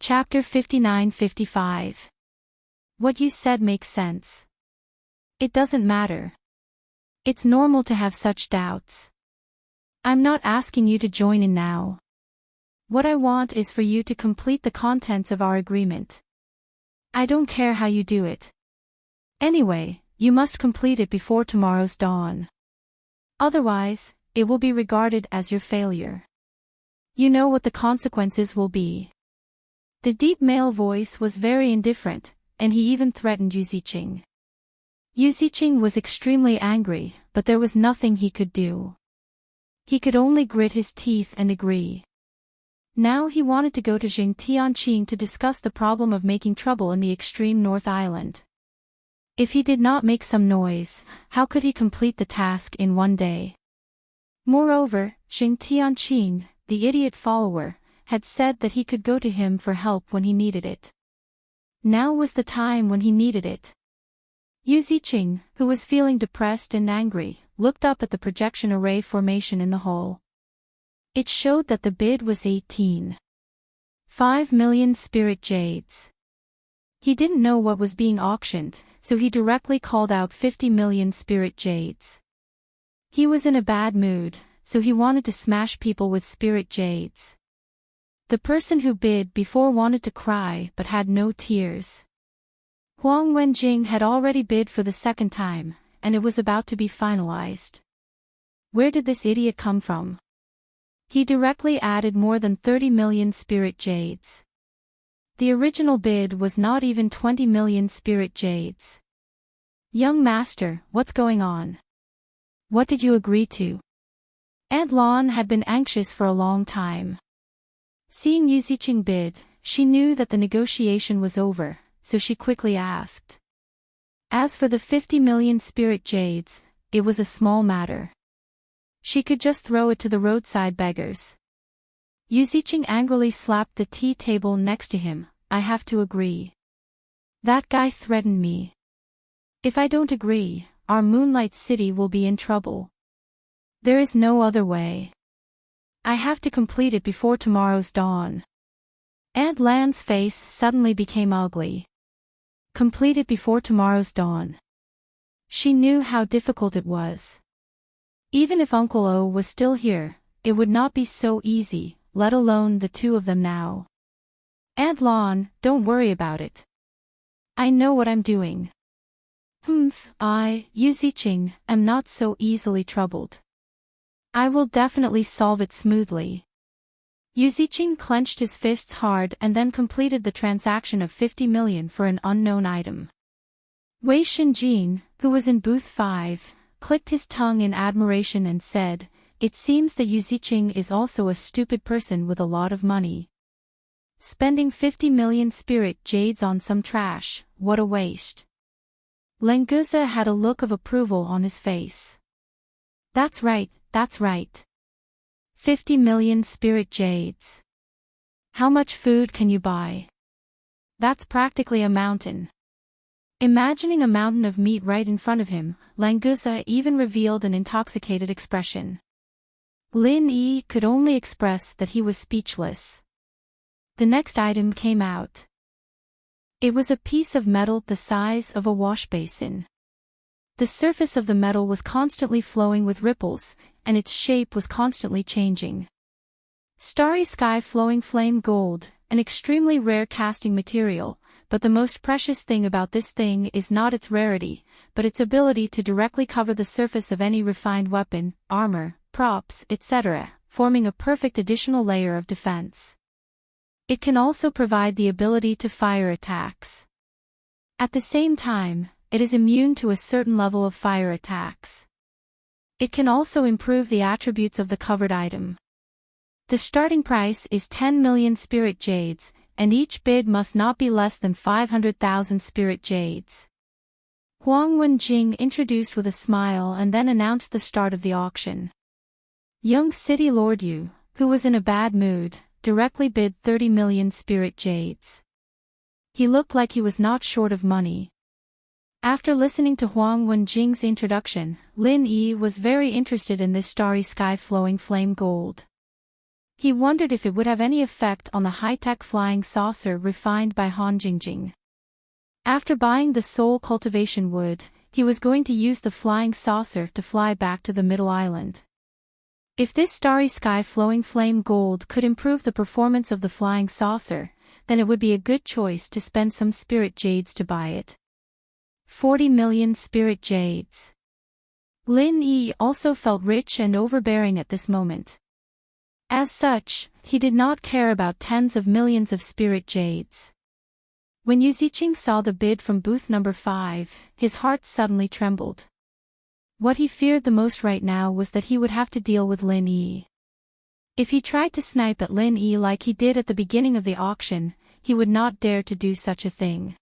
Chapter 59-55. What you said makes sense. It doesn't matter. It's normal to have such doubts. I'm not asking you to join in now. What I want is for you to complete the contents of our agreement. I don't care how you do it. Anyway, you must complete it before tomorrow's dawn. Otherwise, it will be regarded as your failure. You know what the consequences will be. The deep male voice was very indifferent, and he even threatened Yu Ziqing. Yu Ziqing was extremely angry, but there was nothing he could do. He could only grit his teeth and agree. Now he wanted to go to Jingtianqing to discuss the problem of making trouble in the extreme North Island. If he did not make some noise, how could he complete the task in one day? Moreover, Jingtianqing, the idiot follower, had said that he could go to him for help when he needed it. Now was the time when he needed it. Yu Ziqing, who was feeling depressed and angry, looked up at the projection array formation in the hall. It showed that the bid was 5 million spirit jades. He didn't know what was being auctioned, so he directly called out 50 million spirit jades. He was in a bad mood, so he wanted to smash people with spirit jades. The person who bid before wanted to cry but had no tears. Huang Wenjing had already bid for the second time, and it was about to be finalized. Where did this idiot come from? He directly added more than 30 million spirit jades. The original bid was not even 20 million spirit jades. Young master, what's going on? What did you agree to? Aunt Lan had been anxious for a long time. Seeing Yu Ziqing bid, she knew that the negotiation was over, so she quickly asked. As for the 50 million spirit jades, it was a small matter. She could just throw it to the roadside beggars. Yu Ziqing angrily slapped the tea table next to him. I have to agree. That guy threatened me. If I don't agree, our Moonlight City will be in trouble. There is no other way. I have to complete it before tomorrow's dawn. Aunt Lan's face suddenly became ugly. Complete it before tomorrow's dawn. She knew how difficult it was. Even if Uncle O was still here, it would not be so easy, let alone the two of them now. Aunt Lan, don't worry about it. I know what I'm doing. Yu Ziqing, am not so easily troubled. I will definitely solve it smoothly. Yu Ziqing clenched his fists hard and then completed the transaction of 50 million for an unknown item. Wei Shinjin, who was in booth 5, clicked his tongue in admiration and said, it seems that Yu Ziqing is also a stupid person with a lot of money. Spending 50 million spirit jades on some trash, what a waste. Lenguza had a look of approval on his face. That's right, that's right. 50 million spirit jades. How much food can you buy? That's practically a mountain. Imagining a mountain of meat right in front of him, Lenguza even revealed an intoxicated expression. Lin Yi could only express that he was speechless. The next item came out. It was a piece of metal the size of a wash basin. The surface of the metal was constantly flowing with ripples, and its shape was constantly changing. Starry sky flowing flame gold, an extremely rare casting material, but the most precious thing about this thing is not its rarity, but its ability to directly cover the surface of any refined weapon, armor, props, etc., forming a perfect additional layer of defense. It can also provide the ability to fire attacks. At the same time, it is immune to a certain level of fire attacks. It can also improve the attributes of the covered item. The starting price is 10 million spirit jades, and each bid must not be less than 500,000 spirit jades. Huang Wenjing introduced with a smile and then announced the start of the auction. Young City Lord Yu, who was in a bad mood, directly bid 30 million spirit jades. He looked like he was not short of money. After listening to Huang Wenjing's introduction, Lin Yi was very interested in this starry sky flowing flame gold. He wondered if it would have any effect on the high-tech flying saucer refined by Han Jingjing. After buying the soul cultivation wood, he was going to use the flying saucer to fly back to the Middle Island. If this starry sky flowing flame gold could improve the performance of the flying saucer, then it would be a good choice to spend some spirit jades to buy it. 40 million spirit jades. Lin Yi also felt rich and overbearing at this moment. As such, he did not care about tens of millions of spirit jades. When Yu Ziqing saw the bid from booth number 5, his heart suddenly trembled. What he feared the most right now was that he would have to deal with Lin Yi. If he tried to snipe at Lin Yi like he did at the beginning of the auction, he would not dare to do such a thing.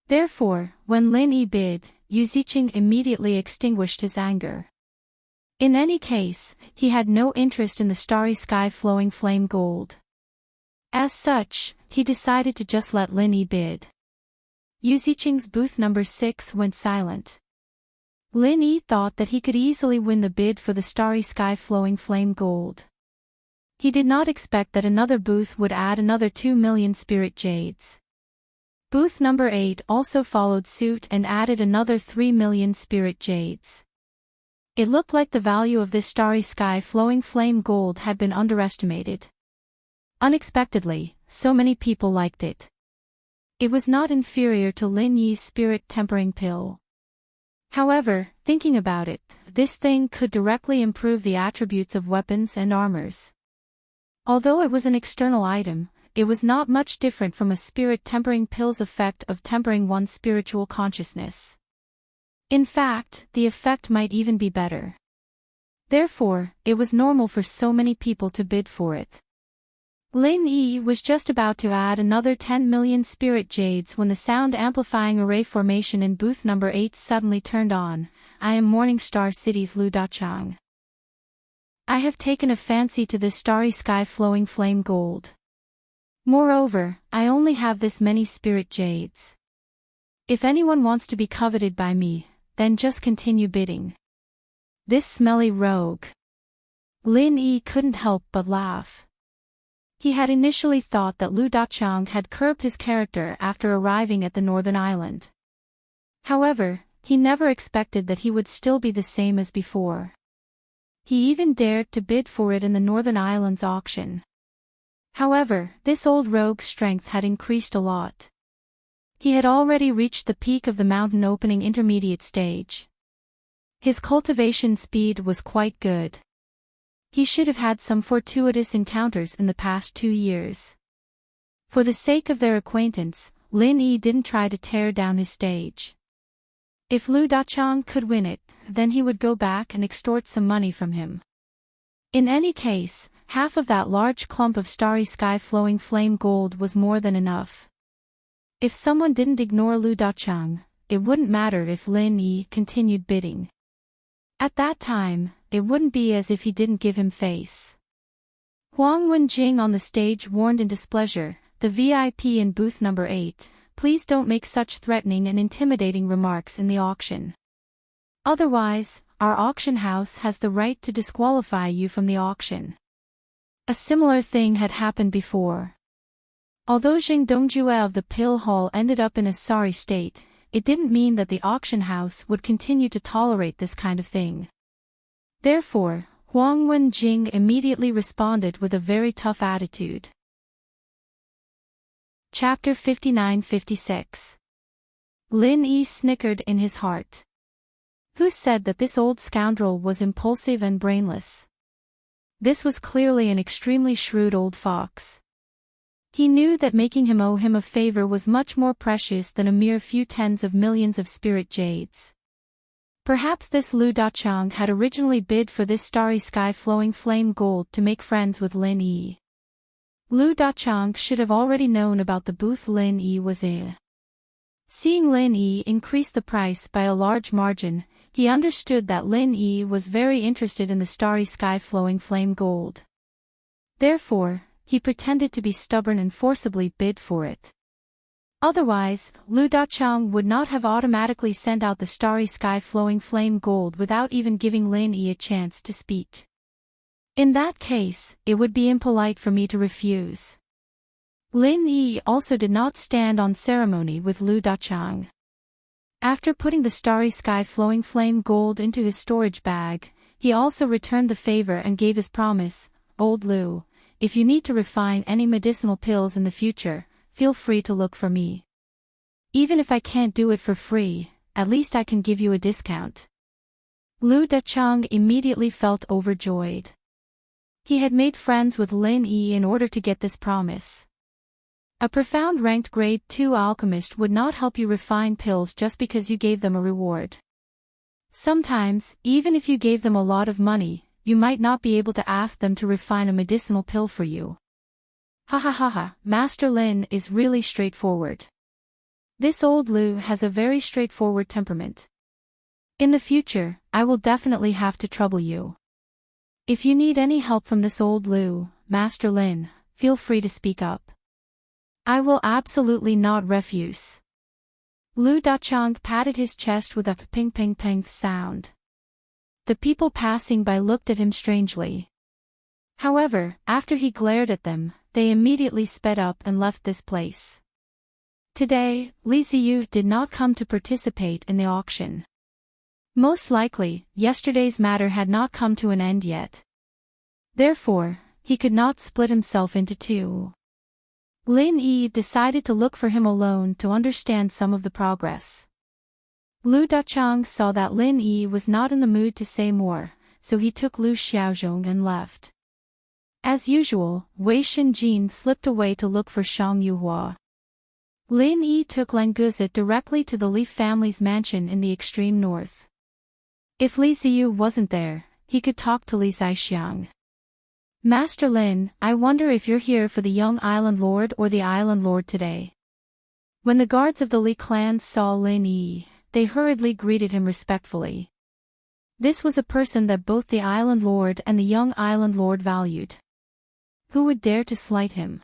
Therefore, when Lin Yi bid, Yu Ziqing immediately extinguished his anger. In any case, he had no interest in the starry sky flowing flame gold. As such, he decided to just let Lin Yi bid. Yu Ziqing's booth number 6 went silent. Lin Yi thought that he could easily win the bid for the starry sky flowing flame gold. He did not expect that another booth would add another 2 million spirit jades. Booth number 8 also followed suit and added another 3 million spirit jades. It looked like the value of this starry sky flowing flame gold had been underestimated. Unexpectedly, so many people liked it. It was not inferior to Lin Yi's spirit tempering pill. However, thinking about it, this thing could directly improve the attributes of weapons and armors. Although it was an external item, it was not much different from a spirit tempering pill's effect of tempering one's spiritual consciousness. In fact, the effect might even be better. Therefore, it was normal for so many people to bid for it. Lin Yi was just about to add another 10 million spirit jades when the sound amplifying array formation in booth number 8 suddenly turned on. I am Morningstar City's Lu Dachang. I have taken a fancy to this starry sky flowing flame gold. Moreover, I only have this many spirit jades. If anyone wants to be coveted by me, then just continue bidding. This smelly rogue. Lin Yi couldn't help but laugh. He had initially thought that Lu Dachang had curbed his character after arriving at the Northern Island. However, he never expected that he would still be the same as before. He even dared to bid for it in the Northern Islands auction. However, this old rogue's strength had increased a lot. He had already reached the peak of the mountain opening intermediate stage. His cultivation speed was quite good. He should have had some fortuitous encounters in the past 2 years. For the sake of their acquaintance, Lin Yi didn't try to tear down his stage. If Lu Dachang could win it, then he would go back and extort some money from him. In any case, half of that large clump of starry sky flowing flame gold was more than enough. If someone didn't ignore Lu Dachang, it wouldn't matter if Lin Yi continued bidding. At that time, it wouldn't be as if he didn't give him face. Huang Wenjing on the stage warned in displeasure, the VIP in booth number 8, please don't make such threatening and intimidating remarks in the auction. Otherwise, our auction house has the right to disqualify you from the auction. A similar thing had happened before. Although Zheng Dongjue of the Pill Hall ended up in a sorry state, it didn't mean that the auction house would continue to tolerate this kind of thing. Therefore, Huang Wenjing immediately responded with a very tough attitude. Chapter 59-56. Lin Yi snickered in his heart. Who said that this old scoundrel was impulsive and brainless? This was clearly an extremely shrewd old fox. He knew that making him owe him a favor was much more precious than a mere few tens of millions of spirit jades. Perhaps this Lu Dachang had originally bid for this starry sky flowing flame gold to make friends with Lin Yi. Lu Dachang should have already known about the booth Lin Yi was in. Seeing Lin Yi increase the price by a large margin, he understood that Lin Yi was very interested in the starry sky flowing flame gold. Therefore, he pretended to be stubborn and forcibly bid for it. Otherwise, Lu Dachang would not have automatically sent out the starry sky flowing flame gold without even giving Lin Yi a chance to speak. In that case, it would be impolite for me to refuse. Lin Yi also did not stand on ceremony with Lu Dachang. After putting the starry sky flowing flame gold into his storage bag, he also returned the favor and gave his promise, "Old Lu, if you need to refine any medicinal pills in the future, feel free to look for me. Even if I can't do it for free, at least I can give you a discount." Lu Dachang immediately felt overjoyed. He had made friends with Lin Yi in order to get this promise. A profound ranked grade 2 alchemist would not help you refine pills just because you gave them a reward. Sometimes, even if you gave them a lot of money, you might not be able to ask them to refine a medicinal pill for you. Ha ha ha ha, Master Lin is really straightforward. This old Lu has a very straightforward temperament. In the future, I will definitely have to trouble you. If you need any help from this old Lu, Master Lin, feel free to speak up. I will absolutely not refuse. Lu Dachang patted his chest with a ping ping ping sound. The people passing by looked at him strangely. However, after he glared at them, they immediately sped up and left this place. Today, Li Ziyu did not come to participate in the auction. Most likely, yesterday's matter had not come to an end yet. Therefore, he could not split himself into two. Lin Yi decided to look for him alone to understand some of the progress. Lu Dachang saw that Lin Yi was not in the mood to say more, so he took Lu Xiaozhong and left. As usual, Wei Shenjin slipped away to look for Shang Yuhua. Lin Yi took Languze directly to the Li family's mansion in the extreme north. If Li Ziyu wasn't there, he could talk to Li Zaixiang. "Master Lin, I wonder if you're here for the young island lord or the island lord today." When the guards of the Li clan saw Lin Yi, they hurriedly greeted him respectfully. This was a person that both the island lord and the young island lord valued. Who would dare to slight him?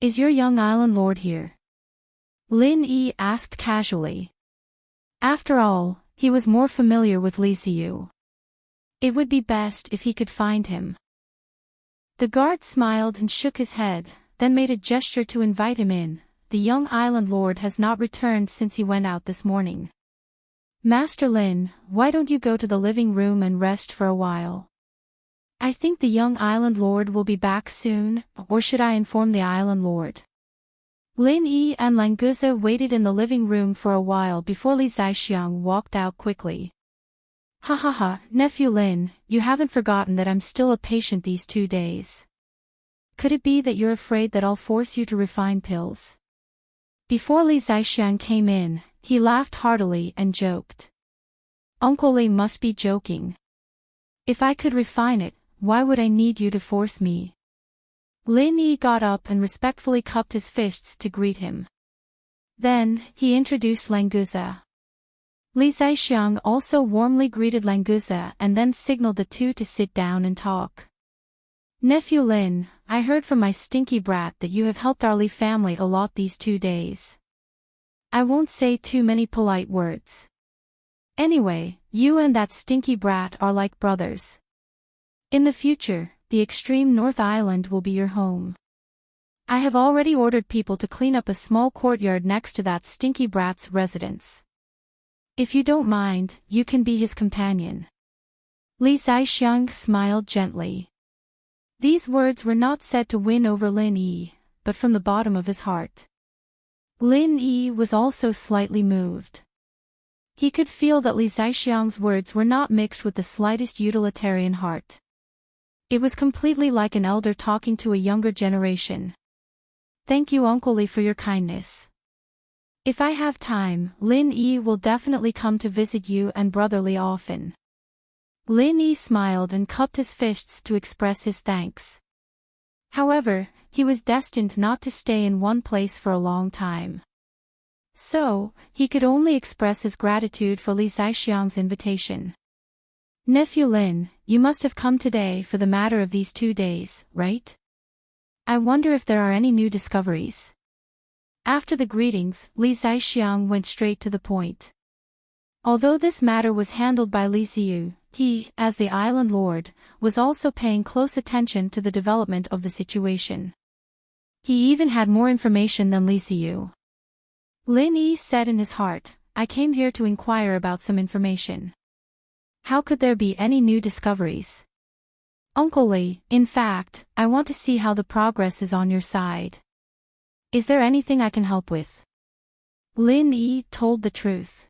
"Is your young island lord here?" Lin Yi asked casually. After all, he was more familiar with Li Ziyu. It would be best if he could find him. The guard smiled and shook his head, then made a gesture to invite him in. "The young island lord has not returned since he went out this morning. Master Lin, why don't you go to the living room and rest for a while? I think the young island lord will be back soon, or should I inform the island lord?" Lin Yi and Languze waited in the living room for a while before Li Zaixiang walked out quickly. "Ha ha ha, nephew Lin, you haven't forgotten that I'm still a patient these 2 days. Could it be that you're afraid that I'll force you to refine pills?" Before Li Zaixiang came in, he laughed heartily and joked. "Uncle Li must be joking. If I could refine it, why would I need you to force me?" Lin Yi got up and respectfully cupped his fists to greet him. Then, he introduced Languze. Li Zaixiang also warmly greeted Languze and then signaled the two to sit down and talk. "Nephew Lin, I heard from my stinky brat that you have helped our Li family a lot these 2 days. I won't say too many polite words. Anyway, you and that stinky brat are like brothers. In the future, the extreme North Island will be your home. I have already ordered people to clean up a small courtyard next to that stinky brat's residence. If you don't mind, you can be his companion." Li Zaixiang smiled gently. These words were not said to win over Lin Yi, but from the bottom of his heart. Lin Yi was also slightly moved. He could feel that Li Zaixiang's words were not mixed with the slightest utilitarian heart. It was completely like an elder talking to a younger generation. "Thank you Uncle Li for your kindness. If I have time, Lin Yi will definitely come to visit you and Brother Li often." Lin Yi smiled and cupped his fists to express his thanks. However, he was destined not to stay in one place for a long time. So, he could only express his gratitude for Li Zaixiang's invitation. "Nephew Lin, you must have come today for the matter of these 2 days, right? I wonder if there are any new discoveries." After the greetings, Li Zaixiang went straight to the point. Although this matter was handled by Li Xiu, he, as the island lord, was also paying close attention to the development of the situation. He even had more information than Li Xiu. Lin Yi said in his heart, I came here to inquire about some information. How could there be any new discoveries? Uncle Li, in fact, I want to see how the progress is on your side. Is there anything I can help with? Lin Yi told the truth.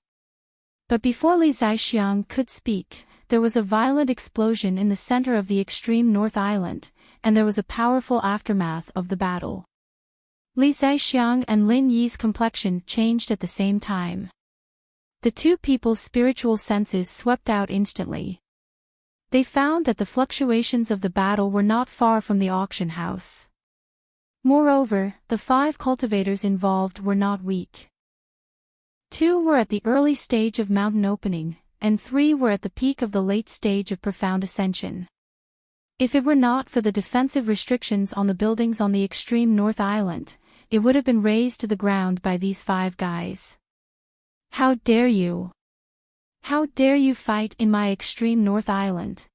But before Li Zaixiang could speak, there was a violent explosion in the center of the extreme North Island, and there was a powerful aftermath of the battle. Li Zaixiang and Lin Yi's complexion changed at the same time. The two people's spiritual senses swept out instantly. They found that the fluctuations of the battle were not far from the auction house. Moreover, the 5 cultivators involved were not weak. 2 were at the early stage of mountain opening, and 3 were at the peak of the late stage of profound ascension. If it were not for the defensive restrictions on the buildings on the extreme North Island, it would have been razed to the ground by these 5 guys. How dare you? How dare you fight in my extreme North Island?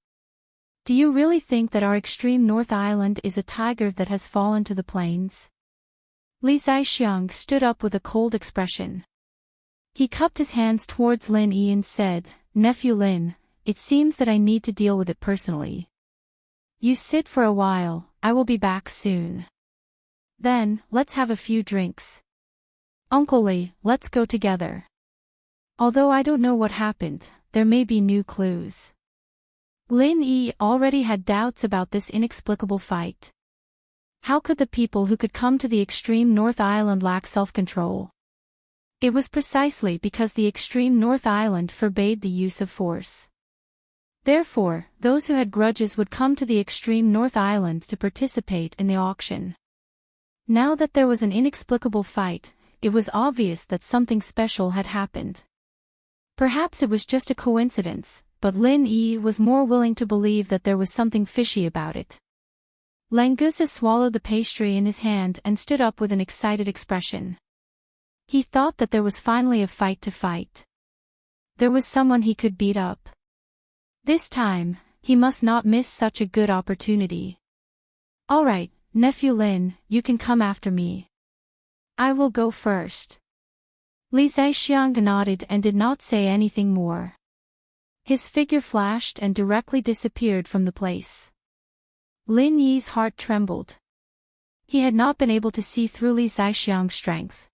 Do you really think that our extreme North Island is a tiger that has fallen to the plains? Li Zaixiang stood up with a cold expression. He cupped his hands towards Lin Yi and said, Nephew Lin, it seems that I need to deal with it personally. You sit for a while, I will be back soon. Then, let's have a few drinks. Uncle Li, let's go together. Although I don't know what happened, there may be new clues. Lin Yi already had doubts about this inexplicable fight. How could the people who could come to the extreme North Island lack self-control? It was precisely because the extreme North Island forbade the use of force. Therefore, those who had grudges would come to the extreme North Island to participate in the auction. Now that there was an inexplicable fight, it was obvious that something special had happened. Perhaps it was just a coincidence, but Lin Yi was more willing to believe that there was something fishy about it. Langusa swallowed the pastry in his hand and stood up with an excited expression. He thought that there was finally a fight to fight. There was someone he could beat up. This time, he must not miss such a good opportunity. All right, Nephew Lin, you can come after me. I will go first. Li Zaixiang nodded and did not say anything more. His figure flashed and directly disappeared from the place. Lin Yi's heart trembled. He had not been able to see through Li Zaixiang's strength.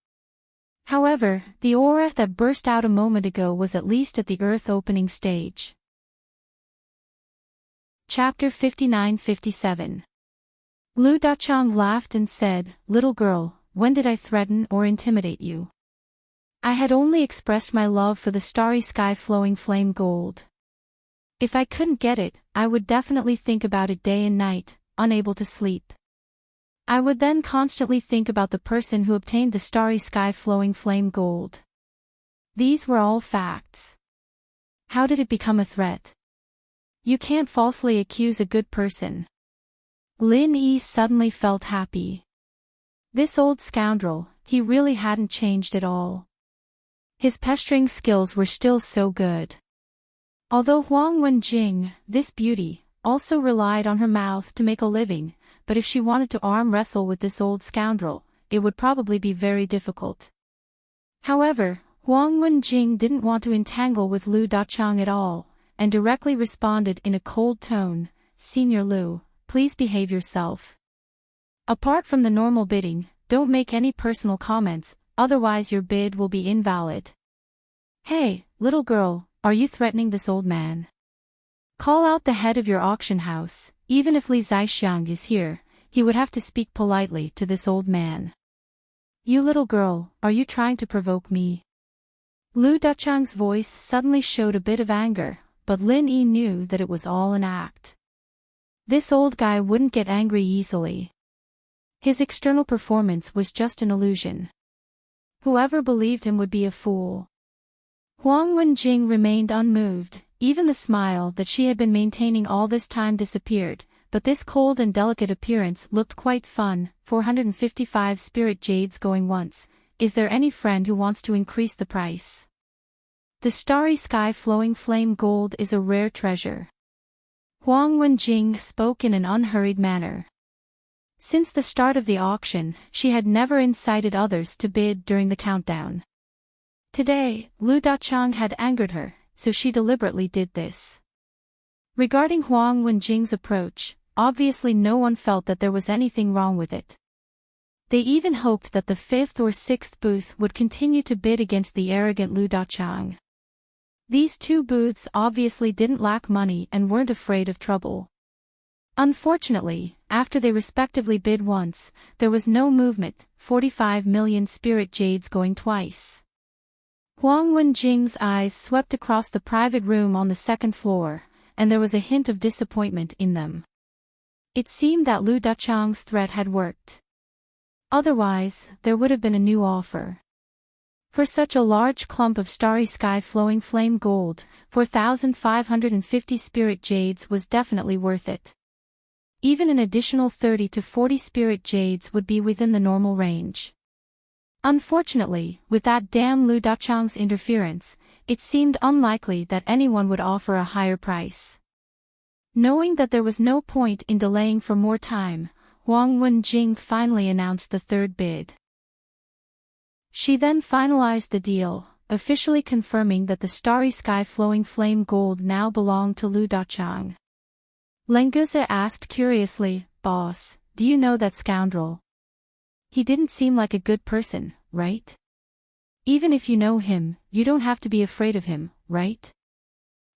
However, the aura that burst out a moment ago was at least at the earth opening stage. Chapter 59-57. Lu Dachang laughed and said, Little girl, when did I threaten or intimidate you? I had only expressed my love for the starry sky flowing flame gold. If I couldn't get it, I would definitely think about it day and night, unable to sleep. I would then constantly think about the person who obtained the starry sky flowing flame gold. These were all facts. How did it become a threat? You can't falsely accuse a good person. Lin Yi suddenly felt happy. This old scoundrel, he really hadn't changed at all. His pestering skills were still so good. Although Huang Wenjing, this beauty, also relied on her mouth to make a living, but if she wanted to arm wrestle with this old scoundrel, it would probably be very difficult. However, Huang Wenjing didn't want to entangle with Lu Dachang at all, and directly responded in a cold tone, Senior Lu, please behave yourself. Apart from the normal bidding, don't make any personal comments, otherwise your bid will be invalid. Hey, little girl, are you threatening this old man? Call out the head of your auction house. Even if Li Zaixiang is here, he would have to speak politely to this old man. You little girl, are you trying to provoke me? Lu Dachang's voice suddenly showed a bit of anger, but Lin Yi knew that it was all an act. This old guy wouldn't get angry easily. His external performance was just an illusion. Whoever believed him would be a fool. Huang Wenjing remained unmoved. Even the smile that she had been maintaining all this time disappeared, but this cold and delicate appearance looked quite fun. 455 spirit jades going once. Is there any friend who wants to increase the price? The starry sky flowing flame gold is a rare treasure. Huang Wenjing spoke in an unhurried manner. Since the start of the auction, she had never incited others to bid during the countdown. Today, Lu Dachang had angered her, so she deliberately did this. Regarding Huang Wenjing's approach, obviously no one felt that there was anything wrong with it. They even hoped that the fifth or sixth booth would continue to bid against the arrogant Lu Dachang. These two booths obviously didn't lack money and weren't afraid of trouble. Unfortunately, after they respectively bid once, there was no movement, 45 million spirit jades going twice. Huang Wenjing's eyes swept across the private room on the second floor, and there was a hint of disappointment in them. It seemed that Lu Dachang's threat had worked. Otherwise, there would have been a new offer. For such a large clump of starry sky flowing flame gold, 4,550 spirit jades was definitely worth it. Even an additional 30 to 40 spirit jades would be within the normal range. Unfortunately, with that damn Lu Dachang's interference, it seemed unlikely that anyone would offer a higher price. Knowing that there was no point in delaying for more time, Huang Wenjing finally announced the third bid. She then finalized the deal, officially confirming that the starry sky flowing flame gold now belonged to Lu Dachang. Lenguza asked curiously, "Boss, do you know that scoundrel? He didn't seem like a good person, right? Even if you know him, you don't have to be afraid of him, right?"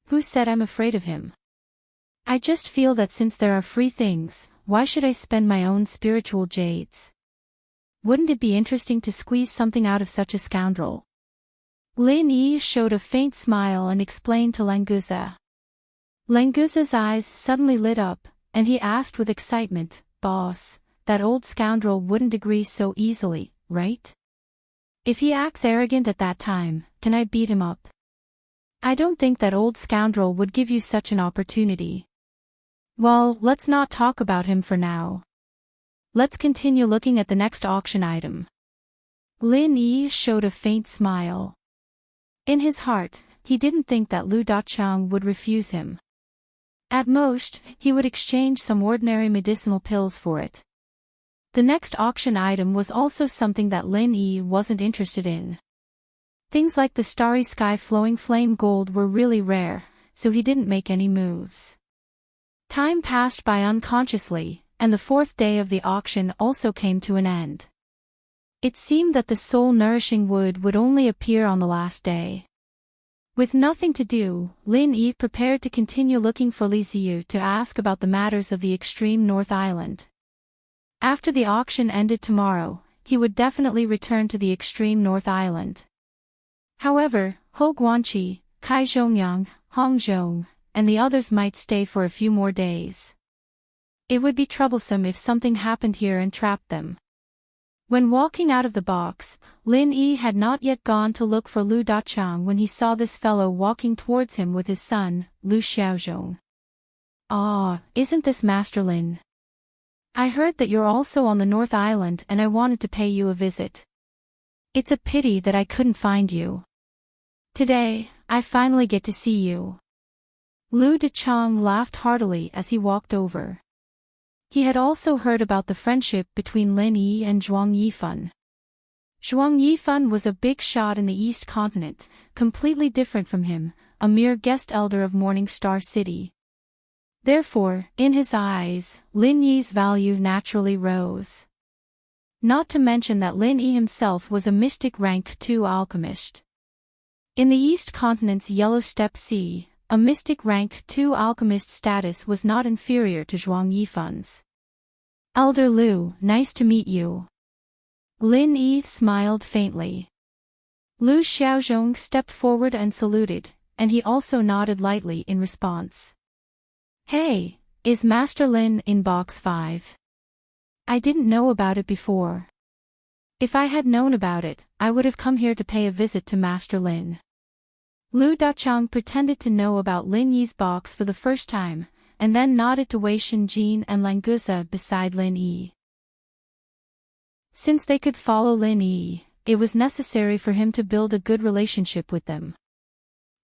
"Who said I'm afraid of him? I just feel that since there are free things, why should I spend my own spiritual jades? Wouldn't it be interesting to squeeze something out of such a scoundrel?" Lin Yi showed a faint smile and explained to Lenguza. Lenguza's eyes suddenly lit up, and he asked with excitement, "Boss, that old scoundrel wouldn't agree so easily, right? If he acts arrogant at that time, can I beat him up?" "I don't think that old scoundrel would give you such an opportunity." "Well, let's not talk about him for now. Let's continue looking at the next auction item." Lin Yi showed a faint smile. In his heart, he didn't think that Lu Dachang would refuse him. At most, he would exchange some ordinary medicinal pills for it. The next auction item was also something that Lin Yi wasn't interested in. Things like the starry sky flowing flame gold were really rare, so he didn't make any moves. Time passed by unconsciously, and the fourth day of the auction also came to an end. It seemed that the soul-nourishing wood would only appear on the last day. With nothing to do, Lin Yi prepared to continue looking for Li Ziyu to ask about the matters of the extreme North Island. After the auction ended tomorrow, he would definitely return to the extreme North Island. However, Ho Guanqi, Kai Zhongyang, Hong Zhong, and the others might stay for a few more days. It would be troublesome if something happened here and trapped them. When walking out of the box, Lin Yi had not yet gone to look for Lu Dachang when he saw this fellow walking towards him with his son, Lu Xiaozhong. "Ah, isn't this Master Lin? I heard that you're also on the North Island and I wanted to pay you a visit. It's a pity that I couldn't find you. Today, I finally get to see you." Lu Dachang laughed heartily as he walked over. He had also heard about the friendship between Lin Yi and Zhuang Yifan. Zhuang Yifan was a big shot in the East Continent, completely different from him, a mere guest elder of Morning Star City. Therefore, in his eyes, Lin Yi's value naturally rose. Not to mention that Lin Yi himself was a mystic rank 2 alchemist. In the East Continent's Yellow Steppe Sea, a mystic rank 2 alchemist status was not inferior to Zhuang Yifan's. "Elder Lu, nice to meet you." Lin Yi smiled faintly. Lu Xiaozhong stepped forward and saluted, and he also nodded lightly in response. "Hey, is Master Lin in box 5? I didn't know about it before. If I had known about it, I would have come here to pay a visit to Master Lin." Lu Dachang pretended to know about Lin Yi's box for the first time, and then nodded to Wei Shinjin and Languza beside Lin Yi. Since they could follow Lin Yi, it was necessary for him to build a good relationship with them.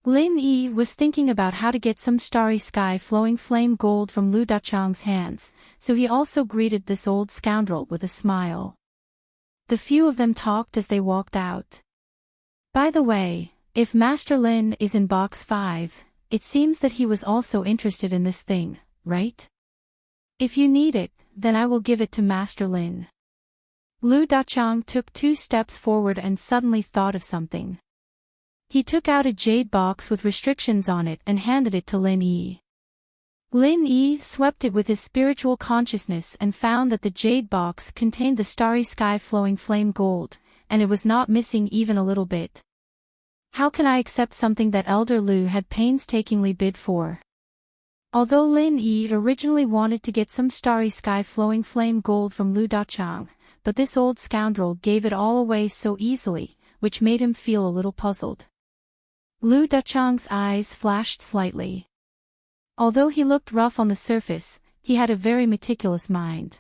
Lin Yi was thinking about how to get some starry sky flowing flame gold from Lu Dachang's hands, so he also greeted this old scoundrel with a smile. The few of them talked as they walked out. By the way, if Master Lin is in box 5, it seems that he was also interested in this thing, right? If you need it, then I will give it to Master Lin. Lu Dachang took 2 steps forward and suddenly thought of something. He took out a jade box with restrictions on it and handed it to Lin Yi. Lin Yi swept it with his spiritual consciousness and found that the jade box contained the starry sky flowing flame gold, and it was not missing even a little bit. How can I accept something that Elder Lu had painstakingly bid for? Although Lin Yi originally wanted to get some starry sky flowing flame gold from Lu Dachang, but this old scoundrel gave it all away so easily, which made him feel a little puzzled. Lu Dachang's eyes flashed slightly. Although he looked rough on the surface, he had a very meticulous mind.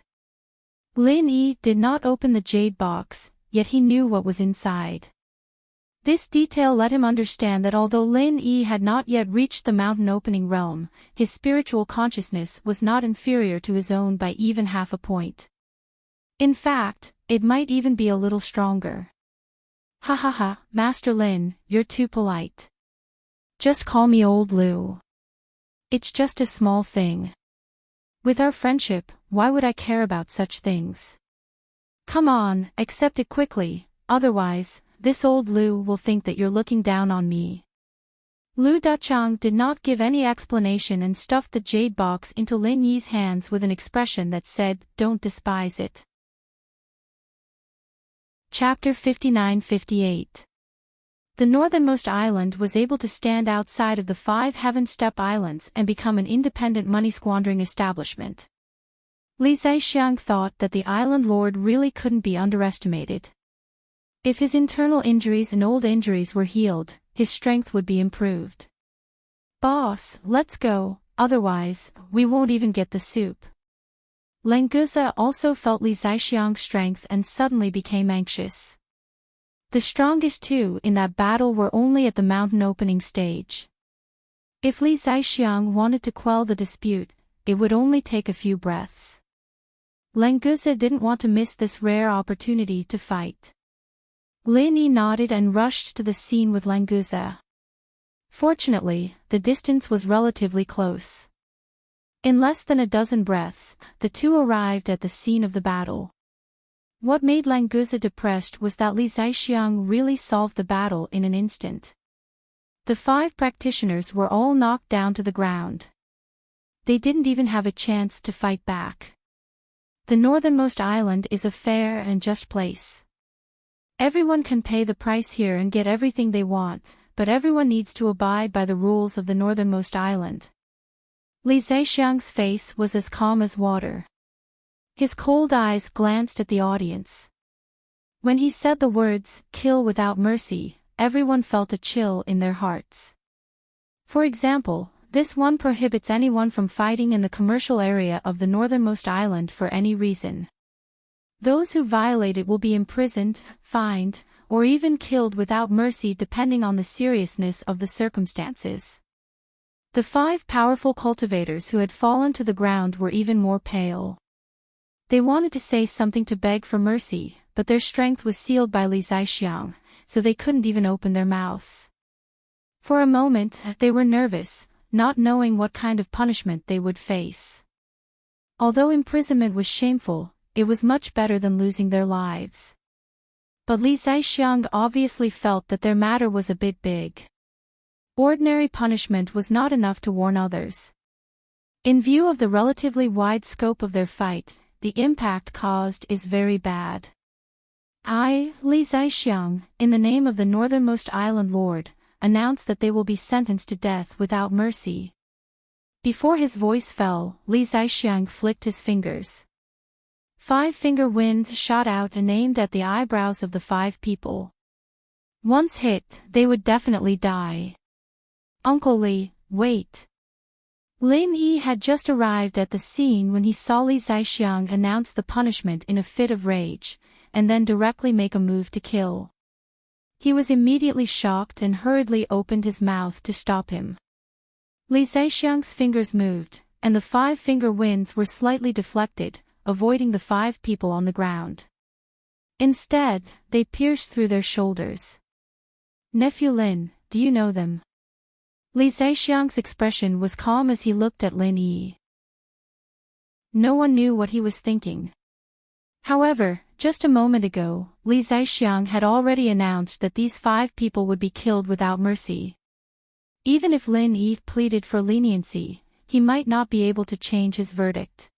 Lin Yi did not open the jade box, yet he knew what was inside. This detail let him understand that although Lin Yi had not yet reached the mountain opening realm, his spiritual consciousness was not inferior to his own by even half a point. In fact, it might even be a little stronger. Ha ha ha, Master Lin, you're too polite. Just call me Old Lu. It's just a small thing. With our friendship, why would I care about such things? Come on, accept it quickly, otherwise, this Old Lu will think that you're looking down on me. Lu Dachang did not give any explanation and stuffed the jade box into Lin Yi's hands with an expression that said, "Don't despise it." Chapter 59-58. The northernmost island was able to stand outside of the 5 Heaven Step Islands and become an independent money-squandering establishment. Li Zaixiang thought that the island lord really couldn't be underestimated. If his internal injuries and old injuries were healed, his strength would be improved. Boss, let's go, otherwise, we won't even get the soup. Lenguza also felt Li Zaixiang's strength and suddenly became anxious. The strongest 2 in that battle were only at the mountain opening stage. If Li Zaixiang wanted to quell the dispute, it would only take a few breaths. Lenguza didn't want to miss this rare opportunity to fight. Lin Yi nodded and rushed to the scene with Lenguza. Fortunately, the distance was relatively close. In less than a dozen breaths, the 2 arrived at the scene of the battle. What made Lenguza depressed was that Li Zaixiang really solved the battle in an instant. The 5 practitioners were all knocked down to the ground. They didn't even have a chance to fight back. The northernmost island is a fair and just place. Everyone can pay the price here and get everything they want, but everyone needs to abide by the rules of the northernmost island. Li Zaixiang's face was as calm as water. His cold eyes glanced at the audience. When he said the words, "kill without mercy," everyone felt a chill in their hearts. For example, this one prohibits anyone from fighting in the commercial area of the northernmost island for any reason. Those who violate it will be imprisoned, fined, or even killed without mercy depending on the seriousness of the circumstances. The 5 powerful cultivators who had fallen to the ground were even more pale. They wanted to say something to beg for mercy, but their strength was sealed by Li Zaixiang, so they couldn't even open their mouths. For a moment, they were nervous, not knowing what kind of punishment they would face. Although imprisonment was shameful, it was much better than losing their lives. But Li Zaixiang obviously felt that their matter was a bit big. Ordinary punishment was not enough to warn others. In view of the relatively wide scope of their fight, the impact caused is very bad. I, Li Zaixiang, in the name of the northernmost island lord, announce that they will be sentenced to death without mercy. Before his voice fell, Li Zaixiang flicked his fingers. 5-finger winds shot out and aimed at the eyebrows of the 5 people. Once hit, they would definitely die. Uncle Li, wait. Lin Yi had just arrived at the scene when he saw Li Zaixiang announce the punishment in a fit of rage, and then directly make a move to kill. He was immediately shocked and hurriedly opened his mouth to stop him. Li Zaixiang's fingers moved, and the 5-finger winds were slightly deflected, avoiding the 5 people on the ground. Instead, they pierced through their shoulders. "Nephew Lin, do you know them?" Li Zaixiang's expression was calm as he looked at Lin Yi. No one knew what he was thinking. However, just a moment ago, Li Zaixiang had already announced that these 5 people would be killed without mercy. Even if Lin Yi pleaded for leniency, he might not be able to change his verdict.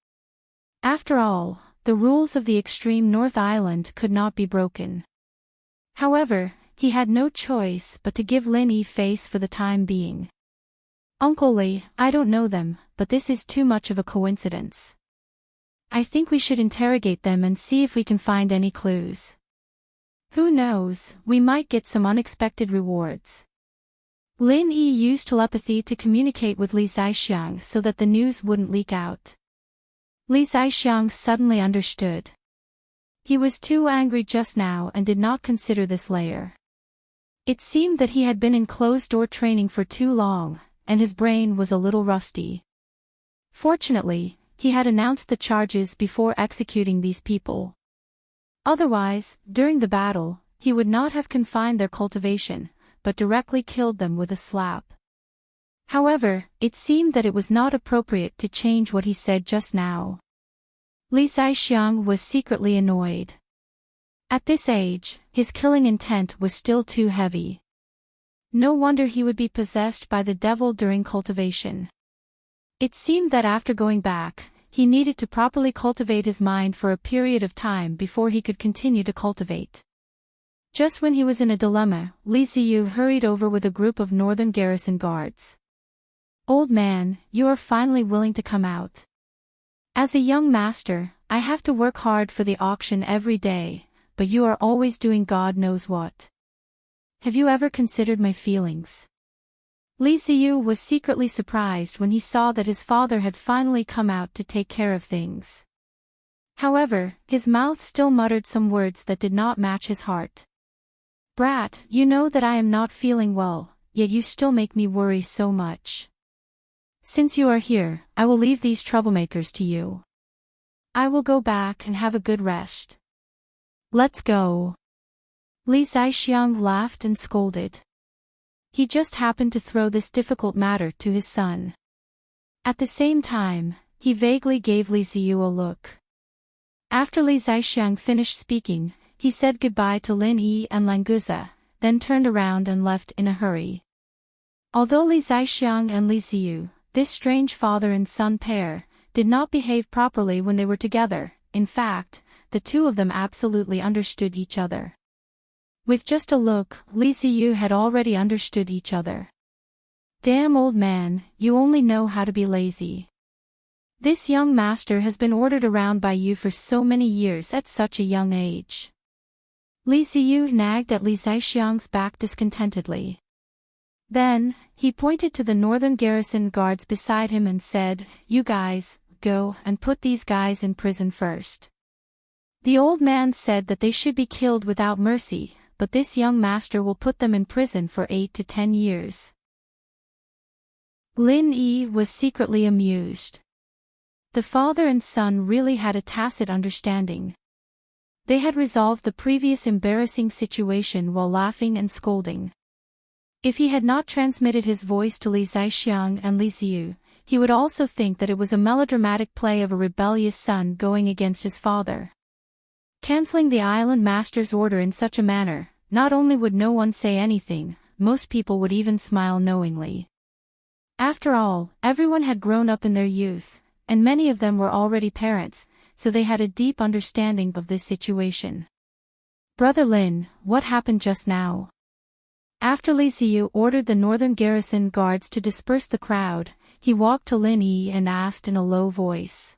After all, the rules of the extreme North Island could not be broken. However, he had no choice but to give Lin Yi face for the time being. "Uncle Li, I don't know them, but this is too much of a coincidence. I think we should interrogate them and see if we can find any clues. Who knows, we might get some unexpected rewards." Lin Yi used telepathy to communicate with Li Zaixiang so that the news wouldn't leak out. Li Zaixiang suddenly understood. He was too angry just now and did not consider this layer. It seemed that he had been in closed-door training for too long, and his brain was a little rusty. Fortunately, he had announced the charges before executing these people. Otherwise, during the battle, he would not have confined their cultivation, but directly killed them with a slap. However, it seemed that it was not appropriate to change what he said just now. Li Zaixiang was secretly annoyed. At this age, his killing intent was still too heavy. No wonder he would be possessed by the devil during cultivation. It seemed that after going back, he needed to properly cultivate his mind for a period of time before he could continue to cultivate. Just when he was in a dilemma, Li Ziyu hurried over with a group of northern garrison guards. "Old man, you are finally willing to come out. As a young master, I have to work hard for the auction every day, but you are always doing God knows what. Have you ever considered my feelings?" Li Ziyu was secretly surprised when he saw that his father had finally come out to take care of things. However, his mouth still muttered some words that did not match his heart. "Brat, you know that I am not feeling well, yet you still make me worry so much. Since you are here, I will leave these troublemakers to you. I will go back and have a good rest. Let's go." Li Zaixiang laughed and scolded. He just happened to throw this difficult matter to his son. At the same time, he vaguely gave Li Ziyu a look. After Li Zaixiang finished speaking, he said goodbye to Lin Yi and Languza, then turned around and left in a hurry. Although Li Zaixiang and Li Ziyu, this strange father and son pair, did not behave properly when they were together, in fact, the two of them absolutely understood each other. With just a look, Li Ziyu had already understood each other. "Damn old man, you only know how to be lazy. This young master has been ordered around by you for so many years at such a young age." Li Ziyu nagged at Li Zaixiang's back discontentedly. Then, he pointed to the northern garrison guards beside him and said, "You guys, go and put these guys in prison first." The old man said that they should be killed without mercy, but this young master will put them in prison for 8 to 10 years. Lin Yi was secretly amused. The father and son really had a tacit understanding. They had resolved the previous embarrassing situation while laughing and scolding. If he had not transmitted his voice to Li Zaixiang and Li Ziyu, he would also think that it was a melodramatic play of a rebellious son going against his father. Canceling the island master's order in such a manner, not only would no one say anything, most people would even smile knowingly. After all, everyone had grown up in their youth, and many of them were already parents, so they had a deep understanding of this situation. "Brother Lin, what happened just now?" After Li Ziyu ordered the northern garrison guards to disperse the crowd, he walked to Lin Yi and asked in a low voice.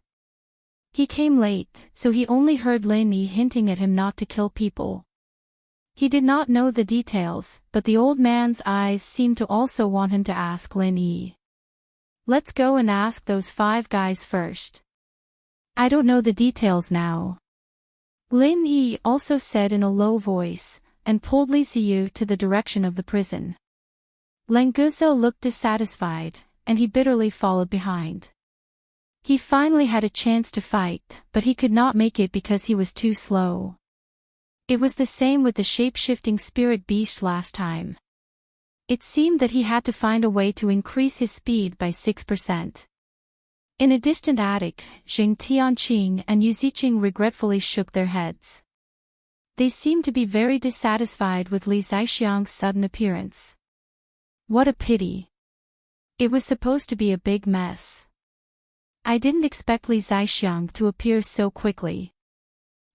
He came late, so he only heard Lin Yi hinting at him not to kill people. He did not know the details, but the old man's eyes seemed to also want him to ask Lin Yi. "Let's go and ask those 5 guys first. I don't know the details now." Lin Yi also said in a low voice, and pulled Li Ziyu to the direction of the prison. Languzo looked dissatisfied, and he bitterly followed behind. He finally had a chance to fight, but he could not make it because he was too slow. It was the same with the shape-shifting spirit beast last time. It seemed that he had to find a way to increase his speed by 6%. In a distant attic, Jing Tianqing and Yu Ziqing regretfully shook their heads. They seemed to be very dissatisfied with Li Zixiang's sudden appearance. What a pity. It was supposed to be a big mess. I didn't expect Li Zixiang to appear so quickly.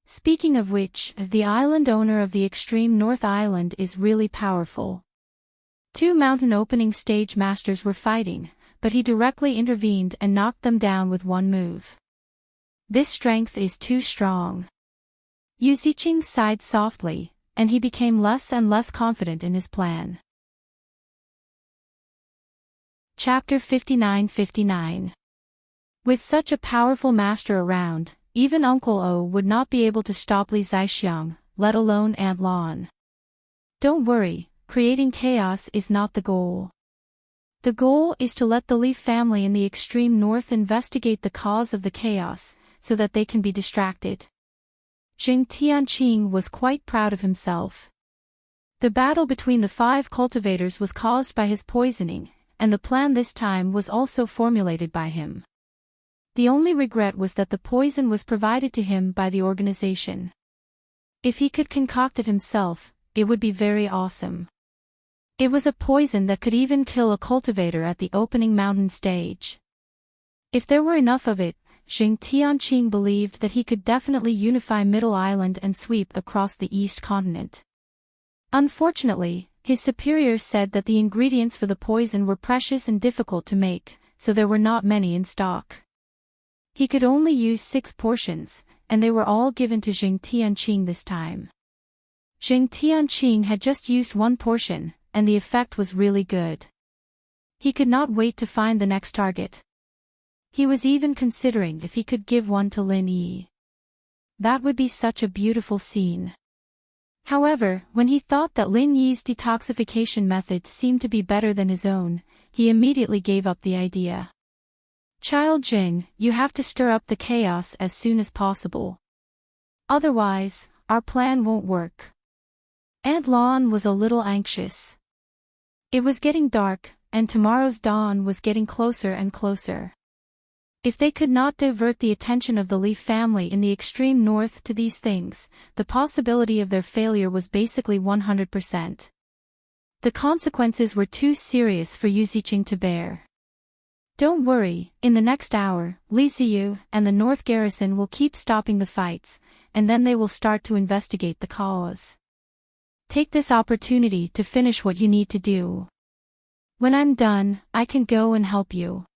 Speaking of which, the island owner of the extreme North Island is really powerful. 2 mountain opening stage masters were fighting, but he directly intervened and knocked them down with one move. This strength is too strong. Yu Ziqing sighed softly, and he became less and less confident in his plan. Chapter 59. With such a powerful master around, even Uncle O would not be able to stop Li Zixiang, let alone Aunt Lan. Don't worry, creating chaos is not the goal. The goal is to let the Li family in the extreme north investigate the cause of the chaos, so that they can be distracted. Jing Tianqing was quite proud of himself. The battle between the 5 cultivators was caused by his poisoning, and the plan this time was also formulated by him. The only regret was that the poison was provided to him by the organization. If he could concoct it himself, it would be very awesome. It was a poison that could even kill a cultivator at the opening mountain stage. If there were enough of it, Jing Tianqing believed that he could definitely unify Middle Island and sweep across the East Continent. Unfortunately, his superiors said that the ingredients for the poison were precious and difficult to make, so there were not many in stock. He could only use 6 portions, and they were all given to Jing Tianqing this time. Jing Tianqing had just used 1 portion, and the effect was really good. He could not wait to find the next target. He was even considering if he could give one to Lin Yi. That would be such a beautiful scene. However, when he thought that Lin Yi's detoxification method seemed to be better than his own, he immediately gave up the idea. Child Jing, you have to stir up the chaos as soon as possible. Otherwise, our plan won't work. Aunt Lan was a little anxious. It was getting dark, and tomorrow's dawn was getting closer and closer. If they could not divert the attention of the Li family in the extreme north to these things, the possibility of their failure was basically 100%. The consequences were too serious for Yu Ziqing to bear. Don't worry, in the next hour, Li Ziyu and the North Garrison will keep stopping the fights, and then they will start to investigate the cause. Take this opportunity to finish what you need to do. When I'm done, I can go and help you.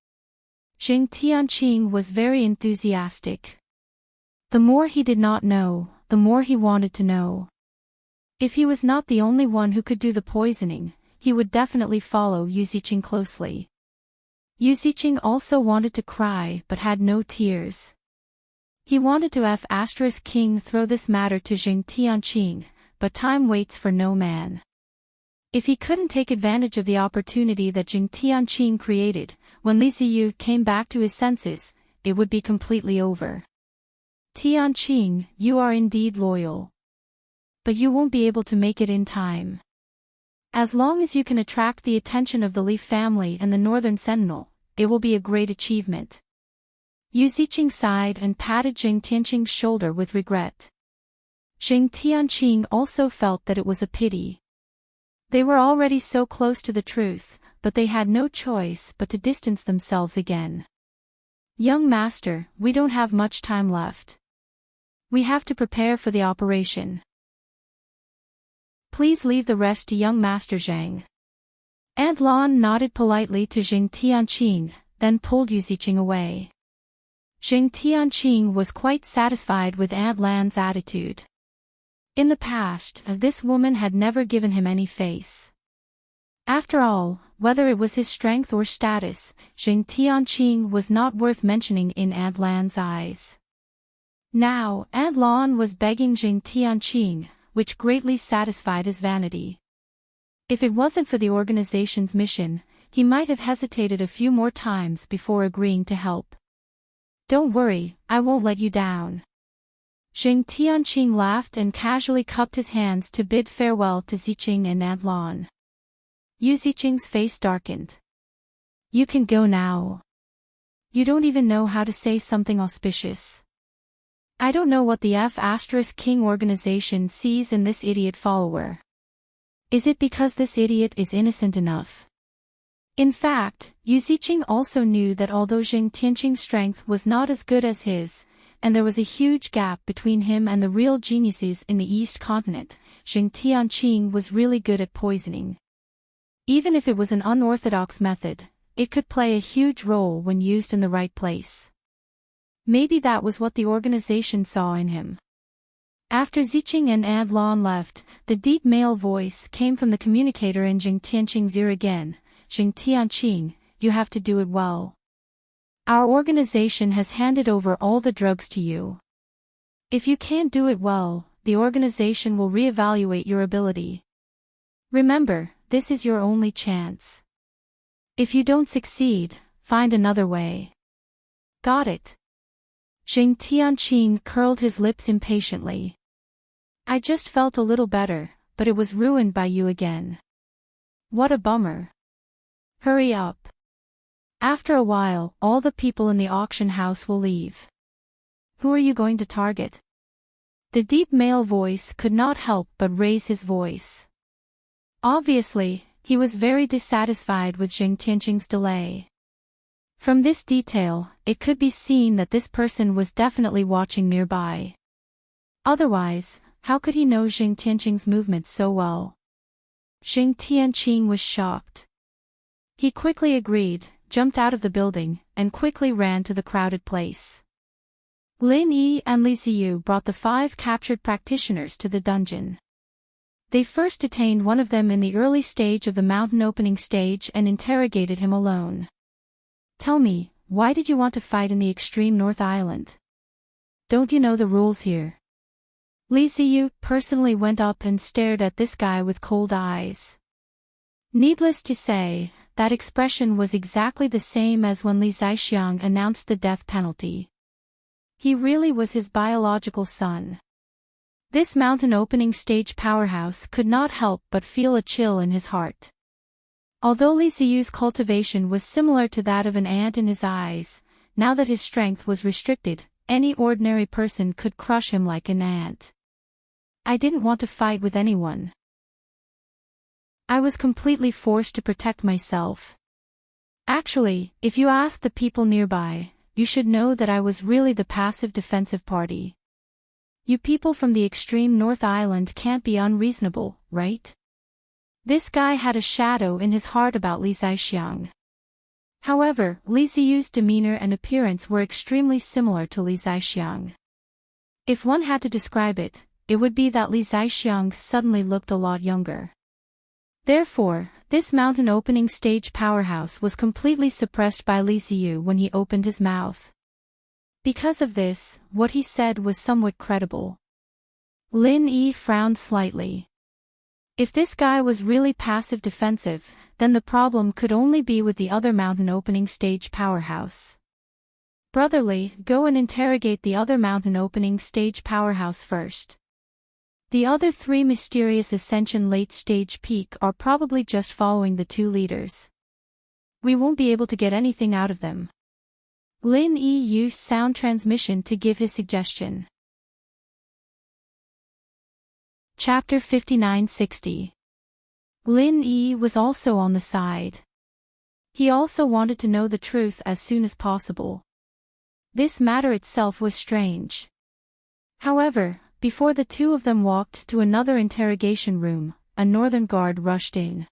Jing Tianqing was very enthusiastic. The more he did not know, the more he wanted to know. If he was not the only one who could do the poisoning, he would definitely follow Yu Ziqing closely. Yu Ziqing also wanted to cry but had no tears. He wanted to King throw this matter to Jing Tianqing, but time waits for no man. If he couldn't take advantage of the opportunity that Jing Tianqing created, when Li Ziyu came back to his senses, it would be completely over. Tianqing, you are indeed loyal. But you won't be able to make it in time. As long as you can attract the attention of the Li family and the Northern Sentinel, it will be a great achievement. Yu Ziqing sighed and patted Jing Tianqing's shoulder with regret. Jing Tianqing also felt that it was a pity. They were already so close to the truth, but they had no choice but to distance themselves again. Young master, we don't have much time left. We have to prepare for the operation. Please leave the rest to young master Zhang. Aunt Lan nodded politely to Jing Tianqing, then pulled Yu Ziqing away. Jing Tianqing was quite satisfied with Aunt Lan's attitude. In the past, this woman had never given him any face. After all, whether it was his strength or status, Jing Tianqing was not worth mentioning in Aunt Lan's eyes. Now, Aunt Lan was begging Jing Tianqing, which greatly satisfied his vanity. If it wasn't for the organization's mission, he might have hesitated a few more times before agreeing to help. "Don't worry, I won't let you down." Zheng Tianqing laughed and casually cupped his hands to bid farewell to Ziqing and Adlon. Yu Ziqing's face darkened. "You can go now. You don't even know how to say something auspicious. I don't know what the F*King organization sees in this idiot follower. Is it because this idiot is innocent enough?" In fact, Yu Ziqing also knew that although Zheng Tianqing's strength was not as good as his, and there was a huge gap between him and the real geniuses in the East Continent, Zheng Tianqing was really good at poisoning. Even if it was an unorthodox method, it could play a huge role when used in the right place. Maybe that was what the organization saw in him. After Ziqing and Adlon left, the deep male voice came from the communicator in Zheng Tianqing's ear again. "Zheng Tianqing, you have to do it well. Our organization has handed over all the drugs to you. If you can't do it well, the organization will reevaluate your ability. Remember, this is your only chance. If you don't succeed, find another way." "Got it." Zheng Tianqing curled his lips impatiently. "I just felt a little better, but it was ruined by you again. What a bummer. Hurry up. After a while, all the people in the auction house will leave. Who are you going to target?" The deep male voice could not help but raise his voice. Obviously, he was very dissatisfied with Zheng Tianqing's delay. From this detail, it could be seen that this person was definitely watching nearby. Otherwise, how could he know Zheng Tianqing's movements so well? Zheng Tianqing was shocked. He quickly agreed, jumped out of the building, and quickly ran to the crowded place. Lin Yi and Li Ziyu brought the 5 captured practitioners to the dungeon. They first detained one of them in the early stage of the mountain opening stage and interrogated him alone. "Tell me, why did you want to fight in the extreme North Island? Don't you know the rules here?" Li Ziyu personally went up and stared at this guy with cold eyes. Needless to say, that expression was exactly the same as when Li Zixiang announced the death penalty. He really was his biological son. This mountain opening stage powerhouse could not help but feel a chill in his heart. Although Li Ziyu's cultivation was similar to that of an ant in his eyes, now that his strength was restricted, any ordinary person could crush him like an ant. "I didn't want to fight with anyone. I was completely forced to protect myself. Actually, if you ask the people nearby, you should know that I was really the passive defensive party. You people from the extreme North Island can't be unreasonable, right?" This guy had a shadow in his heart about Li Zixiang. However, Li Ziyu's demeanor and appearance were extremely similar to Li Zixiang. If one had to describe it, it would be that Li Zixiang suddenly looked a lot younger. Therefore, this mountain opening stage powerhouse was completely suppressed by Li Ziyu when he opened his mouth. Because of this, what he said was somewhat credible. Lin Yi frowned slightly. If this guy was really passive defensive, then the problem could only be with the other mountain opening stage powerhouse. "Brotherly, go and interrogate the other mountain opening stage powerhouse first. The other 3 mysterious ascension late stage peak are probably just following the 2 leaders. We won't be able to get anything out of them." Lin Yi used sound transmission to give his suggestion. Chapter 5960. Lin Yi was also on the side. He also wanted to know the truth as soon as possible. This matter itself was strange. However, before the 2 of them walked to another interrogation room, a northern guard rushed in.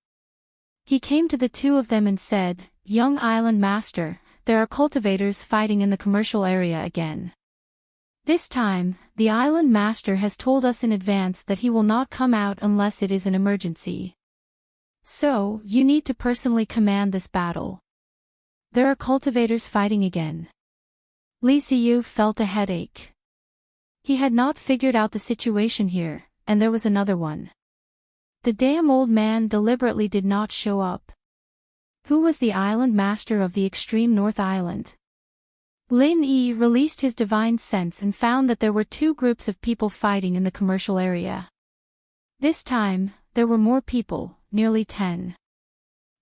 He came to the 2 of them and said, "Young Island Master, there are cultivators fighting in the commercial area again. This time, the Island Master has told us in advance that he will not come out unless it is an emergency. So, you need to personally command this battle. There are cultivators fighting again." Li Ziyu felt a headache. He had not figured out the situation here, and there was another one. The damn old man deliberately did not show up. Who was the island master of the extreme North Island? Lin Yi released his divine sense and found that there were two groups of people fighting in the commercial area. This time, there were more people, nearly 10.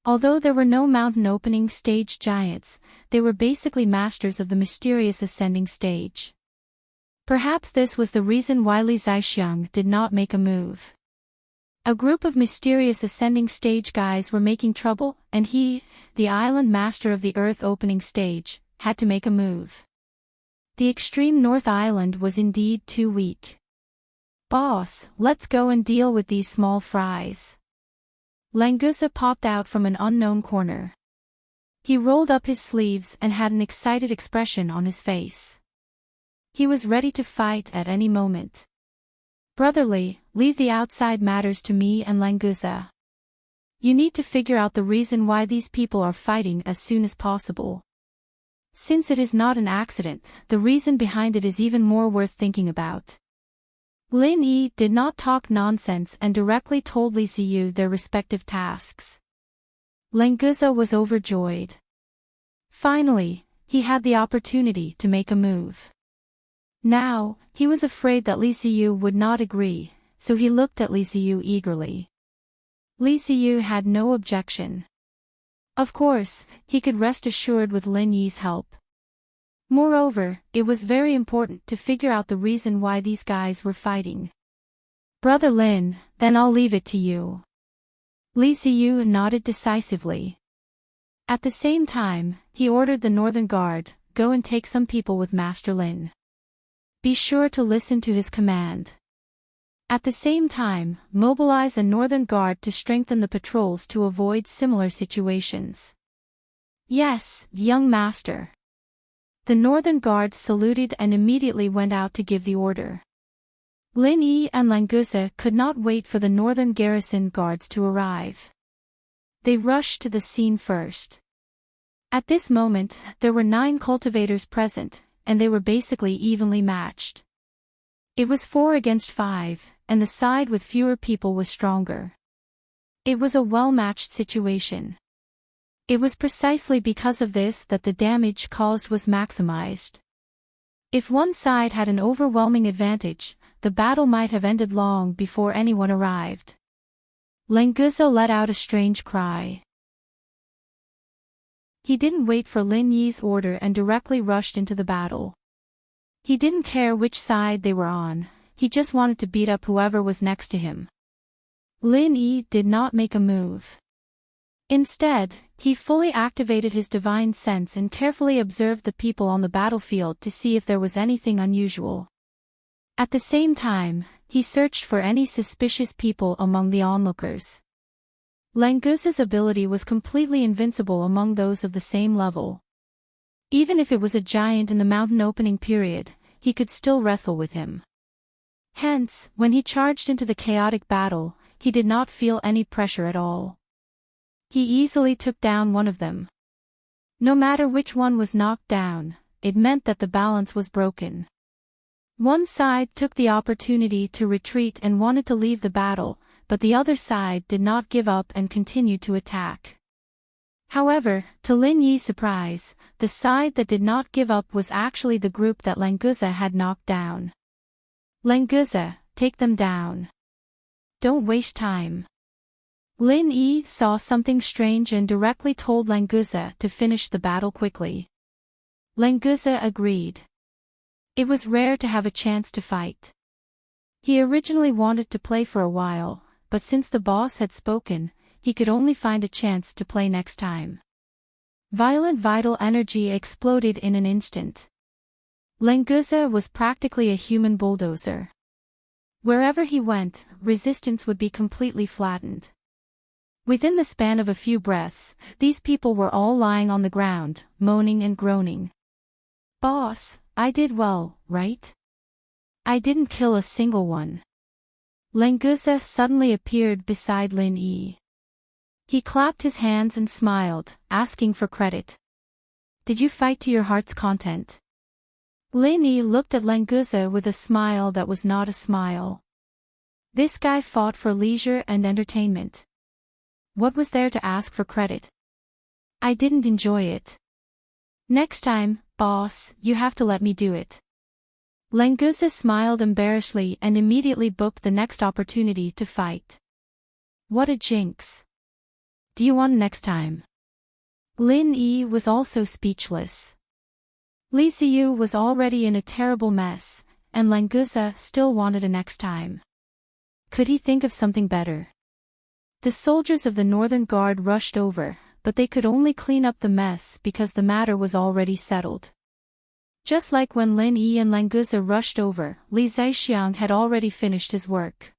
Although there were no mountain opening stage giants, they were basically masters of the mysterious ascending stage. Perhaps this was the reason why Li Zixiang did not make a move. A group of mysterious ascending stage guys were making trouble, and he, the island master of the earth opening stage, had to make a move. The extreme North Island was indeed too weak. Boss, let's go and deal with these small fries. Languza popped out from an unknown corner. He rolled up his sleeves and had an excited expression on his face. He was ready to fight at any moment. Brotherly, leave the outside matters to me and Languza. You need to figure out the reason why these people are fighting as soon as possible. Since it is not an accident, the reason behind it is even more worth thinking about. Lin Yi did not talk nonsense and directly told Li Ziyu their respective tasks. Languza was overjoyed. Finally, he had the opportunity to make a move. Now, he was afraid that Li Ziyu would not agree, so he looked at Li Ziyu eagerly. Li Ziyu had no objection. Of course, he could rest assured with Lin Yi's help. Moreover, it was very important to figure out the reason why these guys were fighting. Brother Lin, then I'll leave it to you. Li Ziyu nodded decisively. At the same time, he ordered the Northern Guard, go and take some people with Master Lin. Be sure to listen to his command. At the same time, mobilize a Northern Guard to strengthen the patrols to avoid similar situations. Yes, young master. The Northern Guard saluted and immediately went out to give the order. Lin Yi and Languza could not wait for the Northern Garrison Guards to arrive. They rushed to the scene first. At this moment, there were 9 cultivators present, and they were basically evenly matched. It was 4 against 5, and the side with fewer people was stronger. It was a well-matched situation. It was precisely because of this that the damage caused was maximized. If one side had an overwhelming advantage, the battle might have ended long before anyone arrived. Languza let out a strange cry. He didn't wait for Lin Yi's order and directly rushed into the battle. He didn't care which side they were on, he just wanted to beat up whoever was next to him. Lin Yi did not make a move. Instead, he fully activated his divine sense and carefully observed the people on the battlefield to see if there was anything unusual. At the same time, he searched for any suspicious people among the onlookers. Languza's ability was completely invincible among those of the same level. Even if it was a giant in the mountain opening period, he could still wrestle with him. Hence, when he charged into the chaotic battle, he did not feel any pressure at all. He easily took down one of them. No matter which one was knocked down, it meant that the balance was broken. One side took the opportunity to retreat and wanted to leave the battle, but the other side did not give up and continued to attack. However, to Lin Yi's surprise, the side that did not give up was actually the group that Languza had knocked down. Languza, take them down. Don't waste time. Lin Yi saw something strange and directly told Languza to finish the battle quickly. Languza agreed. It was rare to have a chance to fight. He originally wanted to play for a while, but since the boss had spoken, he could only find a chance to play next time. Violent vital energy exploded in an instant. Languza was practically a human bulldozer. Wherever he went, resistance would be completely flattened. Within the span of a few breaths, these people were all lying on the ground, moaning and groaning. Boss, I did well, right? I didn't kill a single one. Languza suddenly appeared beside Lin Yi. He clapped his hands and smiled, asking for credit. Did you fight to your heart's content? Lin Yi looked at Languza with a smile that was not a smile. This guy fought for leisure and entertainment. What was there to ask for credit? I didn't enjoy it. Next time, boss, you have to let me do it. Languza smiled embarrassedly and immediately booked the next opportunity to fight. What a jinx. Do you want next time? Lin Yi was also speechless. Li Ziyu was already in a terrible mess, and Languza still wanted a next time. Could he think of something better? The soldiers of the Northern Guard rushed over, but they could only clean up the mess because the matter was already settled. Just like when Lin Yi and Languza rushed over, Li Zaixiang had already finished his work.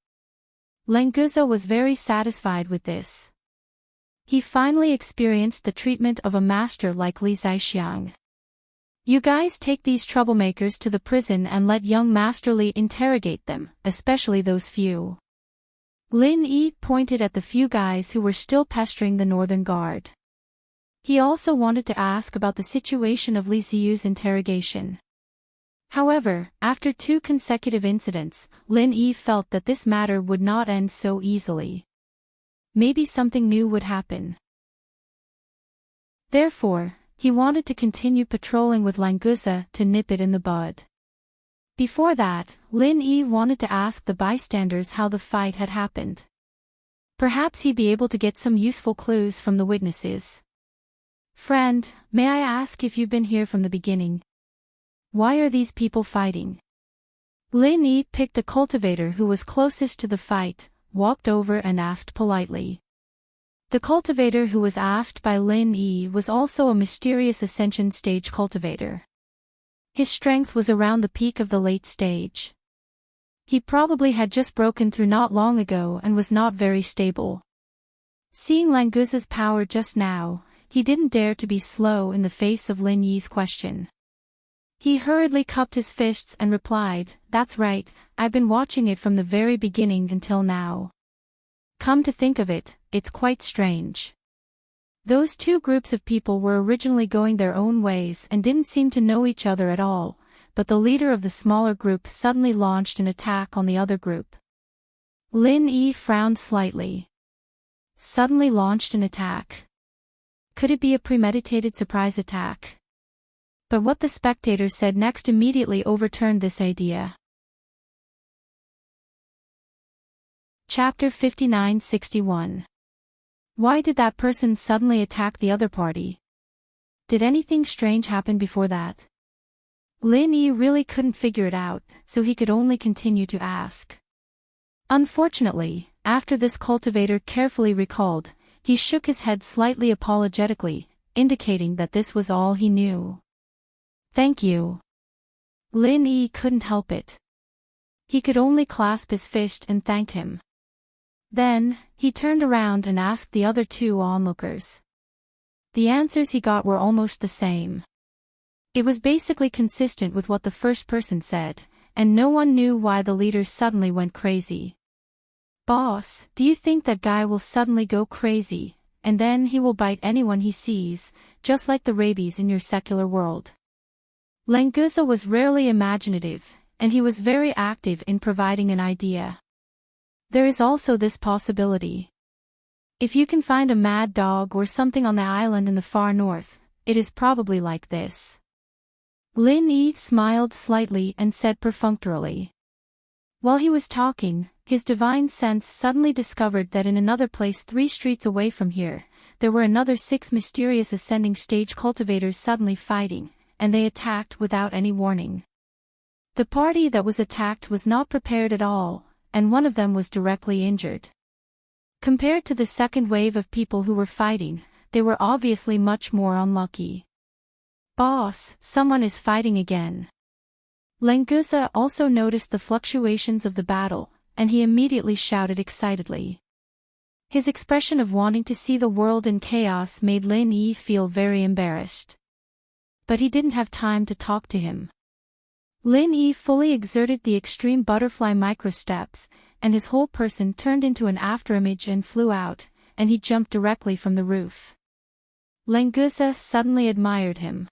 Languza was very satisfied with this. He finally experienced the treatment of a master like Li Zaixiang. You guys take these troublemakers to the prison and let young Master Li interrogate them, especially those few. Lin Yi pointed at the few guys who were still pestering the Northern Guard. He also wanted to ask about the situation of Li Ziyu's interrogation. However, after 2 consecutive incidents, Lin Yi felt that this matter would not end so easily. Maybe something new would happen. Therefore, he wanted to continue patrolling with Languza to nip it in the bud. Before that, Lin Yi wanted to ask the bystanders how the fight had happened. Perhaps he'd be able to get some useful clues from the witnesses. Friend, may I ask if you've been here from the beginning? Why are these people fighting? Lin Yi picked a cultivator who was closest to the fight, walked over and asked politely. The cultivator who was asked by Lin Yi was also a mysterious ascension stage cultivator. His strength was around the peak of the late stage. He probably had just broken through not long ago and was not very stable. Seeing Languza's power just now, he didn't dare to be slow in the face of Lin Yi's question. He hurriedly cupped his fists and replied, "That's right, I've been watching it from the very beginning until now. Come to think of it, it's quite strange. Those 2 groups of people were originally going their own ways and didn't seem to know each other at all, but the leader of the smaller group suddenly launched an attack on the other group." Lin Yi frowned slightly. Suddenly launched an attack. Could it be a premeditated surprise attack? But what the spectator said next immediately overturned this idea. Chapter 59-61. Why did that person suddenly attack the other party? Did anything strange happen before that? Lin Yi really couldn't figure it out, so he could only continue to ask. Unfortunately, after this cultivator carefully recalled, he shook his head slightly apologetically, indicating that this was all he knew. Thank you. Lin Yi couldn't help it. He could only clasp his fist and thank him. Then, he turned around and asked the other 2 onlookers. The answers he got were almost the same. It was basically consistent with what the first person said, and no one knew why the leader suddenly went crazy. Boss, do you think that guy will suddenly go crazy, and then he will bite anyone he sees, just like the rabies in your secular world? Languza was rarely imaginative, and he was very active in providing an idea. There is also this possibility. If you can find a mad dog or something on the island in the far north, it is probably like this. Lin Yi smiled slightly and said perfunctorily. While he was talking, his divine sense suddenly discovered that in another place 3 streets away from here, there were another 6 mysterious ascending stage cultivators suddenly fighting, and they attacked without any warning. The party that was attacked was not prepared at all, and one of them was directly injured. Compared to the second wave of people who were fighting, they were obviously much more unlucky. Boss, someone is fighting again. Languza also noticed the fluctuations of the battle, and he immediately shouted excitedly. His expression of wanting to see the world in chaos made Lin Yi feel very embarrassed. But he didn't have time to talk to him. Lin Yi fully exerted the extreme butterfly microsteps, and his whole person turned into an afterimage and flew out, and he jumped directly from the roof. Languza suddenly admired him.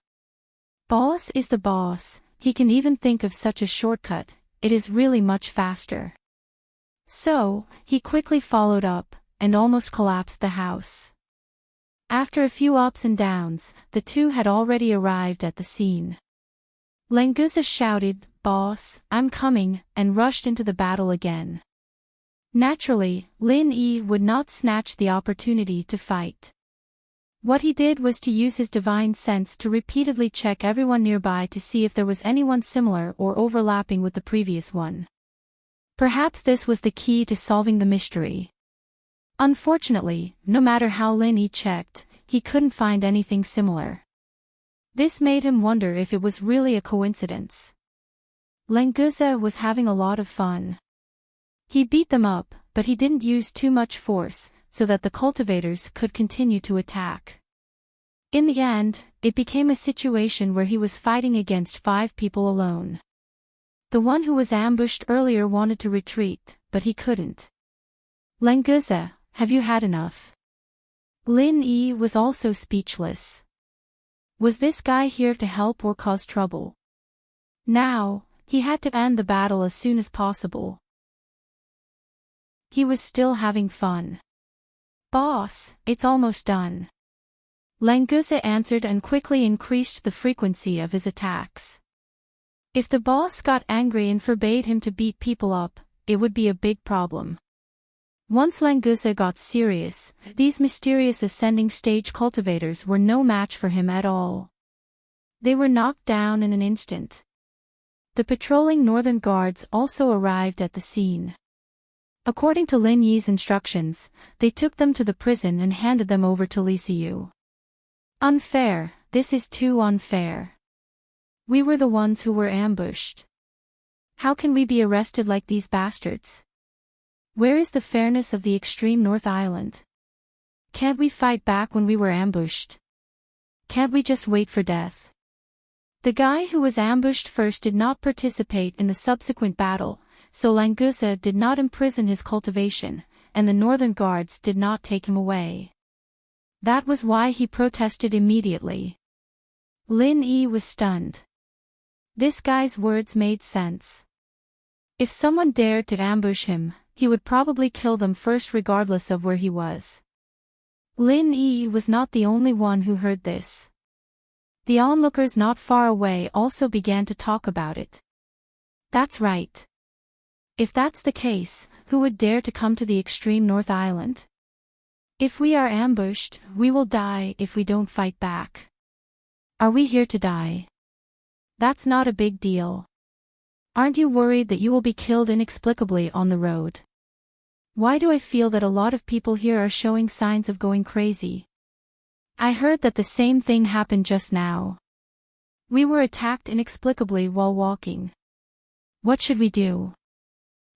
Boss is the boss, he can even think of such a shortcut, it is really much faster. So, he quickly followed up, and almost collapsed the house. After a few ups and downs, the two had already arrived at the scene. Languza shouted, "Boss, I'm coming," and rushed into the battle again. Naturally, Lin Yi would not snatch the opportunity to fight. What he did was to use his divine sense to repeatedly check everyone nearby to see if there was anyone similar or overlapping with the previous one. Perhaps this was the key to solving the mystery. Unfortunately, no matter how Lin Yi checked, he couldn't find anything similar. This made him wonder if it was really a coincidence. Languza was having a lot of fun. He beat them up, but he didn't use too much force, so that the cultivators could continue to attack. In the end, it became a situation where he was fighting against 5 people alone. The one who was ambushed earlier wanted to retreat, but he couldn't. "Languza, have you had enough?" Lin Yi was also speechless. Was this guy here to help or cause trouble? Now, he had to end the battle as soon as possible. He was still having fun. "Boss, it's almost done." Languza answered and quickly increased the frequency of his attacks. If the boss got angry and forbade him to beat people up, it would be a big problem. Once Languza got serious, these mysterious ascending stage cultivators were no match for him at all. They were knocked down in an instant. The patrolling northern guards also arrived at the scene. According to Lin Yi's instructions, they took them to the prison and handed them over to Li Xiu. Unfair, this is too unfair. We were the ones who were ambushed. How can we be arrested like these bastards? Where is the fairness of the extreme North Island? Can't we fight back when we were ambushed? Can't we just wait for death? The guy who was ambushed first did not participate in the subsequent battle, so Languza did not imprison his cultivation, and the northern guards did not take him away. That was why he protested immediately. Lin Yi was stunned. This guy's words made sense. If someone dared to ambush him, he would probably kill them first regardless of where he was. Lin Yi was not the only one who heard this. The onlookers not far away also began to talk about it. That's right. If that's the case, who would dare to come to the extreme North Island? If we are ambushed, we will die if we don't fight back. Are we here to die? That's not a big deal. Aren't you worried that you will be killed inexplicably on the road? Why do I feel that a lot of people here are showing signs of going crazy? I heard that the same thing happened just now. We were attacked inexplicably while walking. What should we do?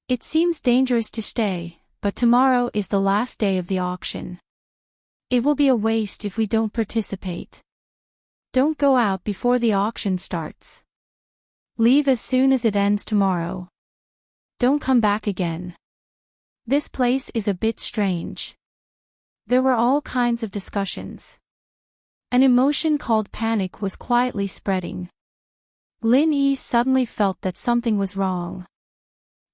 It seems dangerous to stay, but tomorrow is the last day of the auction. It will be a waste if we don't participate. Don't go out before the auction starts. Leave as soon as it ends tomorrow. Don't come back again. This place is a bit strange. There were all kinds of discussions. An emotion called panic was quietly spreading. Lin Yi suddenly felt that something was wrong.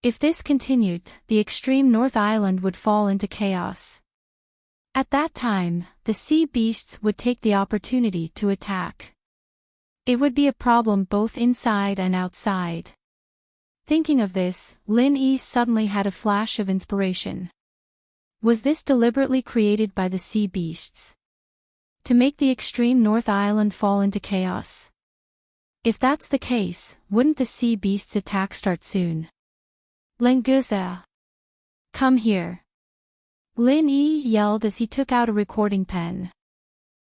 If this continued, the extreme North Island would fall into chaos. At that time, the sea beasts would take the opportunity to attack. It would be a problem both inside and outside. Thinking of this, Lin Yi suddenly had a flash of inspiration. Was this deliberately created by the sea beasts? To make the extreme North Island fall into chaos? If that's the case, wouldn't the sea beasts' attack start soon? Languza! Come here! Lin Yi yelled as he took out a recording pen.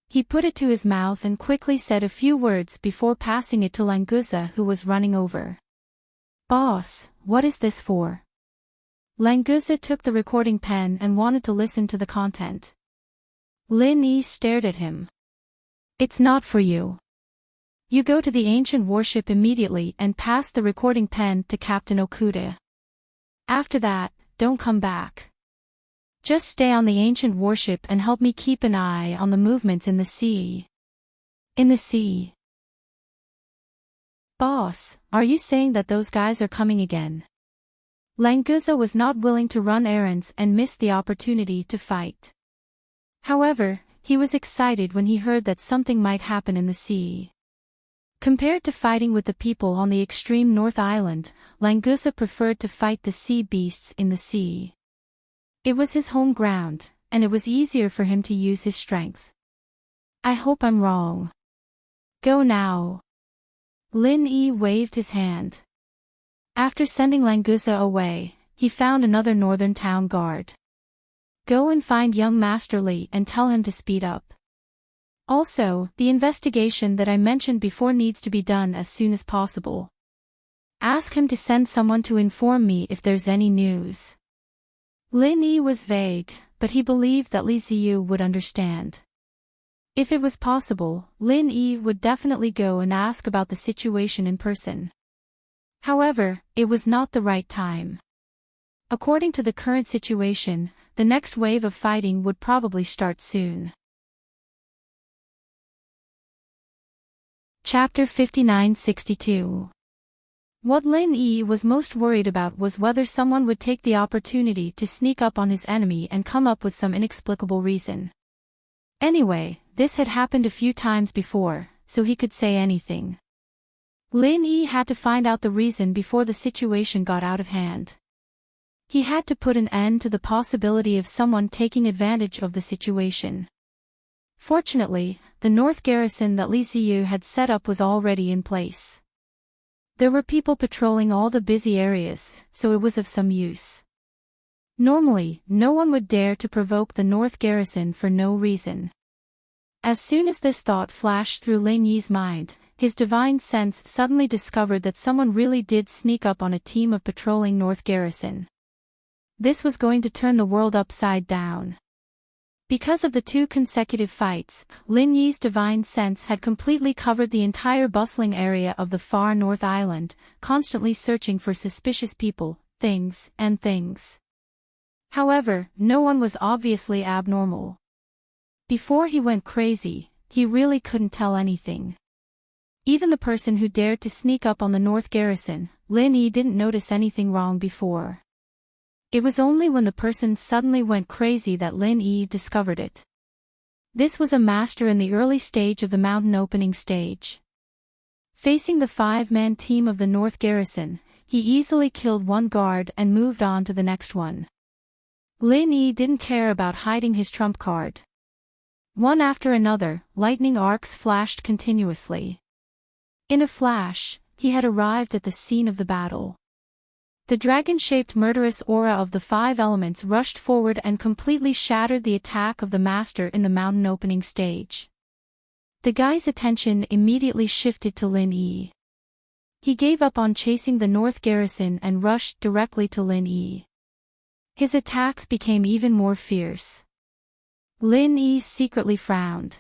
He put it to his mouth and quickly said a few words before passing it to Languza, who was running over. Boss, what is this for? Languza took the recording pen and wanted to listen to the content. Lin Yi stared at him. It's not for you. You go to the ancient warship immediately and pass the recording pen to Captain Okuda. After that, don't come back. Just stay on the ancient warship and help me keep an eye on the movements in the sea. In the sea. Boss, are you saying that those guys are coming again? Languza was not willing to run errands and missed the opportunity to fight. However, he was excited when he heard that something might happen in the sea. Compared to fighting with the people on the extreme North Island, Languza preferred to fight the sea beasts in the sea. It was his home ground, and it was easier for him to use his strength. I hope I'm wrong. Go now. Lin Yi waved his hand. After sending Languza away, he found another northern town guard. Go and find young Master Li and tell him to speed up. Also, the investigation that I mentioned before needs to be done as soon as possible. Ask him to send someone to inform me if there's any news. Lin Yi was vague, but he believed that Li Ziyu would understand. If it was possible, Lin Yi would definitely go and ask about the situation in person. However, it was not the right time. According to the current situation, the next wave of fighting would probably start soon. Chapter 59-62. What Lin Yi was most worried about was whether someone would take the opportunity to sneak up on his enemy and come up with some inexplicable reason. Anyway, this had happened a few times before, so he could say anything. Lin Yi had to find out the reason before the situation got out of hand. He had to put an end to the possibility of someone taking advantage of the situation. Fortunately, the North garrison that Li Ziyu had set up was already in place. There were people patrolling all the busy areas, so it was of some use. Normally, no one would dare to provoke the North garrison for no reason. As soon as this thought flashed through Lin Yi's mind, his divine sense suddenly discovered that someone really did sneak up on a team of patrolling North garrison. This was going to turn the world upside down. Because of the 2 consecutive fights, Lin Yi's divine sense had completely covered the entire bustling area of the far North Island, constantly searching for suspicious people, things. However, no one was obviously abnormal. Before he went crazy, he really couldn't tell anything. Even the person who dared to sneak up on the North garrison, Lin Yi didn't notice anything wrong before. It was only when the person suddenly went crazy that Lin Yi discovered it. This was a master in the early stage of the mountain opening stage. Facing the 5-man team of the North garrison, he easily killed one guard and moved on to the next one. Lin Yi didn't care about hiding his trump card. One after another, lightning arcs flashed continuously. In a flash, he had arrived at the scene of the battle. The dragon-shaped murderous aura of the 5 elements rushed forward and completely shattered the attack of the master in the mountain opening stage. The guy's attention immediately shifted to Lin Yi. He gave up on chasing the North garrison and rushed directly to Lin Yi. His attacks became even more fierce. Lin Yi secretly frowned.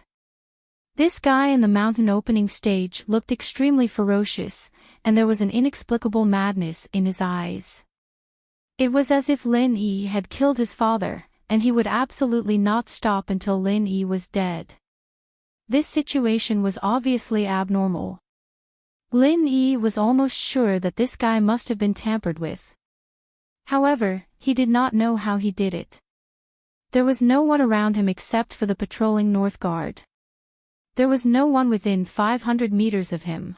This guy in the mountain opening stage looked extremely ferocious, and there was an inexplicable madness in his eyes. It was as if Lin Yi had killed his father, and he would absolutely not stop until Lin Yi was dead. This situation was obviously abnormal. Lin Yi was almost sure that this guy must have been tampered with. However, he did not know how he did it. There was no one around him except for the patrolling North Guard. There was no one within 500 meters of him.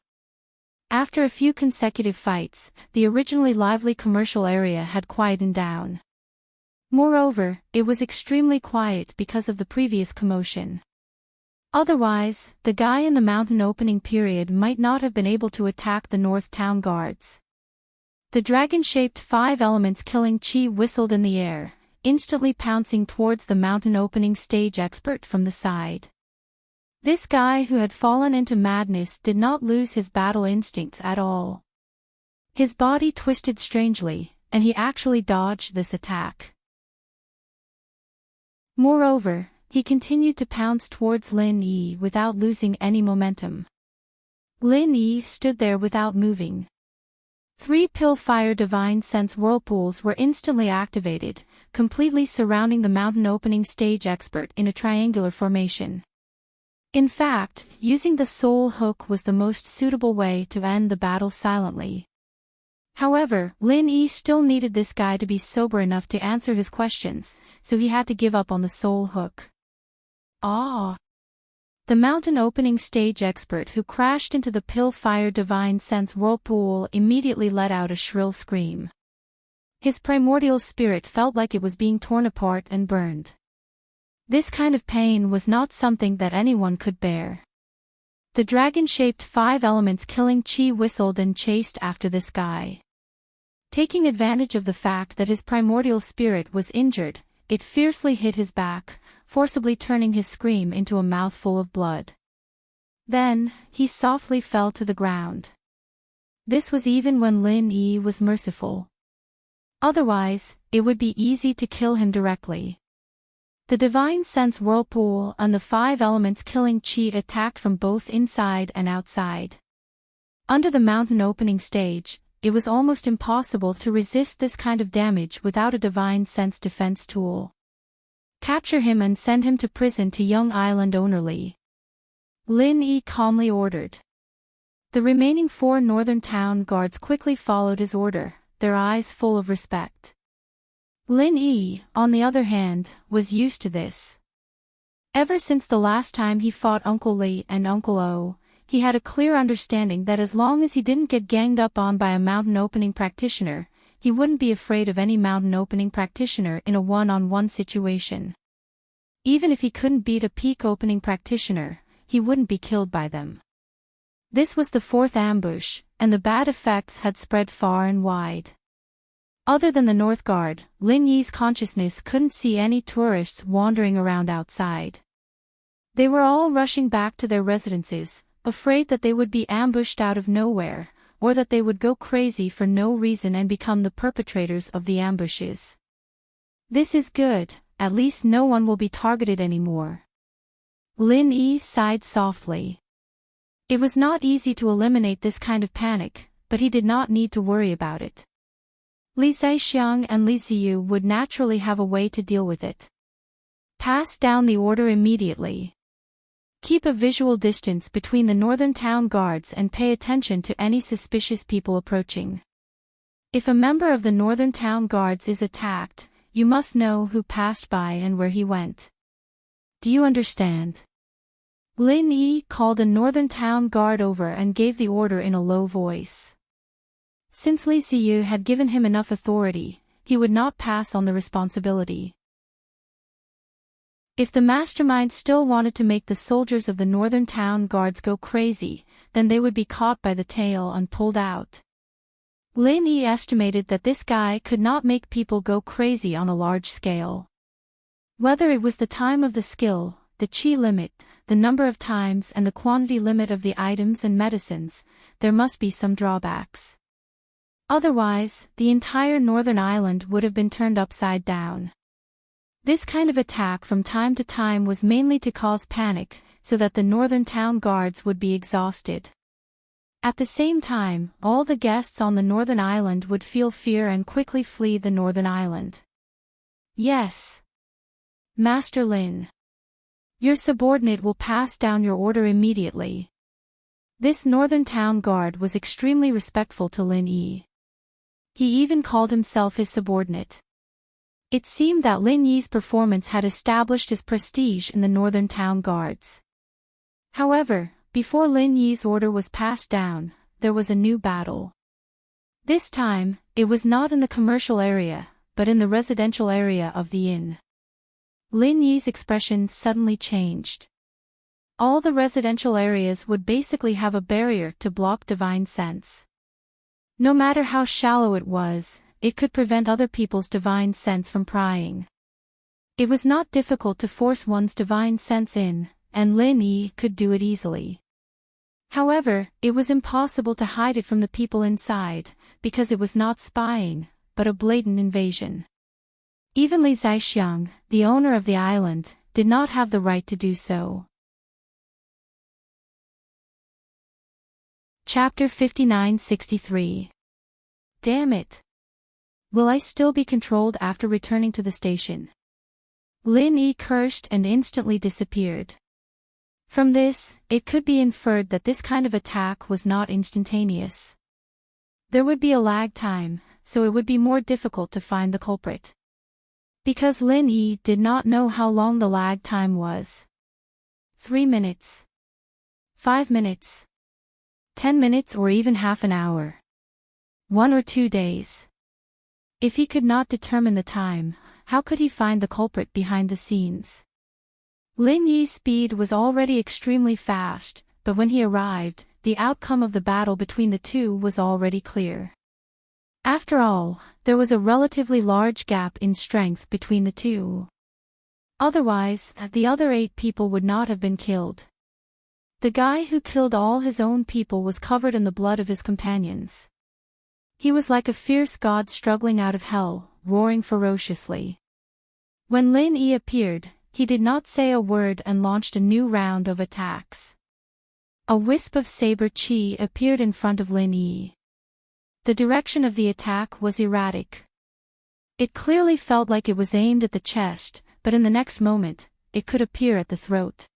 After a few consecutive fights, the originally lively commercial area had quietened down. Moreover, it was extremely quiet because of the previous commotion. Otherwise, the guy in the mountain opening period might not have been able to attack the North Town Guards. The dragon-shaped 5 elements killing chi whistled in the air, instantly pouncing towards the mountain opening stage expert from the side. This guy who had fallen into madness did not lose his battle instincts at all. His body twisted strangely, and he actually dodged this attack. Moreover, he continued to pounce towards Lin Yi without losing any momentum. Lin Yi stood there without moving. 3 Pillfire Divine Sense whirlpools were instantly activated, completely surrounding the mountain opening stage expert in a triangular formation. In fact, using the soul hook was the most suitable way to end the battle silently. However, Lin Yi still needed this guy to be sober enough to answer his questions, so he had to give up on the soul hook. Ah! The mountain opening stage expert who crashed into the pill-fire divine sense whirlpool immediately let out a shrill scream. His primordial spirit felt like it was being torn apart and burned. This kind of pain was not something that anyone could bear. The dragon-shaped 5 elements killing chi whistled and chased after this guy. Taking advantage of the fact that his primordial spirit was injured, it fiercely hit his back, forcibly turning his scream into a mouthful of blood. Then, he softly fell to the ground. This was even when Lin Yi was merciful. Otherwise, it would be easy to kill him directly. The divine sense whirlpool and the 5 elements killing chi attacked from both inside and outside. Under the mountain opening stage, it was almost impossible to resist this kind of damage without a divine sense defense tool. Capture him and send him to prison to Young Island only. Lin Yi calmly ordered. The remaining 4 northern town guards quickly followed his order, their eyes full of respect. Lin Yi, on the other hand, was used to this. Ever since the last time he fought Uncle Li and Uncle O, he had a clear understanding that as long as he didn't get ganged up on by a mountain opening practitioner, he wouldn't be afraid of any mountain opening practitioner in a one-on-one situation. Even if he couldn't beat a peak opening practitioner, he wouldn't be killed by them. This was the 4th ambush, and the bad effects had spread far and wide. Other than the North Guard, Lin Yi's consciousness couldn't see any tourists wandering around outside. They were all rushing back to their residences, afraid that they would be ambushed out of nowhere, or that they would go crazy for no reason and become the perpetrators of the ambushes. This is good, at least no one will be targeted anymore. Lin Yi sighed softly. It was not easy to eliminate this kind of panic, but he did not need to worry about it. Li Zaixiang and Li Ziyu would naturally have a way to deal with it. Pass down the order immediately. Keep a visual distance between the northern town guards and pay attention to any suspicious people approaching. If a member of the northern town guards is attacked, you must know who passed by and where he went. Do you understand? Lin Yi called a northern town guard over and gave the order in a low voice. Since Li Ziyu had given him enough authority, he would not pass on the responsibility. If the mastermind still wanted to make the soldiers of the northern town guards go crazy, then they would be caught by the tail and pulled out. Lin Yi estimated that this guy could not make people go crazy on a large scale. Whether it was the time of the skill, the chi limit, the number of times and the quantity limit of the items and medicines, there must be some drawbacks. Otherwise, the entire northern island would have been turned upside down. This kind of attack from time to time was mainly to cause panic, so that the northern town guards would be exhausted. At the same time, all the guests on the northern island would feel fear and quickly flee the northern island. Yes. Master Lin. Your subordinate will pass down your order immediately. This northern town guard was extremely respectful to Lin Yi. He even called himself his subordinate. It seemed that Lin Yi's performance had established his prestige in the northern town guards. However, before Lin Yi's order was passed down, there was a new battle. This time, it was not in the commercial area, but in the residential area of the inn. Lin Yi's expression suddenly changed. All the residential areas would basically have a barrier to block divine sense. No matter how shallow it was, it could prevent other people's divine sense from prying. It was not difficult to force one's divine sense in, and Lin Yi could do it easily. However, it was impossible to hide it from the people inside, because it was not spying, but a blatant invasion. Even Li Zaixiang, the owner of the island, did not have the right to do so. Chapter 5963. Damn it! Will I still be controlled after returning to the station? Lin Yi cursed and instantly disappeared. From this, it could be inferred that this kind of attack was not instantaneous. There would be a lag time, so it would be more difficult to find the culprit. Because Lin Yi did not know how long the lag time was. 3 minutes. 5 minutes. 10 minutes or even half an hour. 1 or 2 days. If he could not determine the time, how could he find the culprit behind the scenes? Lin Yi's speed was already extremely fast, but when he arrived, the outcome of the battle between the two was already clear. After all, there was a relatively large gap in strength between the two. Otherwise, the other 8 people would not have been killed. The guy who killed all his own people was covered in the blood of his companions. He was like a fierce god struggling out of hell, roaring ferociously. When Lin Yi appeared, he did not say a word and launched a new round of attacks. A wisp of saber chi appeared in front of Lin Yi. The direction of the attack was erratic. It clearly felt like it was aimed at the chest, but in the next moment, it could appear at the throat.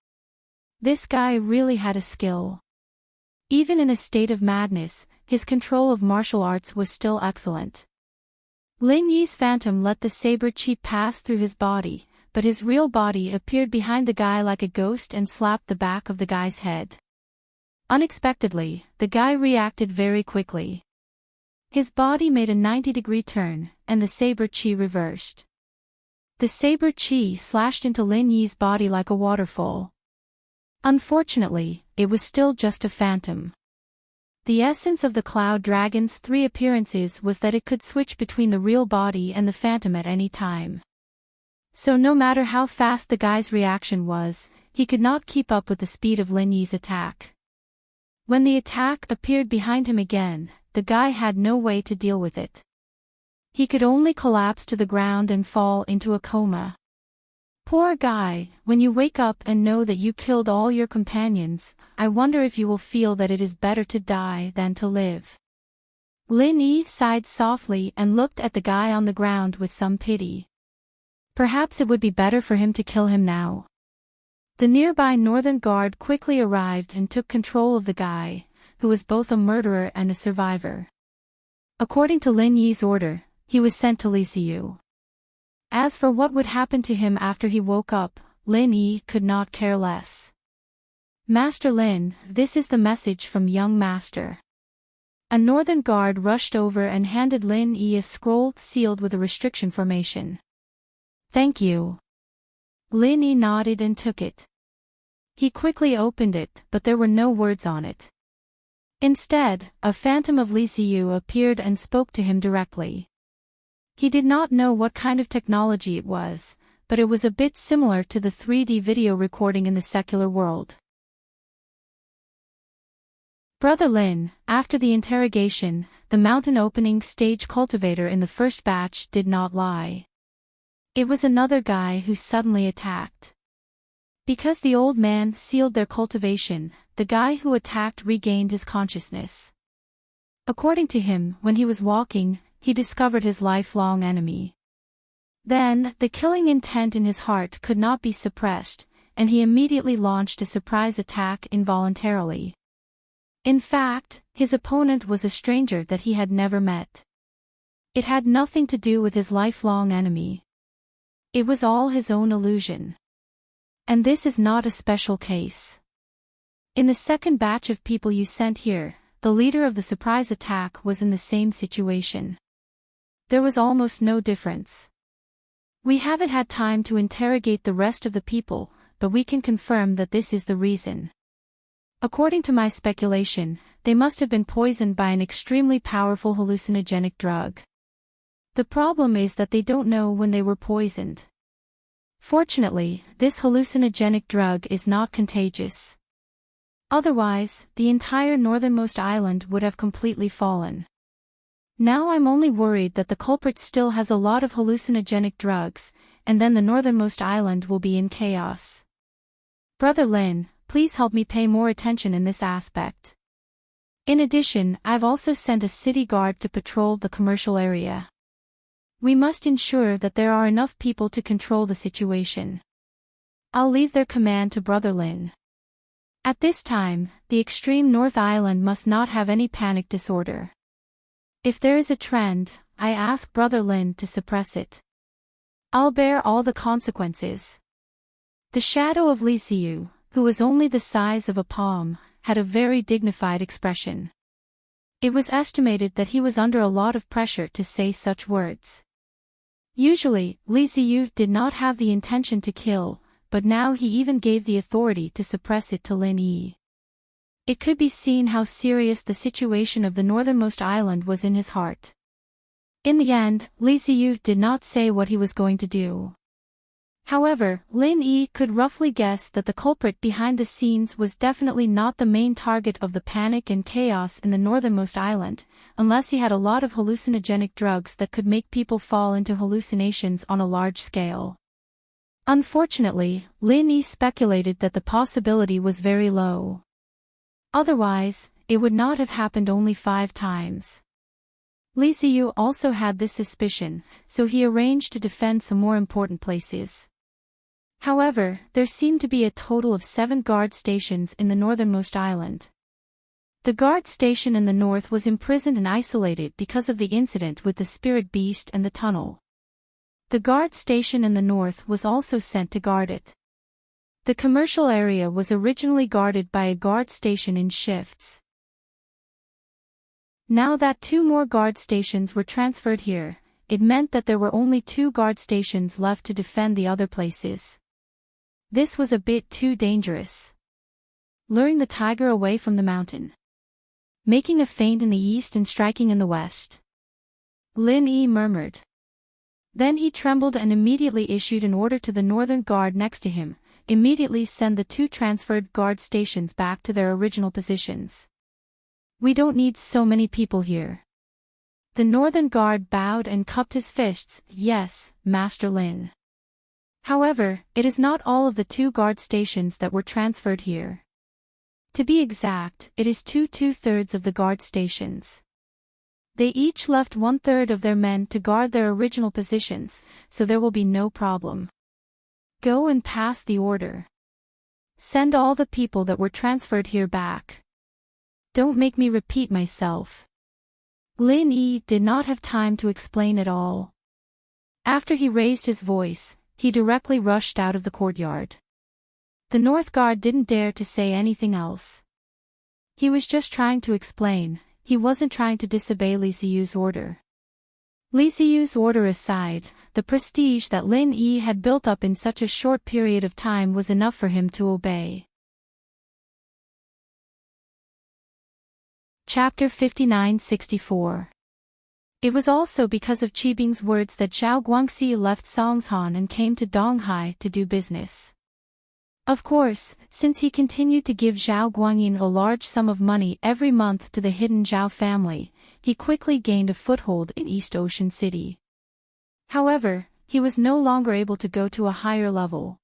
This guy really had a skill. Even in a state of madness, his control of martial arts was still excellent. Lin Yi's phantom let the saber chi pass through his body, but his real body appeared behind the guy like a ghost and slapped the back of the guy's head. Unexpectedly, the guy reacted very quickly. His body made a 90-degree turn, and the saber chi reversed. The saber chi slashed into Lin Yi's body like a waterfall. Unfortunately, it was still just a phantom. The essence of the Cloud Dragon's 3 appearances was that it could switch between the real body and the phantom at any time. So no matter how fast the guy's reaction was, he could not keep up with the speed of Lin Yi's attack. When the attack appeared behind him again, the guy had no way to deal with it. He could only collapse to the ground and fall into a coma. Poor guy, when you wake up and know that you killed all your companions, I wonder if you will feel that it is better to die than to live. Lin Yi sighed softly and looked at the guy on the ground with some pity. Perhaps it would be better for him to kill him now. The nearby northern guard quickly arrived and took control of the guy, who was both a murderer and a survivor. According to Lin Yi's order, he was sent to Lisiu. As for what would happen to him after he woke up, Lin Yi could not care less. Master Lin, this is the message from young master. A northern guard rushed over and handed Lin Yi a scroll sealed with a restriction formation. Thank you. Lin Yi nodded and took it. He quickly opened it, but there were no words on it. Instead, a phantom of Lisiu appeared and spoke to him directly. He did not know what kind of technology it was, but it was a bit similar to the 3D video recording in the secular world. Brother Lin, after the interrogation, the mountain opening stage cultivator in the first batch did not lie. It was another guy who suddenly attacked. Because the old man sealed their cultivation, the guy who attacked regained his consciousness. According to him, when he was walking, he discovered his lifelong enemy. Then, the killing intent in his heart could not be suppressed, and he immediately launched a surprise attack involuntarily. In fact, his opponent was a stranger that he had never met. It had nothing to do with his lifelong enemy. It was all his own illusion. And this is not a special case. In the second batch of people you sent here, the leader of the surprise attack was in the same situation. There was almost no difference. We haven't had time to interrogate the rest of the people, but we can confirm that this is the reason. According to my speculation, they must have been poisoned by an extremely powerful hallucinogenic drug. The problem is that they don't know when they were poisoned. Fortunately, this hallucinogenic drug is not contagious. Otherwise, the entire northernmost island would have completely fallen. Now I'm only worried that the culprit still has a lot of hallucinogenic drugs, and then the northernmost island will be in chaos. Brother Lin, please help me pay more attention in this aspect. In addition, I've also sent a city guard to patrol the commercial area. We must ensure that there are enough people to control the situation. I'll leave their command to Brother Lin. At this time, the extreme North Island must not have any panic disorder. If there is a trend, I ask Brother Lin to suppress it. I'll bear all the consequences. The shadow of Li Xiu, who was only the size of a palm, had a very dignified expression. It was estimated that he was under a lot of pressure to say such words. Usually, Li Xiu did not have the intention to kill, but now he even gave the authority to suppress it to Lin Yi. It could be seen how serious the situation of the northernmost island was in his heart. In the end, Li Xiu did not say what he was going to do. However, Lin Yi could roughly guess that the culprit behind the scenes was definitely not the main target of the panic and chaos in the northernmost island, unless he had a lot of hallucinogenic drugs that could make people fall into hallucinations on a large scale. Unfortunately, Lin Yi speculated that the possibility was very low. Otherwise, it would not have happened only 5 times. Li Xiu also had this suspicion, so he arranged to defend some more important places. However, there seemed to be a total of 7 guard stations in the northernmost island. The guard station in the north was imprisoned and isolated because of the incident with the spirit beast and the tunnel. The guard station in the north was also sent to guard it. The commercial area was originally guarded by a guard station in shifts. Now that 2 more guard stations were transferred here, it meant that there were only 2 guard stations left to defend the other places. This was a bit too dangerous. Luring the tiger away from the mountain. Making a feint in the east and striking in the west. Lin Yi murmured. Then he trembled and immediately issued an order to the northern guard next to him, immediately send the 2 transferred guard stations back to their original positions. We don't need so many people here. The northern guard bowed and cupped his fists. Yes, Master Lin. However, it is not all of the 2 guard stations that were transferred here. To be exact, it is 2/3 of the guard stations. They each left 1/3 of their men to guard their original positions, so there will be no problem. Go and pass the order. Send all the people that were transferred here back. Don't make me repeat myself. Lin Yi did not have time to explain it all. After he raised his voice, he directly rushed out of the courtyard. The North Guard didn't dare to say anything else. He was just trying to explain, he wasn't trying to disobey Li Xiu's order. Li Xiu's order aside, the prestige that Lin Yi had built up in such a short period of time was enough for him to obey. Chapter 59-64. It was also because of Qibing's words that Zhao Guangxi left Songshan and came to Donghai to do business. Of course, since he continued to give Zhao Guangyin a large sum of money every month to the hidden Zhao family, he quickly gained a foothold in East Ocean City. However, he was no longer able to go to a higher level.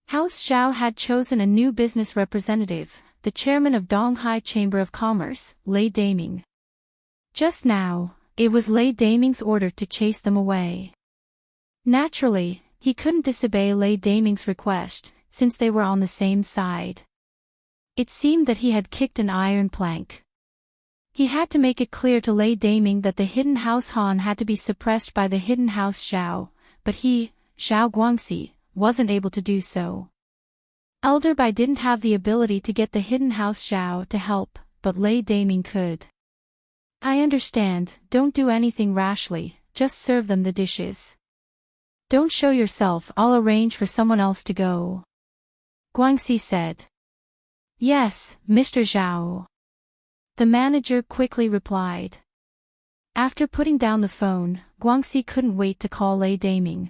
House Zhao had chosen a new business representative, the chairman of Donghai Chamber of Commerce, Lei Daming. Just now, it was Lei Daming's order to chase them away. Naturally, he couldn't disobey Lei Daming's request, since they were on the same side. It seemed that he had kicked an iron plank. He had to make it clear to Lei Daming that the hidden house Han had to be suppressed by the hidden house Zhao, but he, Zhao Guangxi, wasn't able to do so. Elder Bai didn't have the ability to get the hidden house Zhao to help, but Lei Daming could. I understand, don't do anything rashly, just serve them the dishes. Don't show yourself, I'll arrange for someone else to go. Guangxi said. Yes, Mr. Zhao. The manager quickly replied. After putting down the phone, Guangxi couldn't wait to call Lei Daming.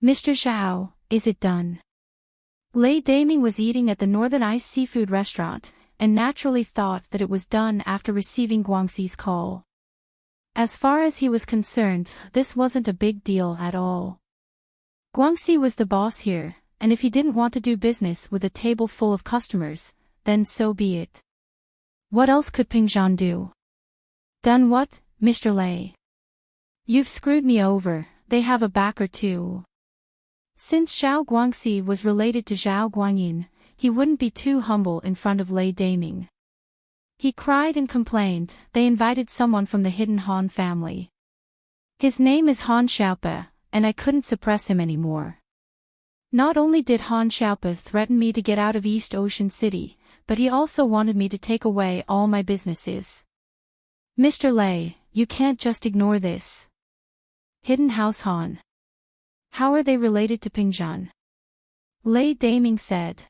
Mr. Zhao, is it done? Lei Daming was eating at the Northern Ice Seafood Restaurant, and naturally thought that it was done after receiving Guangxi's call. As far as he was concerned, this wasn't a big deal at all. Guangxi was the boss here, and if he didn't want to do business with a table full of customers, then so be it. What else could Pingzhan do? Done what, Mr. Lei? You've screwed me over, they have a backer too. Since Zhao Guangxi was related to Zhao Guangyin, he wouldn't be too humble in front of Lei Daming. He cried and complained. They invited someone from the hidden Han family. His name is Han Xiaope, and I couldn't suppress him anymore. Not only did Han Xiaope threaten me to get out of East Ocean City, but he also wanted me to take away all my businesses. Mr. Lei, you can't just ignore this. Hidden House Han. How are they related to Pingzhan? Lei Daming said.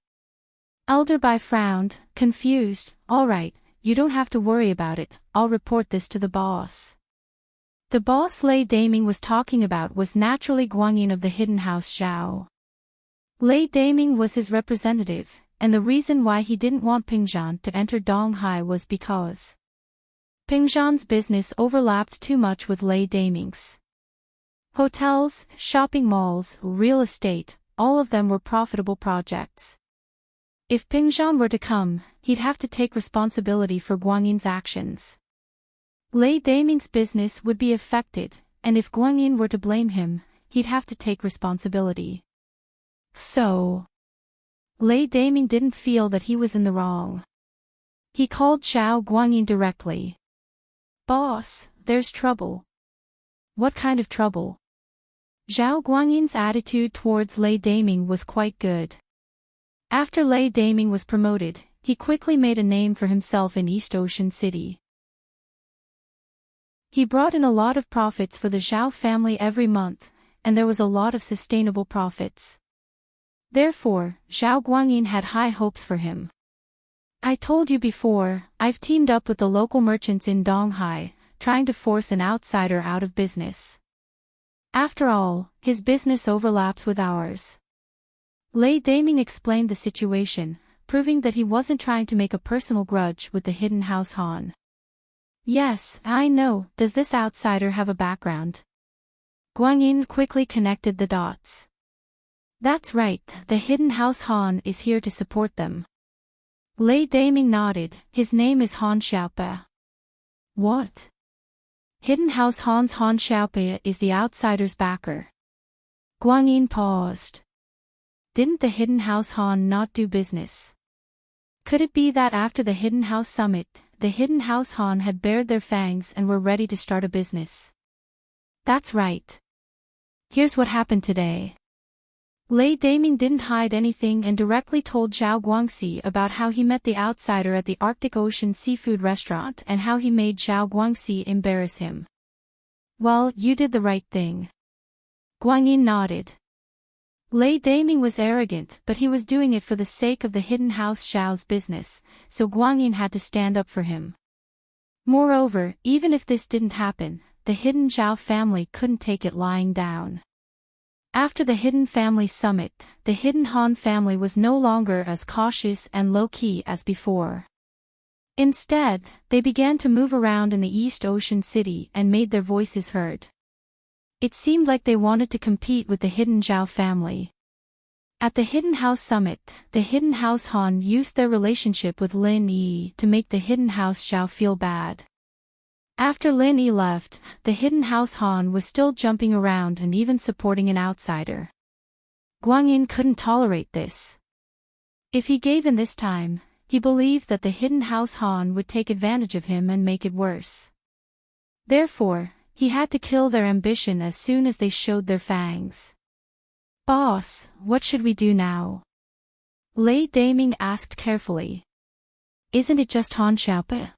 Elder Bai frowned, confused. All right, you don't have to worry about it, I'll report this to the boss. The boss Lei Daming was talking about was naturally Guanyin of the Hidden House Zhao. Lei Daming was his representative, and the reason why he didn't want Pingzhan to enter Donghai was because Pingzhan's business overlapped too much with Lei Daming's. Hotels, shopping malls, real estate, all of them were profitable projects. If Pingzhan were to come, he'd have to take responsibility for Guanyin's actions. Lei Daming's business would be affected, and if Guanyin were to blame him, he'd have to take responsibility. So, Lei Daming didn't feel that he was in the wrong. He called Zhao Guanyin directly. Boss, there's trouble. What kind of trouble? Zhao Guanyin's attitude towards Lei Daming was quite good. After Lei Daming was promoted, he quickly made a name for himself in East Ocean City. He brought in a lot of profits for the Zhao family every month, and there was a lot of sustainable profits. Therefore, Zhao Guanyin had high hopes for him. I told you before, I've teamed up with the local merchants in Donghai, trying to force an outsider out of business. After all, his business overlaps with ours. Lei Daming explained the situation, proving that he wasn't trying to make a personal grudge with the Hidden House Han. Yes, I know. Does this outsider have a background? Guanyin quickly connected the dots. That's right, the Hidden House Han is here to support them. Lei Daming nodded. His name is Han Xiaope. What? Hidden House Han's Han Xiaope is the outsider's backer. Guanyin paused. Didn't the Hidden House Han not do business? Could it be that after the Hidden House Summit, the Hidden House Han had bared their fangs and were ready to start a business? That's right. Here's what happened today. Lei Daming didn't hide anything and directly told Zhao Guangxi about how he met the outsider at the Arctic Ocean seafood restaurant and how he made Zhao Guangxi embarrass him. Well, you did the right thing. Guanyin nodded. Lei Daming was arrogant, but he was doing it for the sake of the Hidden House Zhao's business, so Guanyin had to stand up for him. Moreover, even if this didn't happen, the Hidden Zhao family couldn't take it lying down. After the Hidden Family Summit, the Hidden Han family was no longer as cautious and low-key as before. Instead, they began to move around in the East Ocean City and made their voices heard. It seemed like they wanted to compete with the Hidden Zhao family. At the Hidden House Summit, the Hidden House Han used their relationship with Lin Yi to make the Hidden House Zhao feel bad. After Lin Yi left, the Hidden House Han was still jumping around and even supporting an outsider. Guanyin couldn't tolerate this. If he gave in this time, he believed that the Hidden House Han would take advantage of him and make it worse. Therefore, he had to kill their ambition as soon as they showed their fangs. Boss, what should we do now? Lei Daming asked carefully. Isn't it just Han Xiaope?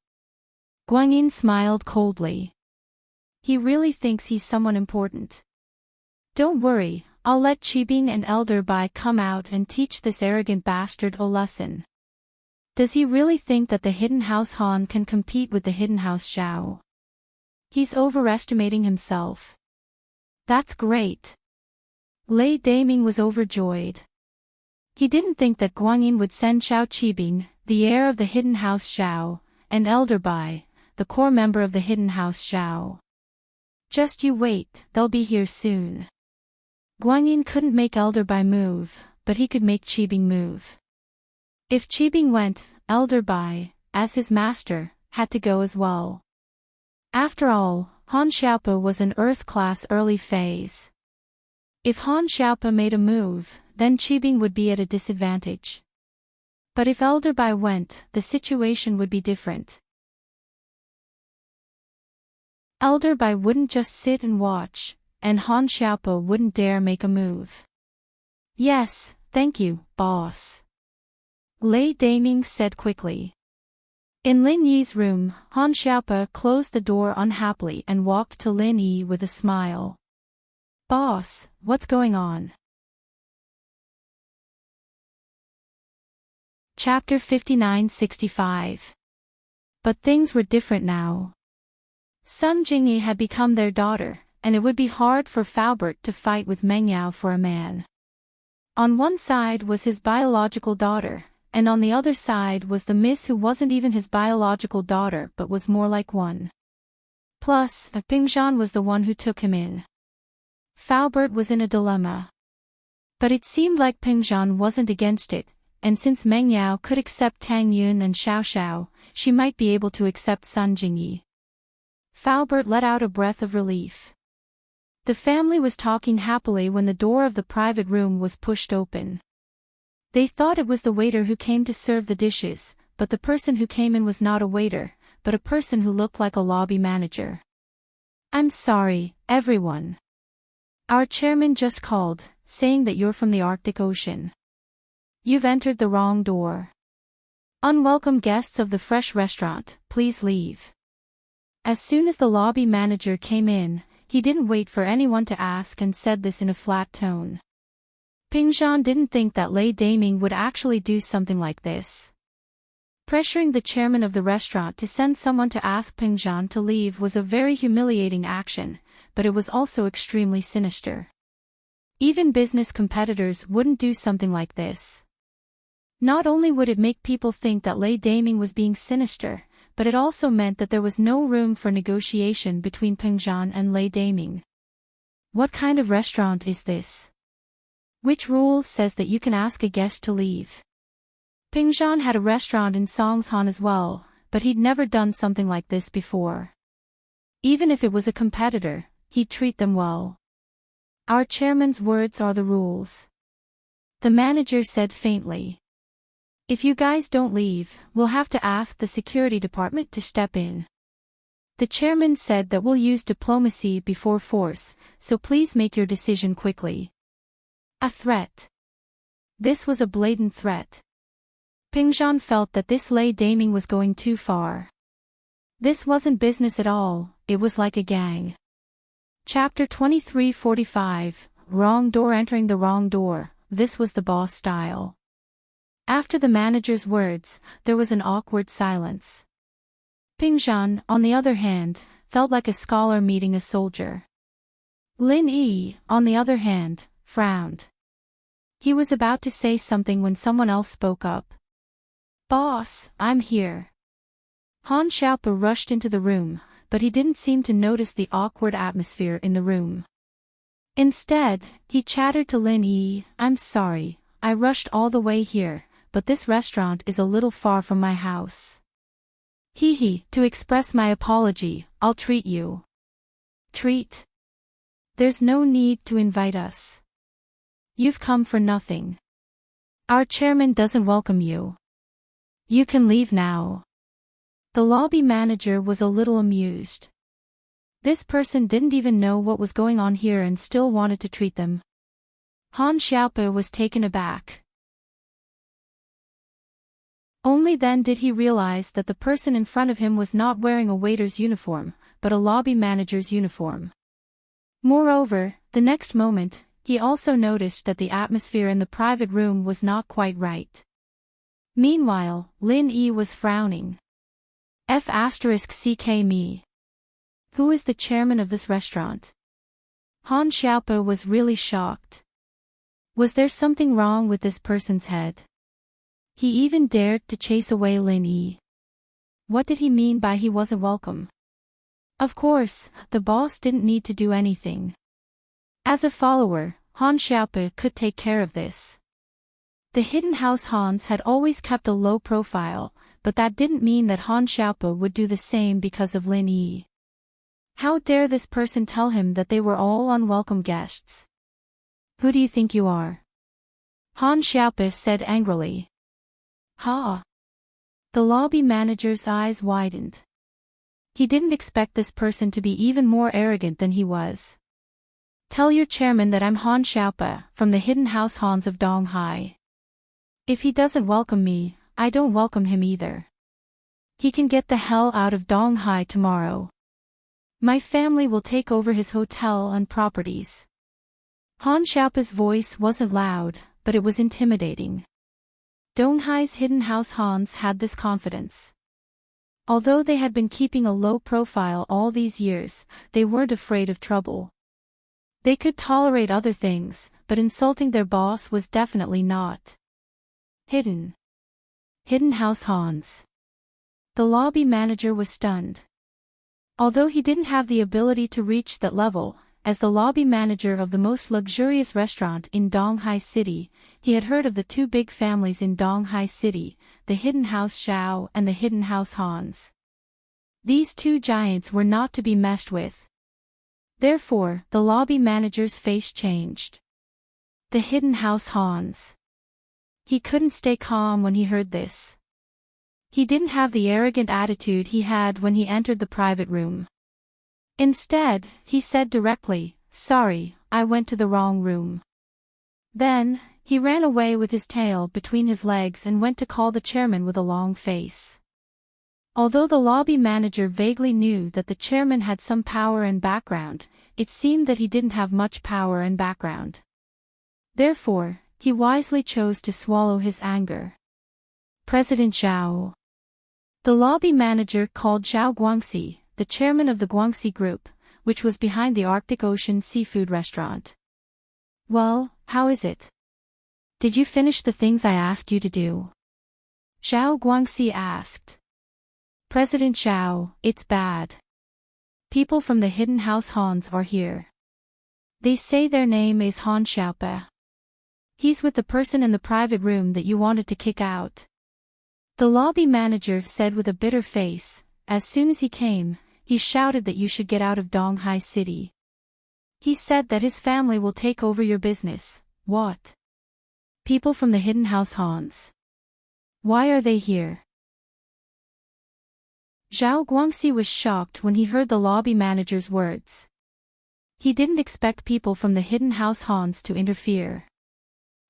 Guanyin smiled coldly. He really thinks he's someone important. Don't worry, I'll let Qibing and Elder Bai come out and teach this arrogant bastard a lesson. Does he really think that the Hidden House Han can compete with the Hidden House Zhao? He's overestimating himself. That's great. Lei Daming was overjoyed. He didn't think that Guanyin would send Xiao Qibing, the heir of the Hidden House Zhao, and Elder Bai, the core member of the Hidden House Zhao. Just you wait, they'll be here soon. Guanyin couldn't make Elder Bai move, but he could make Qibing move. If Qibing went, Elder Bai, as his master, had to go as well. After all, Han Xiaope was an Earth-class early phase. If Han Xiaope made a move, then Qibing would be at a disadvantage. But if Elder Bai went, the situation would be different. Elder Bai wouldn't just sit and watch, and Han Xiaopo wouldn't dare make a move. Yes, thank you, boss. Lei Daming said quickly. In Lin Yi's room, Han Xiaopo closed the door unhappily and walked to Lin Yi with a smile. Boss, what's going on? Chapter 59-65. But things were different now. Sun Jingyi had become their daughter, and it would be hard for Faubert to fight with Meng Yao for a man. On one side was his biological daughter, and on the other side was the miss who wasn't even his biological daughter but was more like one. Plus, Pingzhan was the one who took him in. Faubert was in a dilemma. But it seemed like Pingzhan wasn't against it, and since Meng Yao could accept Tang Yun and Xiao Xiao, she might be able to accept Sun Jingyi. Faubert let out a breath of relief. The family was talking happily when the door of the private room was pushed open. They thought it was the waiter who came to serve the dishes, but the person who came in was not a waiter, but a person who looked like a lobby manager. I'm sorry, everyone. Our chairman just called, saying that you're from the Arctic Ocean. You've entered the wrong door. Unwelcome guests of the Fresh Restaurant, please leave. As soon as the lobby manager came in, he didn't wait for anyone to ask and said this in a flat tone. Pingzhan didn't think that Lei Daming would actually do something like this. Pressuring the chairman of the restaurant to send someone to ask Pingzhan to leave was a very humiliating action, but it was also extremely sinister. Even business competitors wouldn't do something like this. Not only would it make people think that Lei Daming was being sinister, but it also meant that there was no room for negotiation between Pingzhan and Lei Daming. What kind of restaurant is this? Which rule says that you can ask a guest to leave? Pingzhan had a restaurant in Songshan as well, but he'd never done something like this before. Even if it was a competitor, he'd treat them well. Our chairman's words are the rules. The manager said faintly. If you guys don't leave, we'll have to ask the security department to step in. The chairman said that we'll use diplomacy before force, so please make your decision quickly. A threat. This was a blatant threat. Pingzhan felt that this Lei Daming was going too far. This wasn't business at all, it was like a gang. Chapter 23-45, Wrong Door. Entering the wrong door, this was the boss style. After the manager's words, there was an awkward silence. Pingzhan, on the other hand, felt like a scholar meeting a soldier. Lin Yi, on the other hand, frowned. He was about to say something when someone else spoke up. Boss, I'm here. Han Xiaopo rushed into the room, but he didn't seem to notice the awkward atmosphere in the room. Instead, he chattered to Lin Yi, I'm sorry, I rushed all the way here, but this restaurant is a little far from my house. To express my apology, I'll treat you. Treat? There's no need to invite us. You've come for nothing. Our chairman doesn't welcome you. You can leave now. The lobby manager was a little amused. This person didn't even know what was going on here and still wanted to treat them. Han Xiaopo was taken aback. Only then did he realize that the person in front of him was not wearing a waiter's uniform, but a lobby manager's uniform. Moreover, the next moment, he also noticed that the atmosphere in the private room was not quite right. Meanwhile, Lin Yi was frowning. F***ck me. Who is the chairman of this restaurant? Han Xiaopo was really shocked. Was there something wrong with this person's head? He even dared to chase away Lin Yi. What did he mean by he wasn't welcome? Of course, the boss didn't need to do anything. As a follower, Han Xiaopo could take care of this. The Hidden House Hans had always kept a low profile, but that didn't mean that Han Xiaopo would do the same because of Lin Yi. How dare this person tell him that they were all unwelcome guests? Who do you think you are? Han Xiaopo said angrily. Ha! The lobby manager's eyes widened. He didn't expect this person to be even more arrogant than he was. Tell your chairman that I'm Han Xiaopa, from the hidden house Hans of Donghai. If he doesn't welcome me, I don't welcome him either. He can get the hell out of Donghai tomorrow. My family will take over his hotel and properties. Han Xiaopa's voice wasn't loud, but it was intimidating. Donghai's hidden house Hans had this confidence. Although they had been keeping a low profile all these years, they weren't afraid of trouble. They could tolerate other things, but insulting their boss was definitely not. Hidden house Hans. The lobby manager was stunned. Although he didn't have the ability to reach that level, as the lobby manager of the most luxurious restaurant in Donghai City, he had heard of the two big families in Donghai City, the Hidden House Xiao and the Hidden House Hans. These two giants were not to be messed with. Therefore, the lobby manager's face changed. The Hidden House Hans. He couldn't stay calm when he heard this. He didn't have the arrogant attitude he had when he entered the private room. Instead, he said directly, "Sorry, I went to the wrong room." Then, he ran away with his tail between his legs and went to call the chairman with a long face. Although the lobby manager vaguely knew that the chairman had some power and background, it seemed that he didn't have much power and background. Therefore, he wisely chose to swallow his anger. President Zhao. The lobby manager called Zhao Guangxi, the chairman of the Guangxi Group, which was behind the Arctic Ocean seafood restaurant. Well, how is it? Did you finish the things I asked you to do? Zhao Guangxi asked. President Zhao, it's bad. People from the Hidden House Hans are here. They say their name is Han Xiaopa. He's with the person in the private room that you wanted to kick out. The lobby manager said with a bitter face. As soon as he came, he shouted that you should get out of Donghai City. He said that his family will take over your business. What? People from the Hidden House Hans. Why are they here? Zhao Guangxi was shocked when he heard the lobby manager's words. He didn't expect people from the Hidden House Hans to interfere.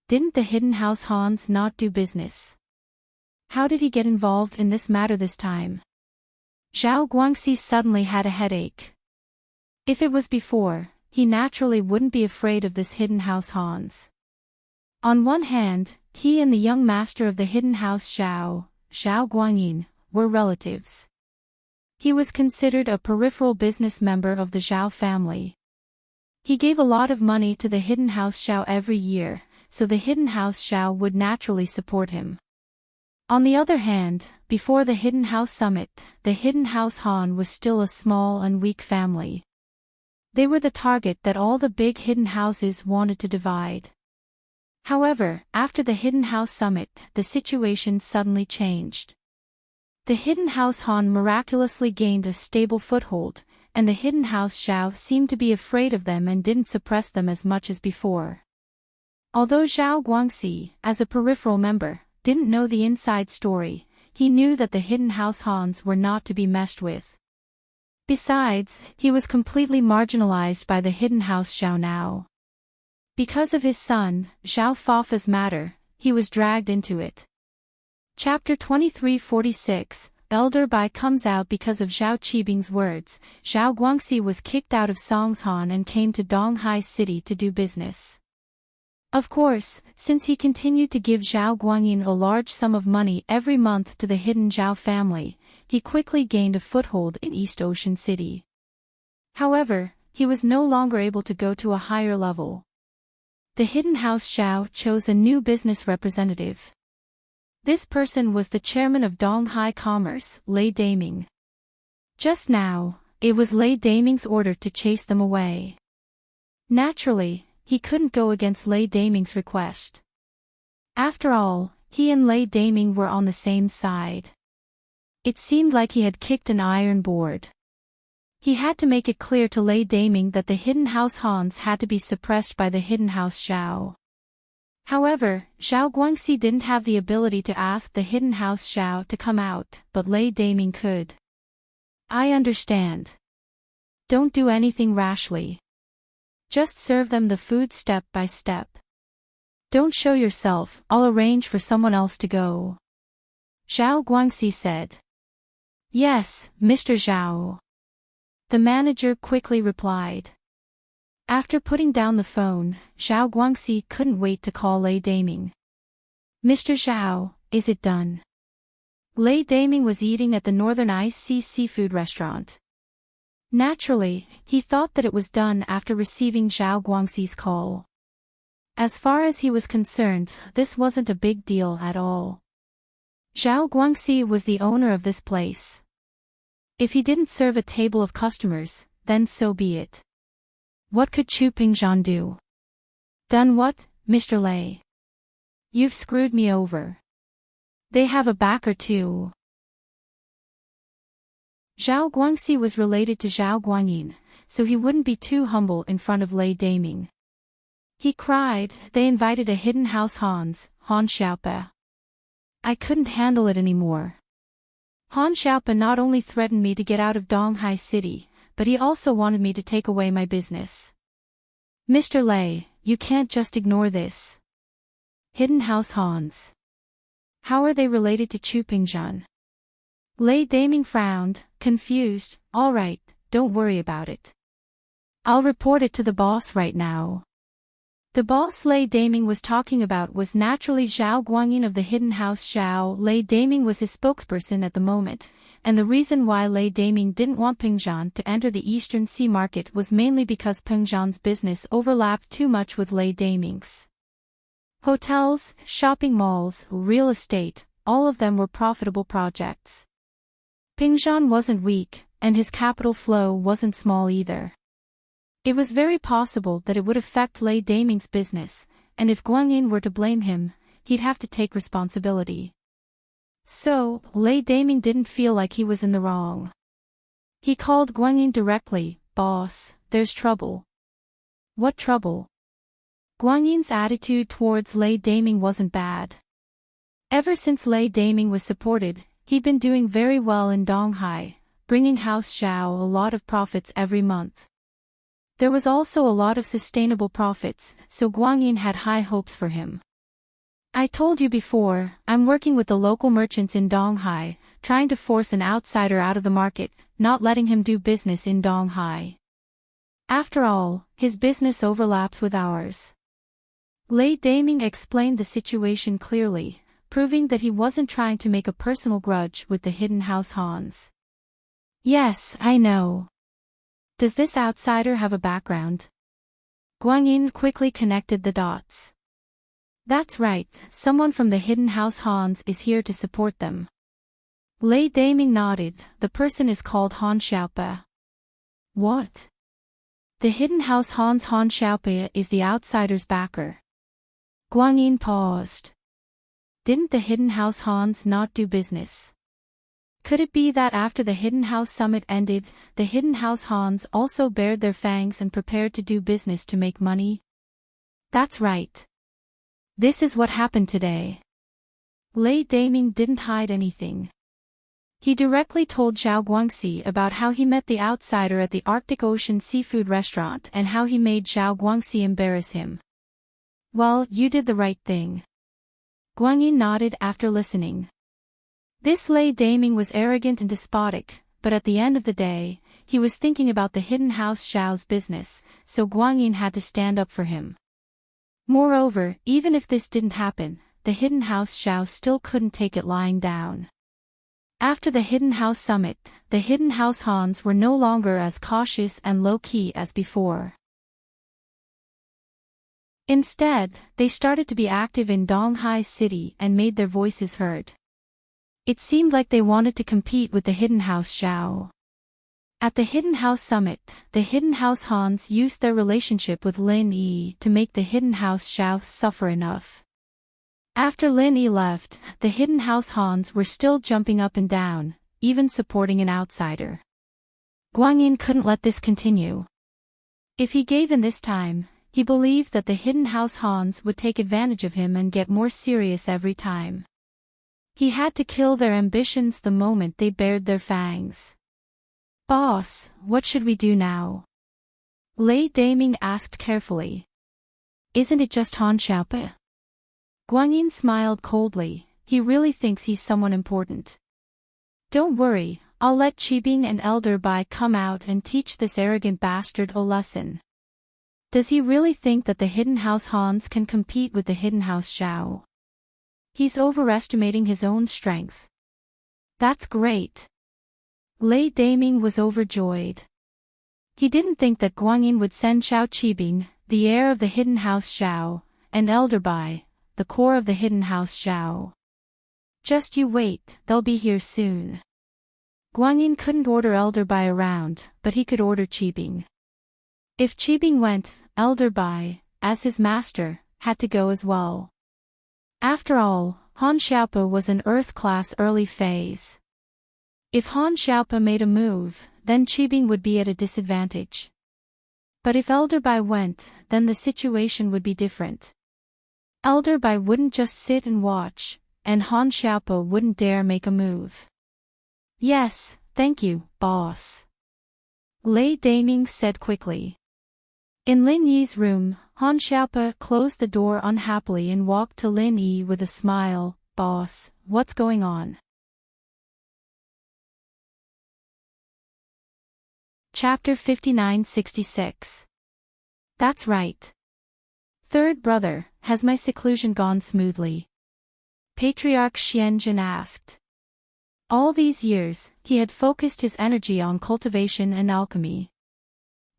Didn't the Hidden House Hans not do business? How did he get involved in this matter this time? Zhao Guangxi suddenly had a headache. If it was before, he naturally wouldn't be afraid of this Hidden House Hans. On one hand, he and the young master of the Hidden House Zhao Guangyin, were relatives. He was considered a peripheral business member of the Zhao family. He gave a lot of money to the Hidden House Zhao every year, so the Hidden House Zhao would naturally support him. On the other hand, before the Hidden House Summit, the Hidden House Han was still a small and weak family. They were the target that all the big hidden houses wanted to divide. However, after the Hidden House Summit, the situation suddenly changed. The Hidden House Han miraculously gained a stable foothold, and the Hidden House Zhao seemed to be afraid of them and didn't suppress them as much as before. Although Zhao Guangxi, as a peripheral member, didn't know the inside story, he knew that the Hidden House Hans were not to be messed with. Besides, he was completely marginalized by the Hidden House Zhao now. Because of his son, Zhao Fafa's matter, he was dragged into it. Chapter 2346, Elder Bai comes out because of Zhao Qibing's words. Zhao Guangxi was kicked out of Songshan and came to Donghai City to do business. Of course, since he continued to give Zhao Guangyin a large sum of money every month to the hidden Zhao family, he quickly gained a foothold in East Ocean City. However, he was no longer able to go to a higher level. The Hidden House Zhao chose a new business representative. This person was the chairman of Donghai Commerce, Lei Daming. Just now, it was Lei Daming's order to chase them away. Naturally, he couldn't go against Lei Daming's request. After all, he and Lei Daming were on the same side. It seemed like he had kicked an iron board. He had to make it clear to Lei Daming that the Hidden House Hans had to be suppressed by the Hidden House Zhao. However, Zhao Guangxi didn't have the ability to ask the hidden house Zhao to come out, but Lei Daming could. I understand. Don't do anything rashly. Just serve them the food step by step. Don't show yourself, I'll arrange for someone else to go. Zhao Guangxi said. Yes, Mr. Zhao. The manager quickly replied. After putting down the phone, Zhao Guangxi couldn't wait to call Lei Daming. Mr. Zhao, is it done? Lei Daming was eating at the Northern Ice Sea seafood restaurant. Naturally, he thought that it was done after receiving Zhao Guangxi's call. As far as he was concerned, this wasn't a big deal at all. Zhao Guangxi was the owner of this place. If he didn't serve a table of customers, then so be it. What could Chu Pingzhan do? Done what, Mr. Lei? You've screwed me over. They have a backer too. Zhao Guangxi was related to Zhao Guanyin, so he wouldn't be too humble in front of Lei Daming. He cried, they invited a hidden house Han Xiaope. I couldn't handle it anymore. Han Xiaope not only threatened me to get out of Donghai City, but he also wanted me to take away my business. Mr. Lei, you can't just ignore this. Hidden house Hans. How are they related to Chu Pingzhan? Lei Daming frowned, confused. All right, don't worry about it. I'll report it to the boss right now. The boss Lei Daming was talking about was naturally Zhao Guangyin of the hidden house Zhao. Lei Daming was his spokesperson at the moment, and the reason why Lei Daming didn't want Pingzhan to enter the Eastern Sea market was mainly because Pingzhan's business overlapped too much with Lei Daming's. Hotels, shopping malls, real estate, all of them were profitable projects. Pingzhan wasn't weak, and his capital flow wasn't small either. It was very possible that it would affect Lei Daming's business, and if Guangyin were to blame him, he'd have to take responsibility. So, Lei Daming didn't feel like he was in the wrong. He called Guangyin directly. Boss, there's trouble. What trouble? Guangyin's attitude towards Lei Daming wasn't bad. Ever since Lei Daming was supported, he'd been doing very well in Donghai, bringing House Zhao a lot of profits every month. There was also a lot of sustainable profits, so Guangyin had high hopes for him. I told you before, I'm working with the local merchants in Donghai, trying to force an outsider out of the market, not letting him do business in Donghai. After all, his business overlaps with ours. Lei Daming explained the situation clearly, proving that he wasn't trying to make a personal grudge with the hidden house Hans. Yes, I know. Does this outsider have a background? Guangyin quickly connected the dots. That's right, someone from the hidden house Hans is here to support them. Lei Daming nodded. The person is called Han Xiaope. What? The hidden house Han Xiaope is the outsider's backer. Guangyin paused. Didn't the hidden house Hans not do business? Could it be that after the Hidden House Summit ended, the Hidden House Hans also bared their fangs and prepared to do business to make money? That's right. This is what happened today. Lei Daming didn't hide anything. He directly told Zhao Guangxi about how he met the outsider at the Arctic Ocean seafood restaurant and how he made Zhao Guangxi embarrass him. Well, you did the right thing. Guangyin nodded after listening. This Lei Daming was arrogant and despotic, but at the end of the day, he was thinking about the hidden house Zhao's business, so Guangyin had to stand up for him. Moreover, even if this didn't happen, the hidden house Zhao still couldn't take it lying down. After the hidden house summit, the hidden house Hans were no longer as cautious and low-key as before. Instead, they started to be active in Donghai City and made their voices heard. It seemed like they wanted to compete with the hidden house Zhao. At the hidden house summit, the hidden house Hans used their relationship with Lin Yi to make the hidden house Zhao suffer enough. After Lin Yi left, the hidden house Hans were still jumping up and down, even supporting an outsider. Guangyin couldn't let this continue. If he gave in this time, he believed that the hidden house Hans would take advantage of him and get more serious every time. He had to kill their ambitions the moment they bared their fangs. "Boss, what should we do now?" Lei Daming asked carefully. "Isn't it just Han Xiaope?" Guanyin smiled coldly. "He really thinks he's someone important." "Don't worry, I'll let Qibing and Elder Bai come out and teach this arrogant bastard a lesson. Does he really think that the hidden house Hans can compete with the hidden house Xiao? He's overestimating his own strength." "That's great." Lei Daming was overjoyed. He didn't think that Guanyin would send Xiao Qibing, the heir of the hidden house Xiao, and Elder Bai, the core of the hidden house Xiao. "Just you wait, they'll be here soon." Guanyin couldn't order Elder Bai around, but he could order Qibing. If Qibing went, Elder Bai, as his master, had to go as well. After all, Han Xiaope was an Earth-class early phase. If Han Xiaope made a move, then Qibing would be at a disadvantage. But if Elder Bai went, then the situation would be different. Elder Bai wouldn't just sit and watch, and Han Xiaope wouldn't dare make a move. "Yes, thank you, boss," Lei Daming said quickly. In Lin Yi's room, Han Xiaope closed the door unhappily and walked to Lin Yi with a smile. "Boss, what's going on?" Chapter 59-66. That's right. Third brother, has my seclusion gone smoothly? Patriarch Xianjun asked. All these years, he had focused his energy on cultivation and alchemy.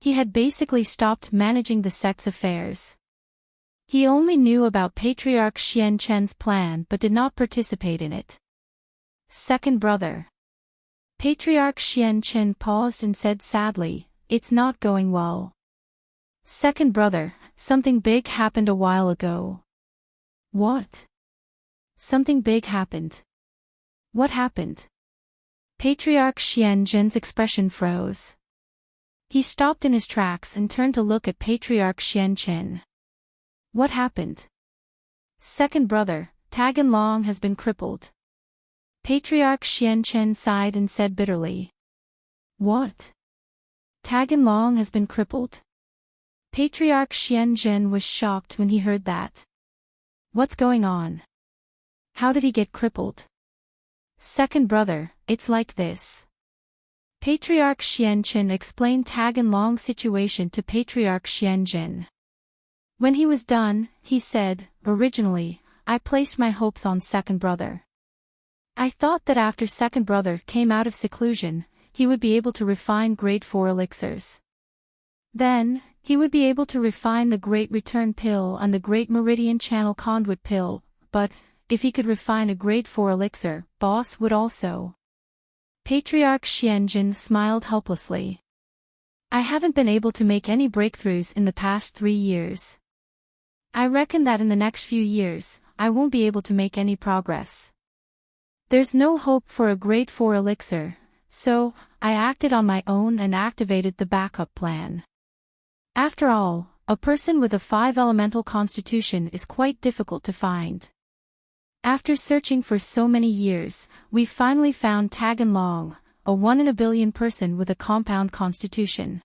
He had basically stopped managing the sect's affairs. He only knew about Patriarch Xianchen's plan but did not participate in it. Second brother. Patriarch Xianchen paused and said sadly, "It's not going well." Second brother, something big happened a while ago. What? Something big happened. What happened? Patriarch Xianzhen's expression froze. He stopped in his tracks and turned to look at Patriarch Xianchen. What happened? Second brother, Taganlong has been crippled. Patriarch Xianchen sighed and said bitterly. What? Taganlong has been crippled? Patriarch Xianzhen was shocked when he heard that. What's going on? How did he get crippled? Second brother, it's like this. Patriarch Xianchen explained Taganlong's situation to Patriarch Xianzhen. When he was done, he said, originally, I placed my hopes on second brother. I thought that after second brother came out of seclusion, he would be able to refine grade 4 elixirs. Then, he would be able to refine the Great Return Pill and the Great Meridian Channel Conduit Pill, but, if he could refine a grade 4 elixir, boss would also. Patriarch Xianjun smiled helplessly. I haven't been able to make any breakthroughs in the past 3 years. I reckon that in the next few years, I won't be able to make any progress. There's no hope for a grade 4 elixir, so, I acted on my own and activated the backup plan. After all, a person with a 5 elemental constitution is quite difficult to find. After searching for so many years, we finally found Taganlong, a 1 in a billion person with a compound constitution.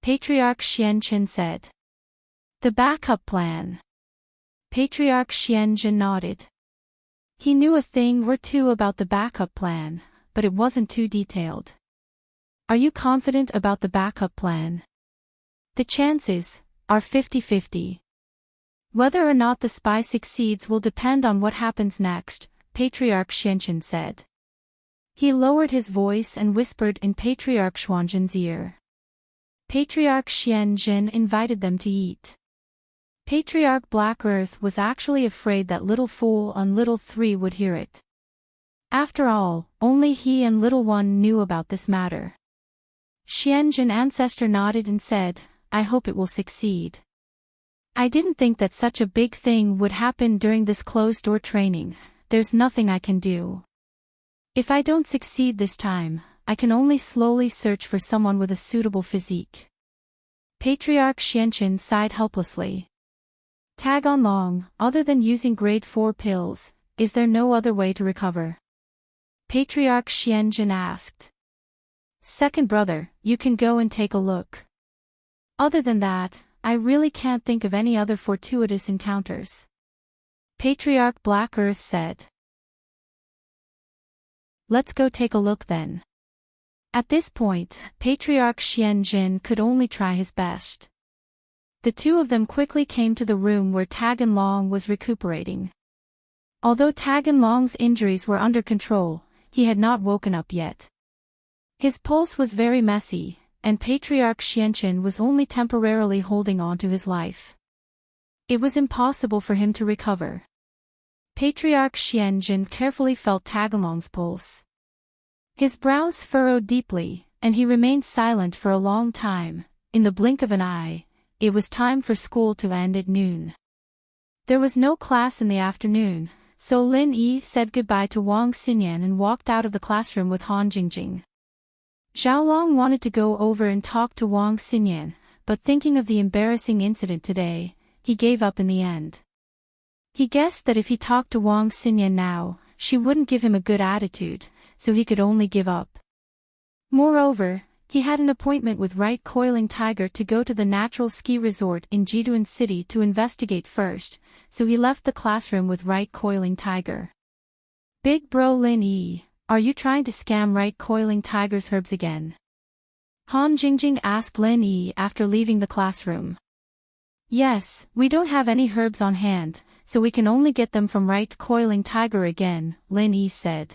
Patriarch Xianchen said. The backup plan. Patriarch Xianzhen nodded. He knew a thing or two about the backup plan, but it wasn't too detailed. Are you confident about the backup plan? The chances are 50-50. Whether or not the spy succeeds will depend on what happens next, Patriarch Xianchen said. He lowered his voice and whispered in Patriarch Xuanzhen's ear. Patriarch Xianzhen invited them to eat. Patriarch Black Earth was actually afraid that Little Fool and Little 3 would hear it. After all, only he and Little 1 knew about this matter. Xianzhen Ancestor nodded and said, I hope it will succeed. I didn't think that such a big thing would happen during this closed-door training. There's nothing I can do. If I don't succeed this time, I can only slowly search for someone with a suitable physique. Patriarch Xianqun sighed helplessly. Tag on Long, other than using grade 4 pills, is there no other way to recover? Patriarch Xianqun asked. Second brother, you can go and take a look. Other than that, I really can't think of any other fortuitous encounters. Patriarch Black Earth said. Let's go take a look then. At this point, Patriarch Xianjin could only try his best. The two of them quickly came to the room where Tagan Long was recuperating. Although Tagan Long's injuries were under control, he had not woken up yet. His pulse was very messy, and Patriarch Xianqun was only temporarily holding on to his life. It was impossible for him to recover. Patriarch Xianjun carefully felt Tagalong's pulse. His brows furrowed deeply, and he remained silent for a long time. In the blink of an eye, it was time for school to end at noon. There was no class in the afternoon, so Lin Yi said goodbye to Wang Xinyan and walked out of the classroom with Han Jingjing. Xiaolong wanted to go over and talk to Wang Xinyan, but thinking of the embarrassing incident today, he gave up in the end. He guessed that if he talked to Wang Xinyan now, she wouldn't give him a good attitude, so he could only give up. Moreover, he had an appointment with Right Coiling Tiger to go to the natural ski resort in Jiduan City to investigate first, so he left the classroom with Right Coiling Tiger. Big bro Lin Yi, are you trying to scam Right Coiling Tiger's herbs again? Han Jingjing asked Lin Yi after leaving the classroom. Yes, we don't have any herbs on hand, so we can only get them from Right Coiling Tiger again, Lin Yi said.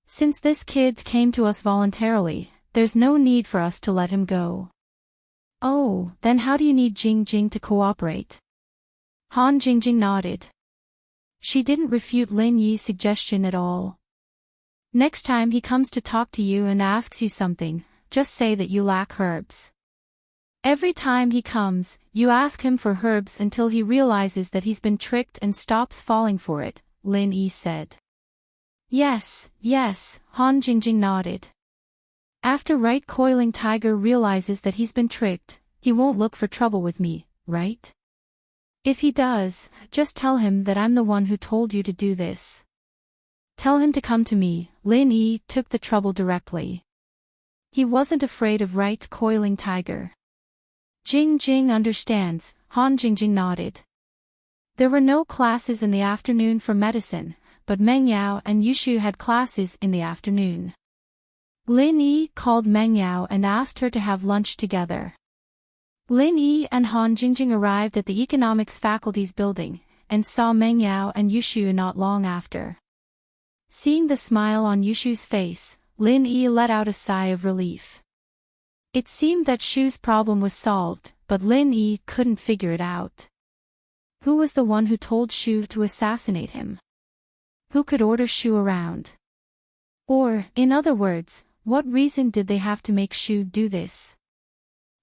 Since this kid came to us voluntarily, there's no need for us to let him go. Oh, then how do you need Jingjing to cooperate? Han Jingjing nodded. She didn't refute Lin Yi's suggestion at all. Next time he comes to talk to you and asks you something, just say that you lack herbs. Every time he comes, you ask him for herbs until he realizes that he's been tricked and stops falling for it, Lin Yi said. Yes, Han Jingjing nodded. After Right Coiling Tiger realizes that he's been tricked, he won't look for trouble with me, right? If he does, just tell him that I'm the one who told you to do this. Tell him to come to me, Lin Yi took the trouble directly. He wasn't afraid of Right Coiling Tiger. Jingjing understands, Han Jingjing nodded. There were no classes in the afternoon for medicine, but Meng Yao and Yushu had classes in the afternoon. Lin Yi called Meng Yao and asked her to have lunch together. Lin Yi and Han Jingjing arrived at the Economics Faculty's building, and saw Meng Yao and Yushu not long after. Seeing the smile on Yushu's face, Lin Yi let out a sigh of relief. It seemed that Shu's problem was solved, but Lin Yi couldn't figure it out. Who was the one who told Shu to assassinate him? Who could order Shu around? Or, in other words, what reason did they have to make Shu do this?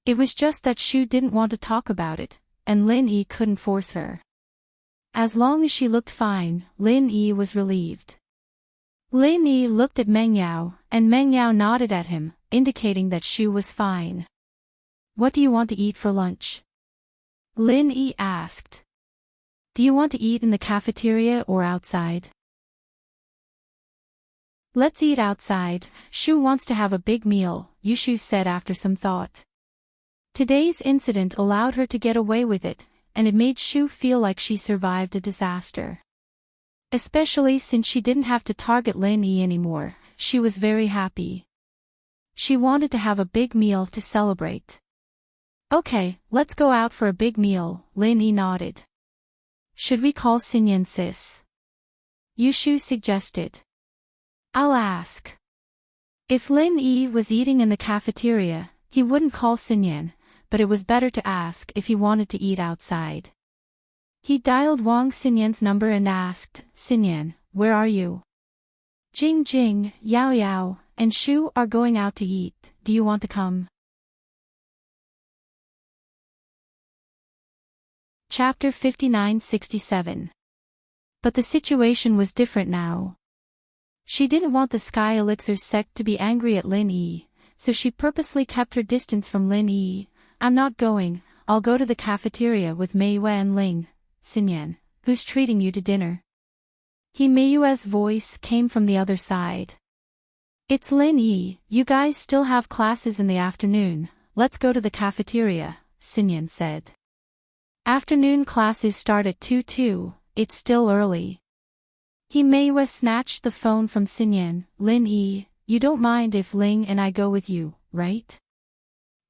It was just that Shu didn't want to talk about it, and Lin Yi couldn't force her. As long as she looked fine, Lin Yi was relieved. Lin Yi looked at Meng Yao, and Meng Yao nodded at him, indicating that Shu was fine. What do you want to eat for lunch? Lin Yi asked. Do you want to eat in the cafeteria or outside? Let's eat outside, Shu wants to have a big meal, Yushu said after some thought. Today's incident allowed her to get away with it, and it made Shu feel like she survived a disaster. Especially since she didn't have to target Lin Yi anymore, she was very happy. She wanted to have a big meal to celebrate. Okay, let's go out for a big meal, Lin Yi nodded. Should we call Xinyan sis? Yushu suggested. I'll ask. If Lin Yi was eating in the cafeteria, he wouldn't call Xinyan, but it was better to ask if he wanted to eat outside. He dialed Wang Xinyan's number and asked, Xinyan, where are you? Jingjing, Yao Yao, and Shu are going out to eat, do you want to come? Chapter 59-67. But the situation was different now. She didn't want the Sky Elixir sect to be angry at Lin Yi, so she purposely kept her distance from Lin Yi, I'm not going, I'll go to the cafeteria with Mei Yue and Ling, Xinyan, who's treating you to dinner. Mei Yue's voice came from the other side. It's Lin Yi, you guys still have classes in the afternoon, let's go to the cafeteria, Xinyan said. Afternoon classes start at 2:02, it's still early. Mei Yue snatched the phone from Xinyan. Lin Yi, you don't mind if Ling and I go with you, right?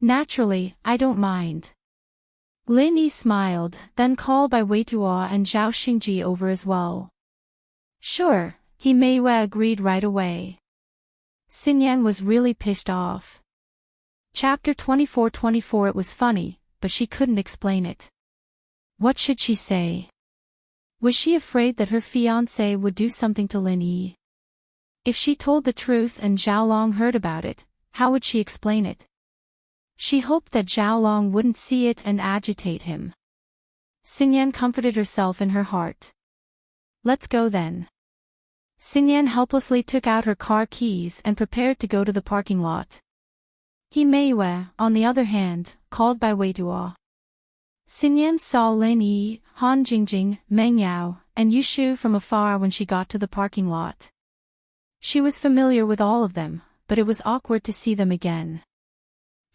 Naturally, I don't mind. Lin Yi smiled, then called by Wei Tuo and Zhao Xingji over as well. Sure, Mei Yue agreed right away. Xinyan was really pissed off. Chapter 24:24. It was funny, but she couldn't explain it. What should she say? Was she afraid that her fiancé would do something to Lin Yi? If she told the truth and Zhao Long heard about it, how would she explain it? She hoped that Zhao Long wouldn't see it and agitate him. Xinyan comforted herself in her heart. Let's go then. Xinyan helplessly took out her car keys and prepared to go to the parking lot. Mei Yue, on the other hand, called by Wei Tuo. Xinyan saw Lin Yi, Han Jingjing, Meng Yao, and Yushu from afar when she got to the parking lot. She was familiar with all of them, but it was awkward to see them again.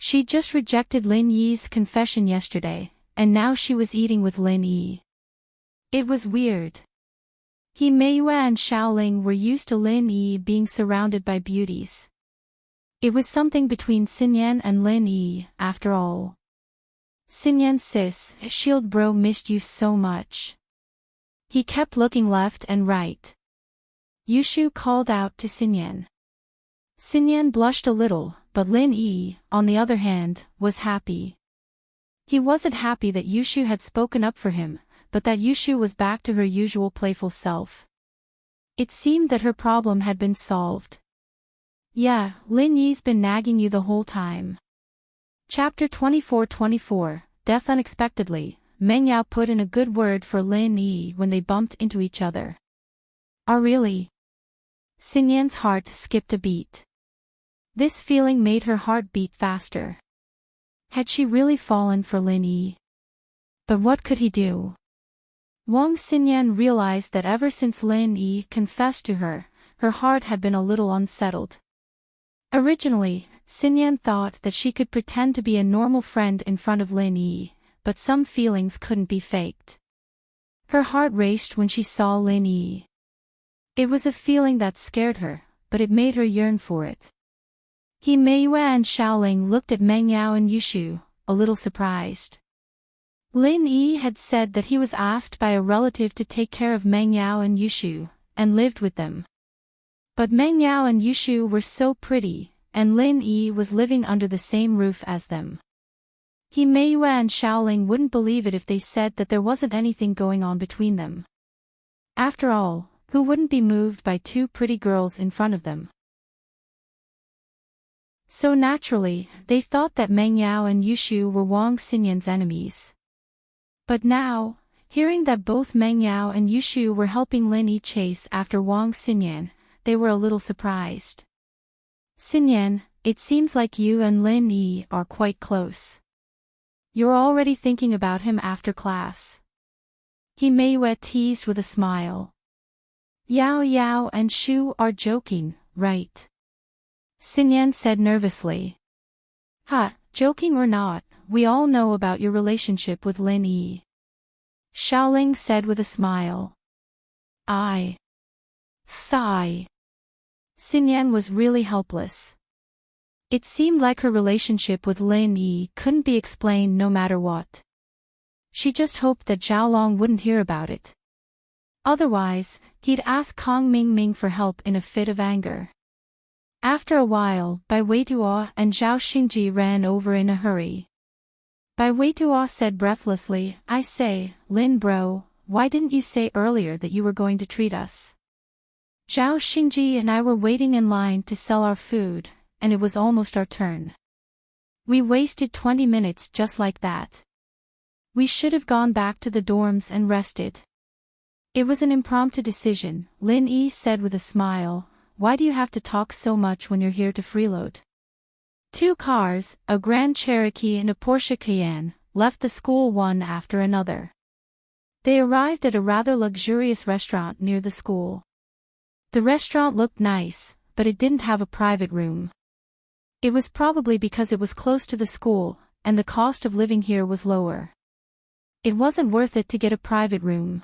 She just rejected Lin Yi's confession yesterday, and now she was eating with Lin Yi. It was weird. Mei Yue and Xiaoling were used to Lin Yi being surrounded by beauties. It was something between Xinyan and Lin Yi, after all. Xinyan sis, shield bro missed you so much. He kept looking left and right. Yushu called out to Xinyan. Xinyan blushed a little, but Lin Yi, on the other hand, was happy. He wasn't happy that Yushu had spoken up for him, but that Yushu was back to her usual playful self. It seemed that her problem had been solved. Yeah, Lin Yi's been nagging you the whole time. Chapter 24:24, Death Unexpectedly. Meng Yao put in a good word for Lin Yi when they bumped into each other. Oh really? Xinyan's heart skipped a beat. This feeling made her heart beat faster. Had she really fallen for Lin Yi? But what could he do? Wang Xinyan realized that ever since Lin Yi confessed to her, her heart had been a little unsettled. Originally, Xinyan thought that she could pretend to be a normal friend in front of Lin Yi, but some feelings couldn't be faked. Her heart raced when she saw Lin Yi. It was a feeling that scared her, but it made her yearn for it. Mei Yue and Xiaoling looked at Meng Yao and Yushu, a little surprised. Lin Yi had said that he was asked by a relative to take care of Meng Yao and Yushu, and lived with them. But Meng Yao and Yushu were so pretty, and Lin Yi was living under the same roof as them. Mei Yue and Xiaoling wouldn't believe it if they said that there wasn't anything going on between them. After all, who wouldn't be moved by two pretty girls in front of them? So naturally, they thought that Meng Yao and Yushu were Wang Xinyan's enemies. But now, hearing that both Meng Yao and Yushu were helping Lin Yi chase after Wang Xinyan, they were a little surprised. Xinyan, it seems like you and Lin Yi are quite close. You're already thinking about him after class. Mei Yue teased with a smile. Yao Yao and Shu are joking, right? Xinyan said nervously. Joking or not, we all know about your relationship with Lin Yi. Xiaoling said with a smile. Sigh. Xinyan was really helpless. It seemed like her relationship with Lin Yi couldn't be explained no matter what. She just hoped that Zhao Long wouldn't hear about it. Otherwise, he'd ask Kong Mingming for help in a fit of anger. After a while, Bai Weituo and Zhao Xingji ran over in a hurry. Bai Weituo said breathlessly, I say, Lin bro, why didn't you say earlier that you were going to treat us? Zhao Xingji and I were waiting in line to sell our food, and it was almost our turn. We wasted 20 minutes just like that. We should have gone back to the dorms and rested. It was an impromptu decision, Lin Yi said with a smile. Why do you have to talk so much when you're here to freeload? Two cars, a Grand Cherokee and a Porsche Cayenne, left the school one after another. They arrived at a rather luxurious restaurant near the school. The restaurant looked nice, but it didn't have a private room. It was probably because it was close to the school, and the cost of living here was lower. It wasn't worth it to get a private room.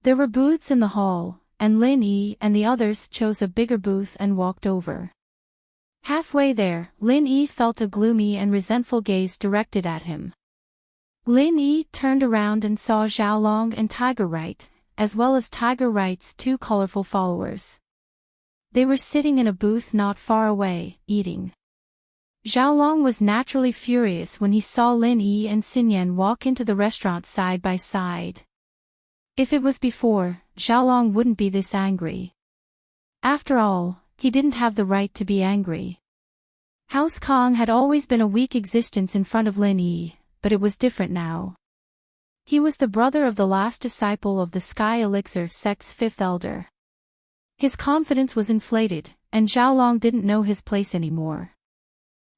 There were booths in the hall, and Lin Yi and the others chose a bigger booth and walked over. Halfway there, Lin Yi felt a gloomy and resentful gaze directed at him. Lin Yi turned around and saw Xiaolong and Tiger Right, as well as Tiger Right's two colorful followers. They were sitting in a booth not far away, eating. Xiaolong was naturally furious when he saw Lin Yi and Xinyan walk into the restaurant side by side. If it was before, Xiaolong wouldn't be this angry. After all, he didn't have the right to be angry. House Kong had always been a weak existence in front of Lin Yi, but it was different now. He was the brother of the last disciple of the Sky Elixir sect's fifth elder. His confidence was inflated, and Xiaolong didn't know his place anymore.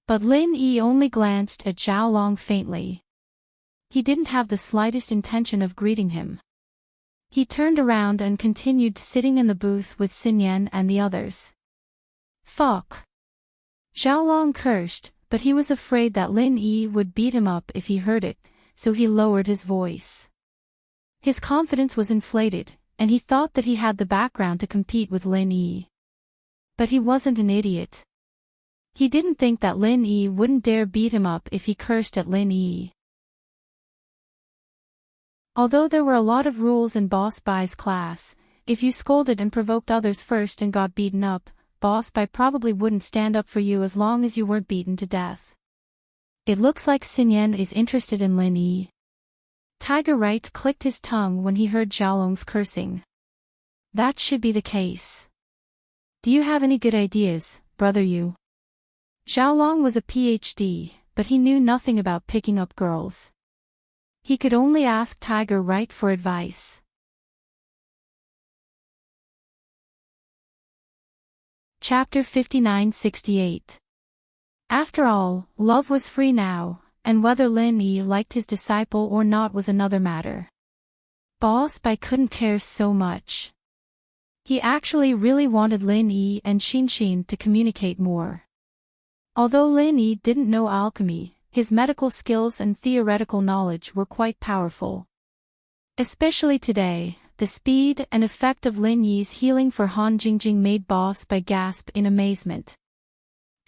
But Lin Yi only glanced at Xiaolong faintly. He didn't have the slightest intention of greeting him. He turned around and continued sitting in the booth with Xinyan and the others. Fuck. Xiaolong cursed, but he was afraid that Lin Yi would beat him up if he heard it, so he lowered his voice. His confidence was inflated, and he thought that he had the background to compete with Lin Yi. But he wasn't an idiot. He didn't think that Lin Yi wouldn't dare beat him up if he cursed at Lin Yi. Although there were a lot of rules in Boss Bai's class, if you scolded and provoked others first and got beaten up, Boss Bai probably wouldn't stand up for you as long as you weren't beaten to death. It looks like Xinyan is interested in Lin Yi. Tiger Right clicked his tongue when he heard Xiaolong's cursing. That should be the case. Do you have any good ideas, brother you? Xiaolong was a PhD, but he knew nothing about picking up girls. He could only ask Tiger Right for advice. Chapter 59-68. After all, love was free now, and whether Lin Yi liked his disciple or not was another matter. Boss Bai couldn't care so much. He actually really wanted Lin Yi and Xin to communicate more. Although Lin Yi didn't know alchemy, his medical skills and theoretical knowledge were quite powerful. Especially today, the speed and effect of Lin Yi's healing for Han Jingjing made Boss Bai gasp in amazement.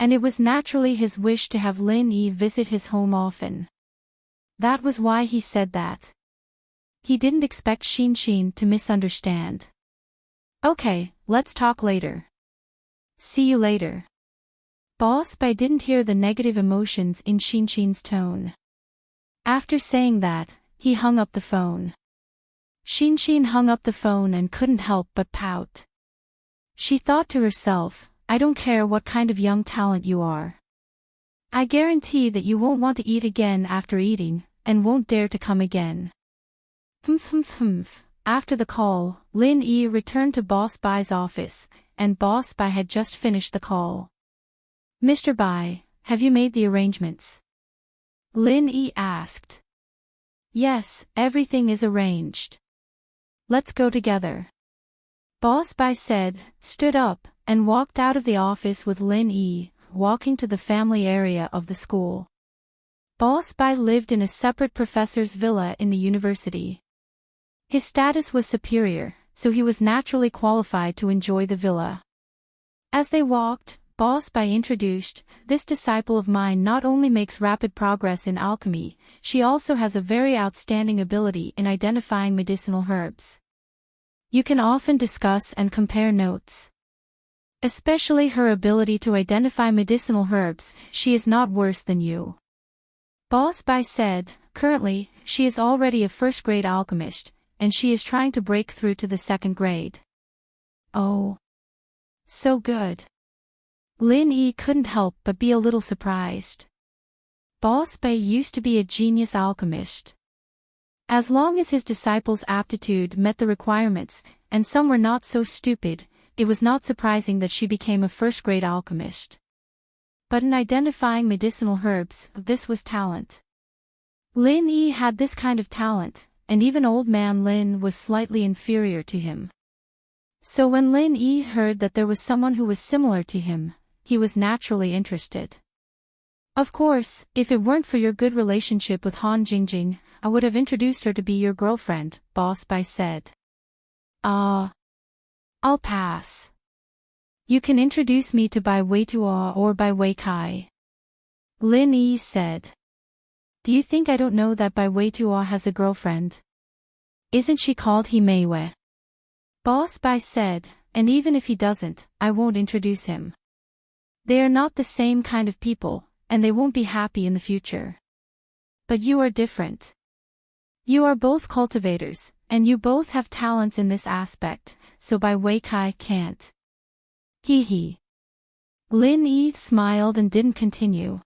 And it was naturally his wish to have Lin Yi visit his home often. That was why he said that. He didn't expect Xin to misunderstand. Okay, let's talk later. See you later. Boss Bai didn't hear the negative emotions in Xin's tone. After saying that, he hung up the phone. Xin hung up the phone and couldn't help but pout. She thought to herself, I don't care what kind of young talent you are. I guarantee that you won't want to eat again after eating, and won't dare to come again. After the call, Lin Yi returned to Boss Bai's office, and Boss Bai had just finished the call. Mr. Bai, have you made the arrangements? Lin Yi asked. Yes, everything is arranged. Let's go together. Boss Bai said, stood up, and walked out of the office with Lin Yi, walking to the family area of the school. Boss Bai lived in a separate professor's villa in the university. His status was superior, so he was naturally qualified to enjoy the villa. As they walked, Boss Bai introduced, this disciple of mine not only makes rapid progress in alchemy, she also has a very outstanding ability in identifying medicinal herbs. You can often discuss and compare notes. Especially her ability to identify medicinal herbs, she is not worse than you. Boss Bai said, currently, she is already a first-grade alchemist, and she is trying to break through to the second grade. Oh. So good. Lin Yi couldn't help but be a little surprised. Boss Bai used to be a genius alchemist. As long as his disciples' aptitude met the requirements, and some were not so stupid, it was not surprising that she became a first-grade alchemist. but in identifying medicinal herbs, this was talent. Lin Yi had this kind of talent, and even old man Lin was slightly inferior to him. So when Lin Yi heard that there was someone who was similar to him, he was naturally interested. Of course, if it weren't for your good relationship with Han Jingjing, I would have introduced her to be your girlfriend, Boss Bai said. I'll pass. You can introduce me to Bai Weitua or Bai Weikai. Lin Yi said. Do you think I don't know that Bai Weitua has a girlfriend? Isn't she called He Meiwei? Boss Bai said, and even if he doesn't, I won't introduce him. They are not the same kind of people, and they won't be happy in the future. But you are different. You are both cultivators, and you both have talents in this aspect, so Bai Weikai can't. Hee. Lin Yi smiled and didn't continue.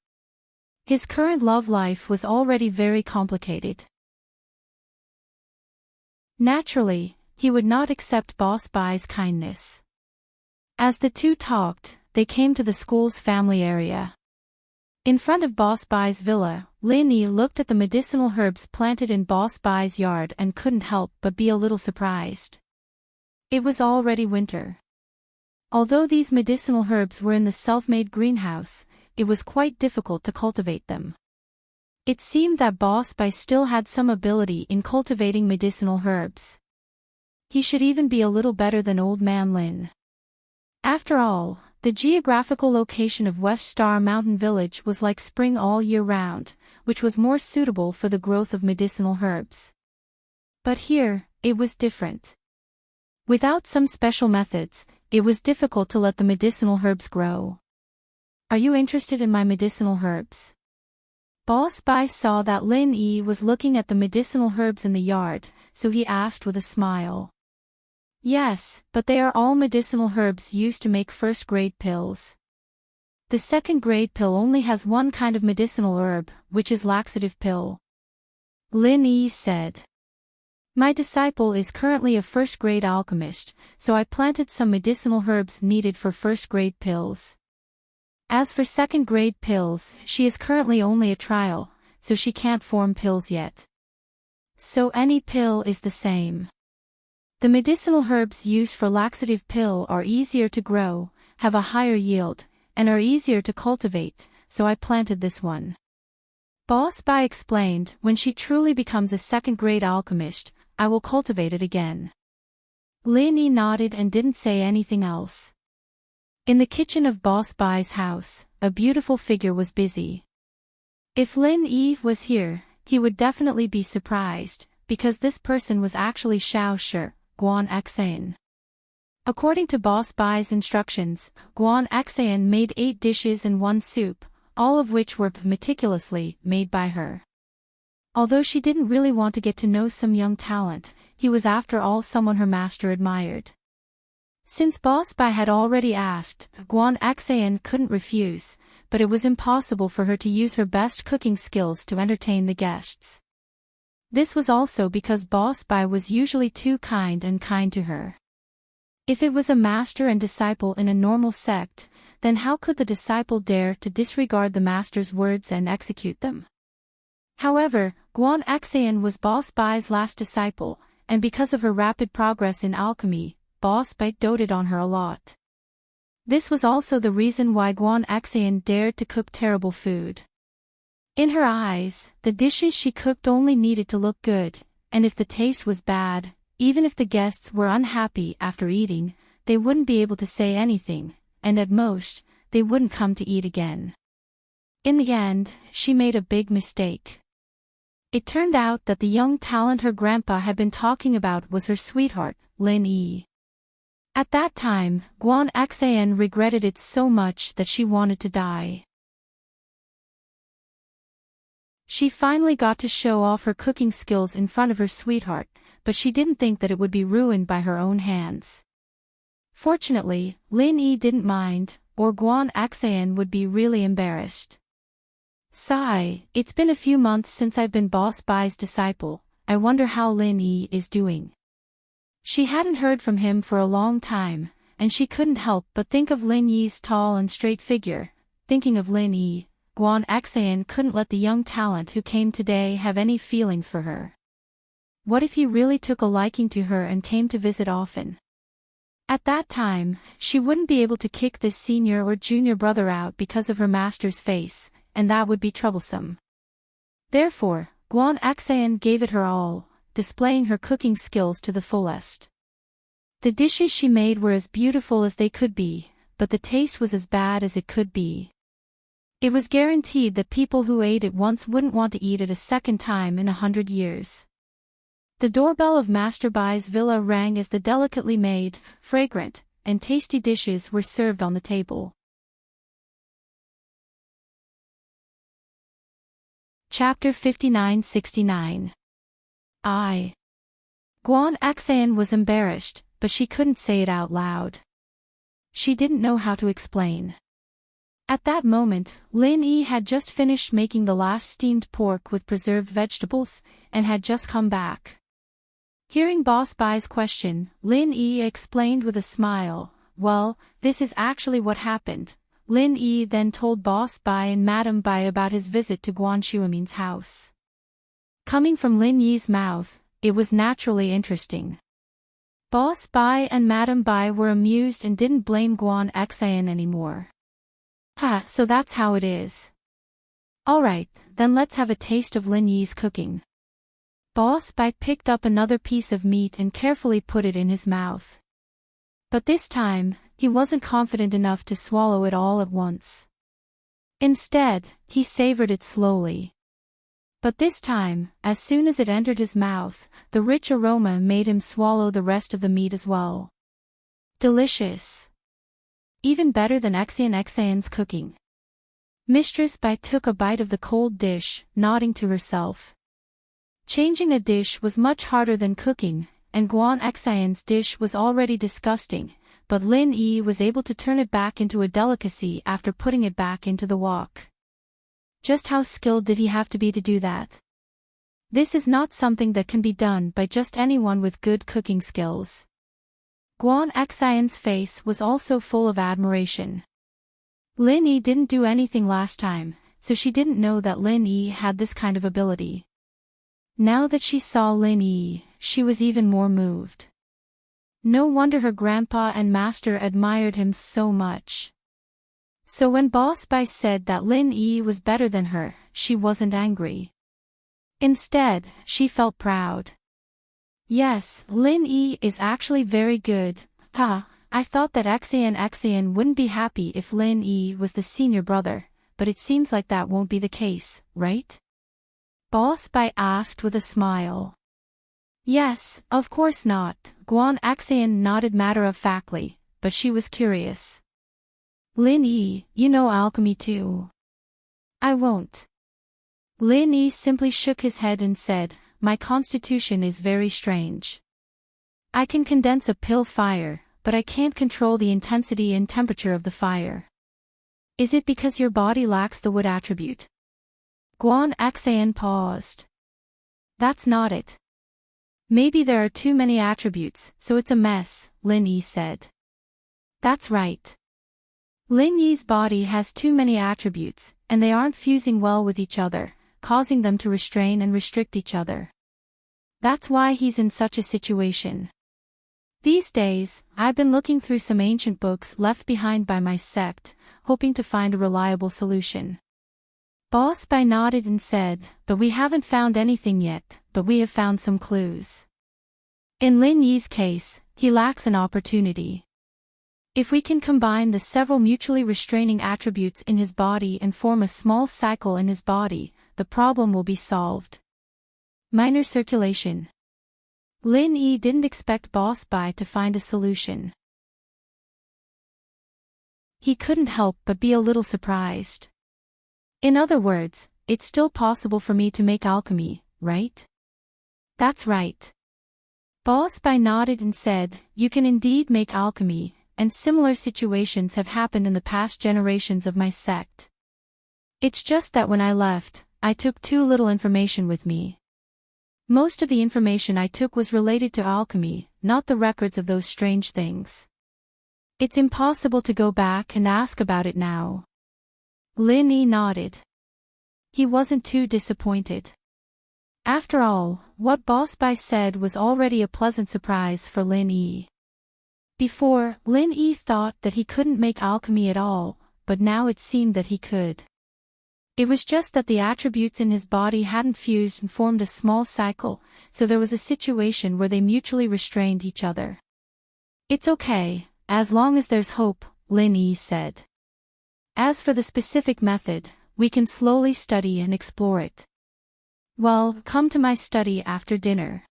His current love life was already very complicated. Naturally, he would not accept Boss Bai's kindness. As the two talked, they came to the school's family area. In front of Boss Bai's villa, Lin Yi looked at the medicinal herbs planted in Boss Bai's yard and couldn't help but be a little surprised. It was already winter. Although these medicinal herbs were in the self-made greenhouse, it was quite difficult to cultivate them. It seemed that Boss Bai still had some ability in cultivating medicinal herbs. He should even be a little better than Old Man Lin. After all, the geographical location of West Star Mountain Village was like spring all year round, which was more suitable for the growth of medicinal herbs. But here, it was different. Without some special methods, it was difficult to let the medicinal herbs grow. Are you interested in my medicinal herbs? Boss Bai saw that Lin Yi was looking at the medicinal herbs in the yard, so he asked with a smile. Yes, but they are all medicinal herbs used to make first-grade pills. The second-grade pill only has one kind of medicinal herb, which is laxative pill. Lin Yi said. My disciple is currently a first-grade alchemist, so I planted some medicinal herbs needed for first-grade pills. As for second-grade pills, she is currently only a trial, so she can't form pills yet. So any pill is the same. The medicinal herbs used for laxative pill are easier to grow, have a higher yield, and are easier to cultivate, so I planted this one. Boss Bai explained, when she truly becomes a second-grade alchemist, I will cultivate it again. Lin Yi nodded and didn't say anything else. In the kitchen of Boss Bai's house, a beautiful figure was busy. If Lin Yi was here, he would definitely be surprised, because this person was actually Xiao Shi, Guan Xan. According to Boss Bai's instructions, Guan Xan made 8 dishes and 1 soup, all of which were meticulously made by her. Although she didn't really want to get to know some young talent, he was after all someone her master admired. Since Boss Bai had already asked, Guan Xan couldn't refuse, but it was impossible for her to use her best cooking skills to entertain the guests. This was also because Boss Bai was usually too kind to her. If it was a master and disciple in a normal sect, then how could the disciple dare to disregard the master's words and execute them? However, Guan Xan was Boss Bai's last disciple, and because of her rapid progress in alchemy, Boss Bai doted on her a lot. This was also the reason why Guan Xan dared to cook terrible food. In her eyes, the dishes she cooked only needed to look good, and if the taste was bad, even if the guests were unhappy after eating, they wouldn't be able to say anything, and at most, they wouldn't come to eat again. In the end, she made a big mistake. It turned out that the young talent her grandpa had been talking about was her sweetheart, Lin Yi. At that time, Guan Xan regretted it so much that she wanted to die. She finally got to show off her cooking skills in front of her sweetheart, but she didn't think that it would be ruined by her own hands. Fortunately, Lin Yi didn't mind, or Guan Xan would be really embarrassed. Sigh, it's been a few months since I've been Boss Bai's disciple, I wonder how Lin Yi is doing. She hadn't heard from him for a long time, and she couldn't help but think of Lin Yi's tall and straight figure, thinking of Lin Yi, Guan Xan couldn't let the young talent who came today have any feelings for her. What if he really took a liking to her and came to visit often? At that time, she wouldn't be able to kick this senior or junior brother out because of her master's face, and that would be troublesome. Therefore, Guan Xan gave it her all, displaying her cooking skills to the fullest. The dishes she made were as beautiful as they could be, but the taste was as bad as it could be. It was guaranteed that people who ate it once wouldn't want to eat it a second time in 100 years. The doorbell of Master Bai's villa rang as the delicately made, fragrant, and tasty dishes were served on the table. Chapter 59-69. Guan Xan was embarrassed, but she couldn't say it out loud. She didn't know how to explain. At that moment, Lin Yi had just finished making the last steamed pork with preserved vegetables, and had just come back. Hearing Boss Bai's question, Lin Yi explained with a smile, "Well, this is actually what happened." Lin Yi then told Boss Bai and Madame Bai about his visit to Guan Xuemin's house. Coming from Lin Yi's mouth, it was naturally interesting. Boss Bai and Madame Bai were amused and didn't blame Guan Xan anymore. So that's how it is. Alright, then let's have a taste of Lin Yi's cooking. Boss Bai picked up another piece of meat and carefully put it in his mouth. But this time, he wasn't confident enough to swallow it all at once. Instead, he savored it slowly. But this time, as soon as it entered his mouth, the rich aroma made him swallow the rest of the meat as well. Delicious. Even better than Xan's cooking. Mistress Bai took a bite of the cold dish, nodding to herself. Changing a dish was much harder than cooking, and Guan Xan's dish was already disgusting, but Lin Yi was able to turn it back into a delicacy after putting it back into the wok. Just how skilled did he have to be to do that? This is not something that can be done by just anyone with good cooking skills. Guan Xan's face was also full of admiration. Lin Yi didn't do anything last time, so she didn't know that Lin Yi had this kind of ability. Now that she saw Lin Yi, she was even more moved. No wonder her grandpa and master admired him so much. So when Boss Bai said that Lin Yi was better than her, she wasn't angry. Instead, she felt proud. Yes, Lin Yi is actually very good. I thought that Xan wouldn't be happy if Lin Yi was the senior brother, but it seems like that won't be the case, right? Boss Bai asked with a smile. Yes, of course not, Guan Xan nodded matter-of-factly, but she was curious. Lin Yi, you know alchemy too. I won't. Lin Yi simply shook his head and said, my constitution is very strange. I can condense a pill fire, but I can't control the intensity and temperature of the fire. Is it because your body lacks the wood attribute? Guan Xan paused. That's not it. Maybe there are too many attributes, so it's a mess, Lin Yi said. That's right. Lin Yi's body has too many attributes, and they aren't fusing well with each other, causing them to restrain and restrict each other. That's why he's in such a situation. These days, I've been looking through some ancient books left behind by my sect, hoping to find a reliable solution. Boss Bai nodded and said, but we haven't found anything yet, but we have found some clues. In Lin Yi's case, he lacks an opportunity. If we can combine the several mutually restraining attributes in his body and form a small cycle in his body, the problem will be solved. Minor circulation. Lin Yi didn't expect Boss Bai to find a solution. He couldn't help but be a little surprised. In other words, it's still possible for me to make alchemy, right? That's right. Boss Bai nodded and said, you can indeed make alchemy, and similar situations have happened in the past generations of my sect. It's just that when I left, I took too little information with me. Most of the information I took was related to alchemy, not the records of those strange things. It's impossible to go back and ask about it now. Lin Yi nodded. He wasn't too disappointed. After all, what Boss Bai said was already a pleasant surprise for Lin Yi. Before, Lin Yi thought that he couldn't make alchemy at all, but now it seemed that he could. It was just that the attributes in his body hadn't fused and formed a small cycle, so there was a situation where they mutually restrained each other. It's okay, as long as there's hope, Lin Yi said. As for the specific method, we can slowly study and explore it. Well, come to my study after dinner.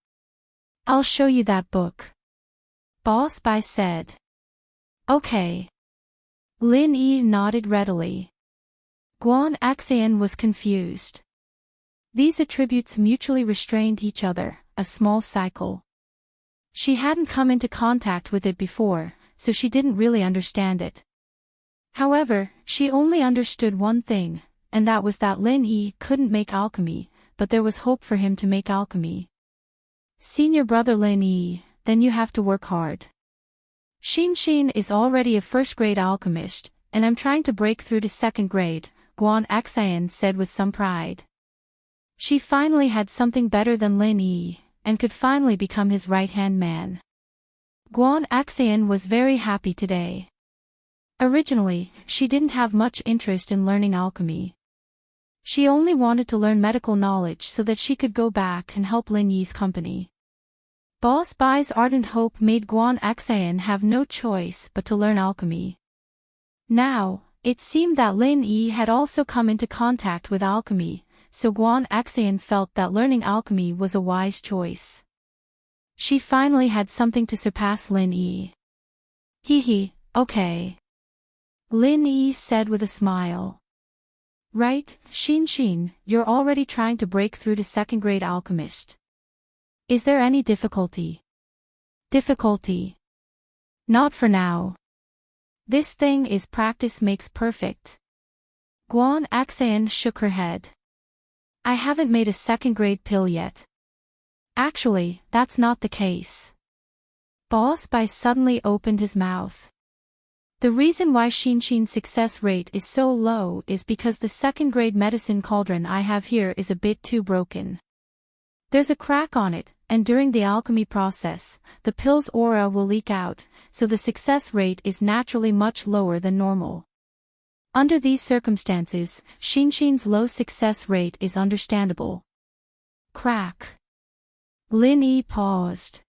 I'll show you that book. Boss Bai said. Okay. Lin Yi nodded readily. Guan Axian was confused. These attributes mutually restrained each other, a small cycle. She hadn't come into contact with it before, so she didn't really understand it. However, she only understood one thing, and that was that Lin Yi couldn't make alchemy, but there was hope for him to make alchemy. Senior brother Lin Yi, then you have to work hard. Xin is already a first-grade alchemist, and I'm trying to break through to second grade, Guan Axian said with some pride. She finally had something better than Lin Yi, and could finally become his right-hand man. Guan Axian was very happy today. Originally, she didn't have much interest in learning alchemy. She only wanted to learn medical knowledge so that she could go back and help Lin Yi's company. Boss Bai's ardent hope made Guan Axian have no choice but to learn alchemy. Now, it seemed that Lin Yi had also come into contact with alchemy, so Guan Axian felt that learning alchemy was a wise choice. She finally had something to surpass Lin Yi. Hee, okay. Lin Yi said with a smile. Right, Xin, you're already trying to break through to second-grade alchemist. Is there any difficulty? Difficulty? Not for now. This thing is practice makes perfect. Guan Axian shook her head. I haven't made a second-grade pill yet. Actually, that's not the case. Boss Bai suddenly opened his mouth. The reason why Xin's success rate is so low is because the second-grade medicine cauldron I have here is a bit too broken. There's a crack on it, and during the alchemy process, the pill's aura will leak out, so the success rate is naturally much lower than normal. Under these circumstances, Xin's low success rate is understandable. Crack. Lin Yi paused.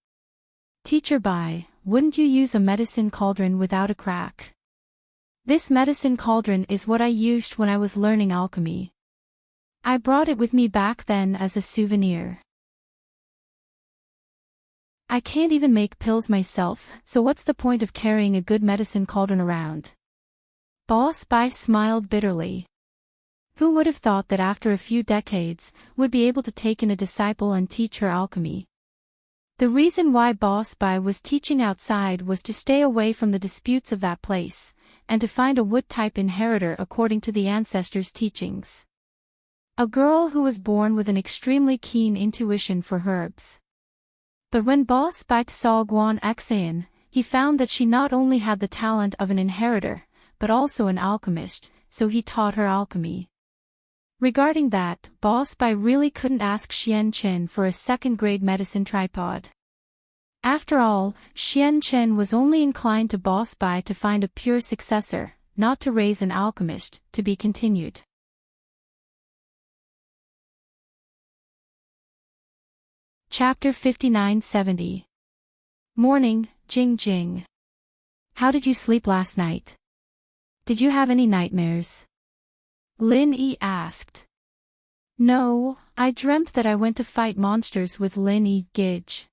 Teacher Bai, wouldn't you use a medicine cauldron without a crack? This medicine cauldron is what I used when I was learning alchemy. I brought it with me back then as a souvenir. I can't even make pills myself, so what's the point of carrying a good medicine cauldron around? Boss Bai smiled bitterly. Who would have thought that after a few decades, would be able to take in a disciple and teach her alchemy? The reason why Boss Bai was teaching outside was to stay away from the disputes of that place, and to find a wood-type inheritor according to the ancestors' teachings. A girl who was born with an extremely keen intuition for herbs. But when Boss Bai saw Guan Axian, he found that she not only had the talent of an inheritor, but also an alchemist, so he taught her alchemy. Regarding that, Boss Bai really couldn't ask Chen for a second-grade medicine tripod. After all, Chen was only inclined to Boss Bai to find a pure successor, not to raise an alchemist, to be continued. Chapter 59-70. Morning, Jing. How did you sleep last night? Did you have any nightmares? Lin Yi asked. No, I dreamt that I went to fight monsters with Lin Yi Gij.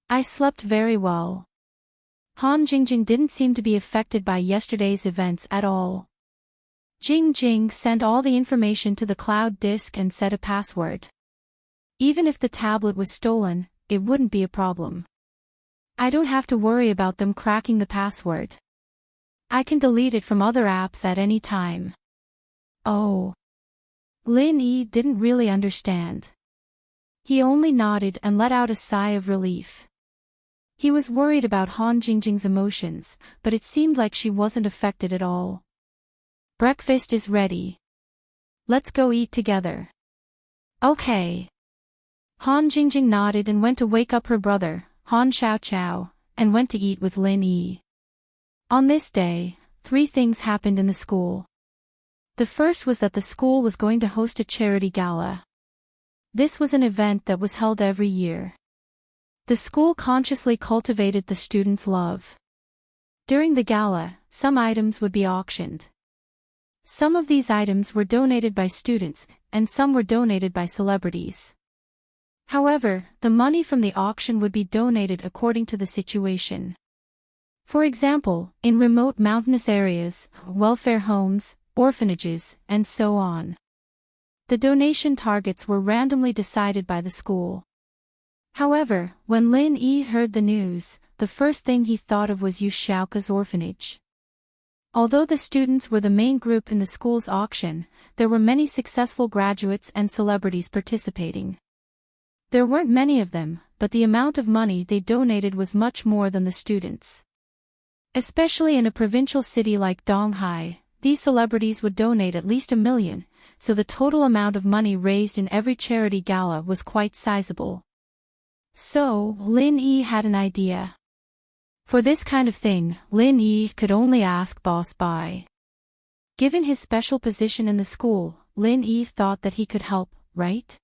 I slept very well. Han Jingjing didn't seem to be affected by yesterday's events at all. Jing sent all the information to the cloud disk and set a password. Even if the tablet was stolen, it wouldn't be a problem. I don't have to worry about them cracking the password. I can delete it from other apps at any time. Oh. Lin Yi didn't really understand. He only nodded and let out a sigh of relief. He was worried about Han Jingjing's emotions, but it seemed like she wasn't affected at all. Breakfast is ready. Let's go eat together. Okay. Han Jingjing nodded and went to wake up her brother, Han Xiao Xiao, and went to eat with Lin Yi. On this day, 3 things happened in the school. The first was that the school was going to host a charity gala. This was an event that was held every year. The school consciously cultivated the students' love. During the gala, some items would be auctioned. Some of these items were donated by students, and some were donated by celebrities. However, the money from the auction would be donated according to the situation. For example, in remote mountainous areas, welfare homes, orphanages, and so on. The donation targets were randomly decided by the school. However, when Lin Yi heard the news, the first thing he thought of was Yu Xiaoka's orphanage. Although the students were the main group in the school's auction, there were many successful graduates and celebrities participating. There weren't many of them, but the amount of money they donated was much more than the students. Especially in a provincial city like Donghai, these celebrities would donate at least 1 million, so the total amount of money raised in every charity gala was quite sizable. So, Lin Yi had an idea. For this kind of thing, Lin Yi could only ask Boss Bai. Given his special position in the school, Lin Yi thought that he could help, right?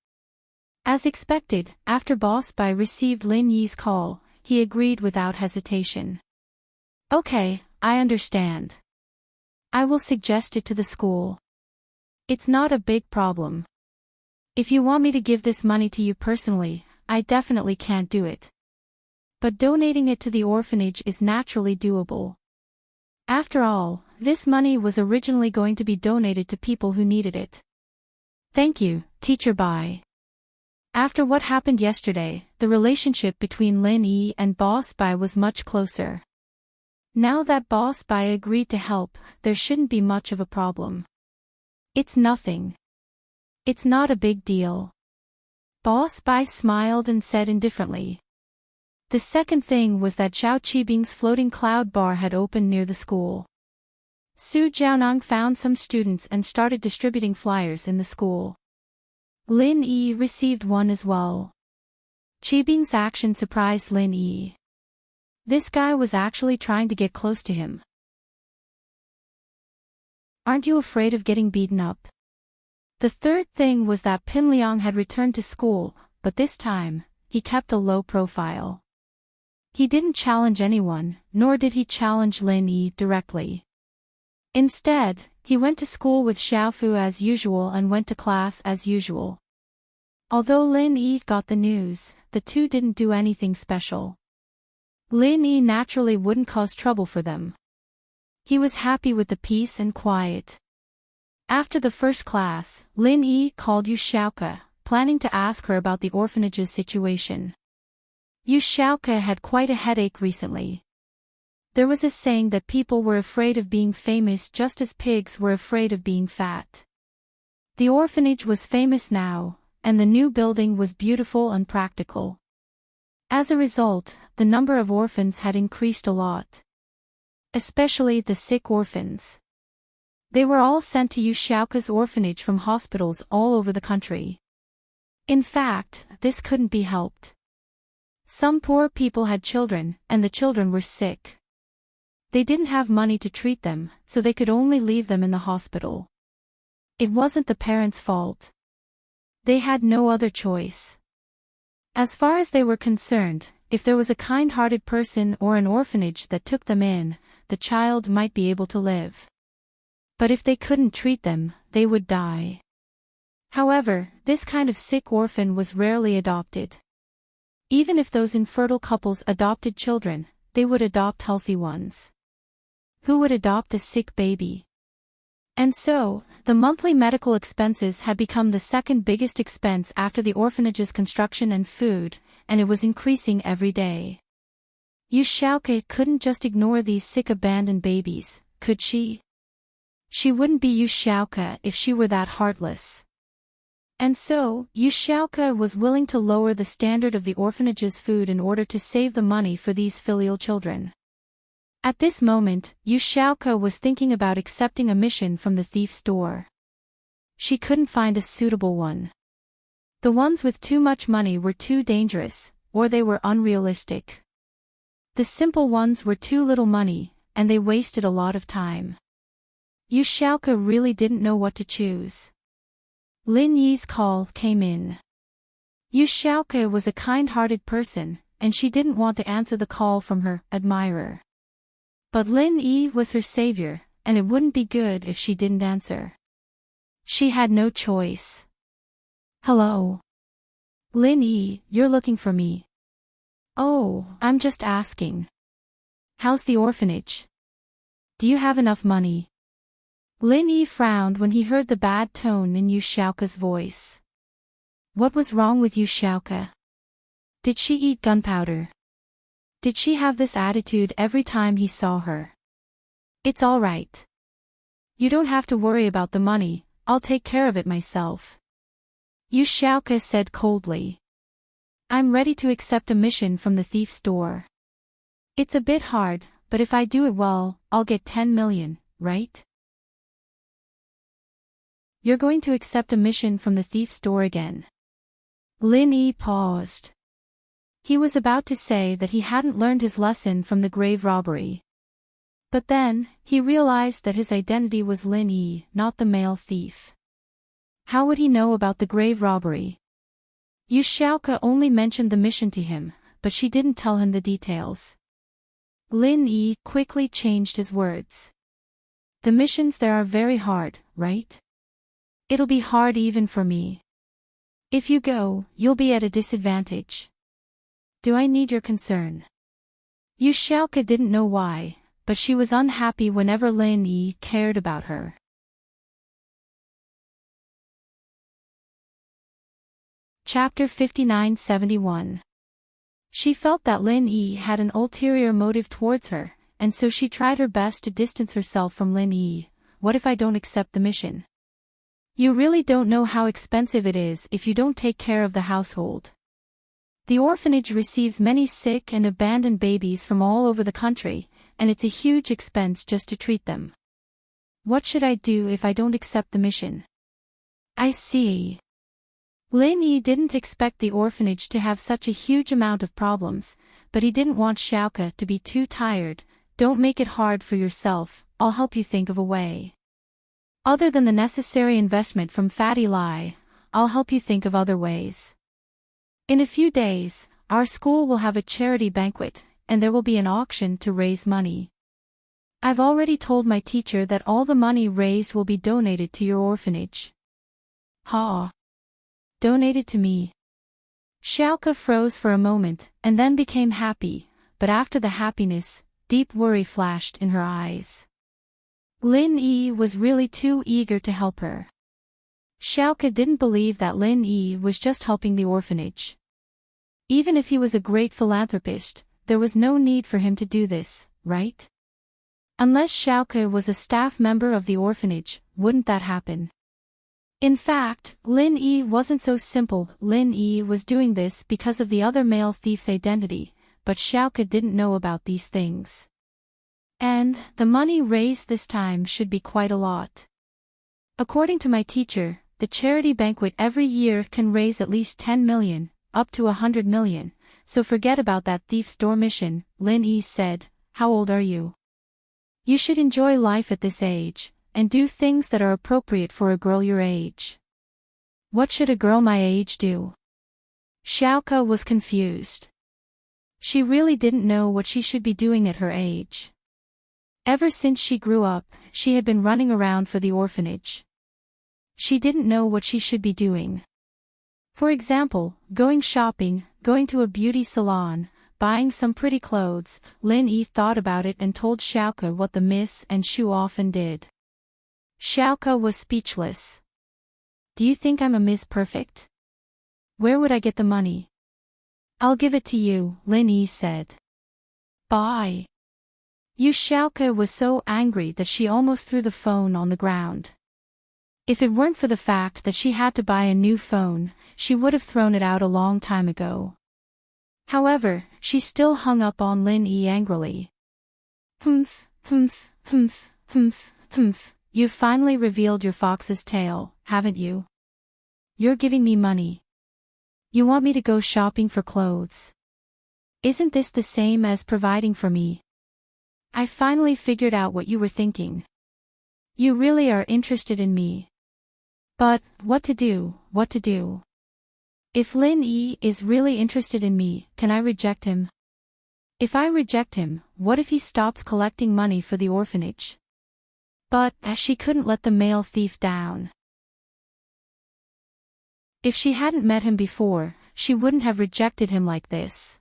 As expected, after Boss Bai received Lin Yi's call, he agreed without hesitation. Okay, I understand. I will suggest it to the school. It's not a big problem. If you want me to give this money to you personally, I definitely can't do it. But donating it to the orphanage is naturally doable. After all, this money was originally going to be donated to people who needed it. Thank you, Teacher Bai. After what happened yesterday, the relationship between Lin Yi and Boss Bai was much closer. Now that Boss Bai agreed to help, there shouldn't be much of a problem. It's nothing. It's not a big deal. Boss Bai smiled and said indifferently. The second thing was that Zhao Qibing's floating cloud bar had opened near the school. Su Jiaonang found some students and started distributing flyers in the school. Lin Yi received one as well. Qibing's action surprised Lin Yi. This guy was actually trying to get close to him. Aren't you afraid of getting beaten up? The third thing was that Pin Liang had returned to school, but this time, he kept a low profile. He didn't challenge anyone, nor did he challenge Lin Yi directly. Instead, he went to school with Xiaofu as usual and went to class as usual. Although Lin Yi got the news, the two didn't do anything special. Lin Yi naturally wouldn't cause trouble for them. He was happy with the peace and quiet. After the first class, Lin Yi called Yu Xiaoka, planning to ask her about the orphanage's situation. Yu Xiaoka had quite a headache recently. There was a saying that people were afraid of being famous just as pigs were afraid of being fat. The orphanage was famous now, and the new building was beautiful and practical. As a result, the number of orphans had increased a lot. Especially the sick orphans. They were all sent to Yu Xiaoka's orphanage from hospitals all over the country. In fact, this couldn't be helped. Some poor people had children, and the children were sick. They didn't have money to treat them, so they could only leave them in the hospital. It wasn't the parents' fault. They had no other choice. As far as they were concerned, if there was a kind-hearted person or an orphanage that took them in, the child might be able to live. But if they couldn't treat them, they would die. However, this kind of sick orphan was rarely adopted. Even if those infertile couples adopted children, they would adopt healthy ones. Who would adopt a sick baby? And so, the monthly medical expenses had become the second biggest expense after the orphanage's construction and food, and it was increasing every day. Yu Xiaoka couldn't just ignore these sick abandoned babies, could she? She wouldn't be Yu Xiaoka if she were that heartless. And so, Yu Xiaoka was willing to lower the standard of the orphanage's food in order to save the money for these filial children. At this moment, Yu Xiaoke was thinking about accepting a mission from the thief's store. She couldn't find a suitable one. The ones with too much money were too dangerous, or they were unrealistic. The simple ones were too little money, and they wasted a lot of time. Yu Xiaoke really didn't know what to choose. Lin Yi's call came in. Yu Xiaoke was a kind-hearted person, and she didn't want to answer the call from her admirer. But Lin Yi was her savior, and it wouldn't be good if she didn't answer. She had no choice. Hello. Lin Yi, you're looking for me. Oh, I'm just asking. How's the orphanage? Do you have enough money? Lin Yi frowned when he heard the bad tone in Yu Xiaoke's voice. What was wrong with Yu Xiaoke? Did she eat gunpowder? Did she have this attitude every time he saw her? It's all right. You don't have to worry about the money, I'll take care of it myself. Yu Xiaoke said coldly. I'm ready to accept a mission from the thief's store. It's a bit hard, but if I do it well, I'll get 10 million, right? You're going to accept a mission from the thief's store again. Lin Yi paused. He was about to say that he hadn't learned his lesson from the grave robbery. But then, he realized that his identity was Lin Yi, not the male thief. How would he know about the grave robbery? Yu Xiaoke only mentioned the mission to him, but she didn't tell him the details. Lin Yi quickly changed his words. The missions there are very hard, right? It'll be hard even for me. If you go, you'll be at a disadvantage. Do I need your concern? Yu Xiaoke didn't know why, but she was unhappy whenever Lin Yi cared about her. Chapter 59-71. She felt that Lin Yi had an ulterior motive towards her, and so she tried her best to distance herself from Lin Yi. What if I don't accept the mission? You really don't know how expensive it is if you don't take care of the household. The orphanage receives many sick and abandoned babies from all over the country, and it's a huge expense just to treat them. What should I do if I don't accept the mission? I see. Lin Yi didn't expect the orphanage to have such a huge amount of problems, but he didn't want Xiaoke to be too tired. Don't make it hard for yourself, I'll help you think of a way. Other than the necessary investment from Fatty Lai, I'll help you think of other ways. In a few days, our school will have a charity banquet, and there will be an auction to raise money. I've already told my teacher that all the money raised will be donated to your orphanage. Ha! Donated to me. Xiaoke froze for a moment, and then became happy, but after the happiness, deep worry flashed in her eyes. Lin Yi was really too eager to help her. Xiaoke didn't believe that Lin Yi was just helping the orphanage. Even if he was a great philanthropist, there was no need for him to do this, right? Unless Xiaoke was a staff member of the orphanage, wouldn't that happen? In fact, Lin Yi wasn't so simple. Lin Yi was doing this because of the other male thief's identity, but Xiaoke didn't know about these things. And, the money raised this time should be quite a lot. According to my teacher, the charity banquet every year can raise at least 10 million, up to 100 million, so forget about that thief's store mission, Lin Yi said. How old are you? You should enjoy life at this age, and do things that are appropriate for a girl your age. What should a girl my age do? Xiaoke was confused. She really didn't know what she should be doing at her age. Ever since she grew up, she had been running around for the orphanage. She didn't know what she should be doing. For example, going shopping, going to a beauty salon, buying some pretty clothes. Lin Yi thought about it and told Xiaoke what the miss and Shu often did. Xiaoke was speechless. Do you think I'm a Miss Perfect? Where would I get the money? I'll give it to you, Lin Yi said. Bye. Yu Xiaoke was so angry that she almost threw the phone on the ground. If it weren't for the fact that she had to buy a new phone, she would have thrown it out a long time ago. However, she still hung up on Lin Yi angrily. Humph, humph, humph, humph, humph. You've finally revealed your fox's tail, haven't you? You're giving me money. You want me to go shopping for clothes. Isn't this the same as providing for me? I finally figured out what you were thinking. You really are interested in me. But, what to do, what to do? If Lin Yi is really interested in me, can I reject him? If I reject him, what if he stops collecting money for the orphanage? But, she couldn't let the male thief down. If she hadn't met him before, she wouldn't have rejected him like this.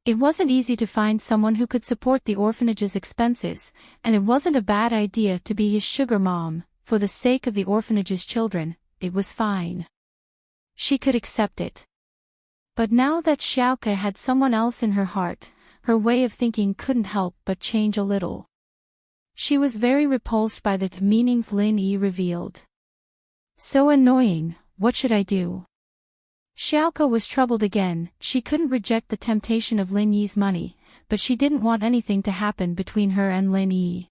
It wasn't easy to find someone who could support the orphanage's expenses, and it wasn't a bad idea to be his sugar mom. For the sake of the orphanage's children, it was fine. She could accept it. But now that Xiaoke had someone else in her heart, her way of thinking couldn't help but change a little. She was very repulsed by the meaning Lin Yi revealed. So annoying, what should I do? Xiaoke was troubled again. She couldn't reject the temptation of Lin Yi's money, but she didn't want anything to happen between her and Lin Yi.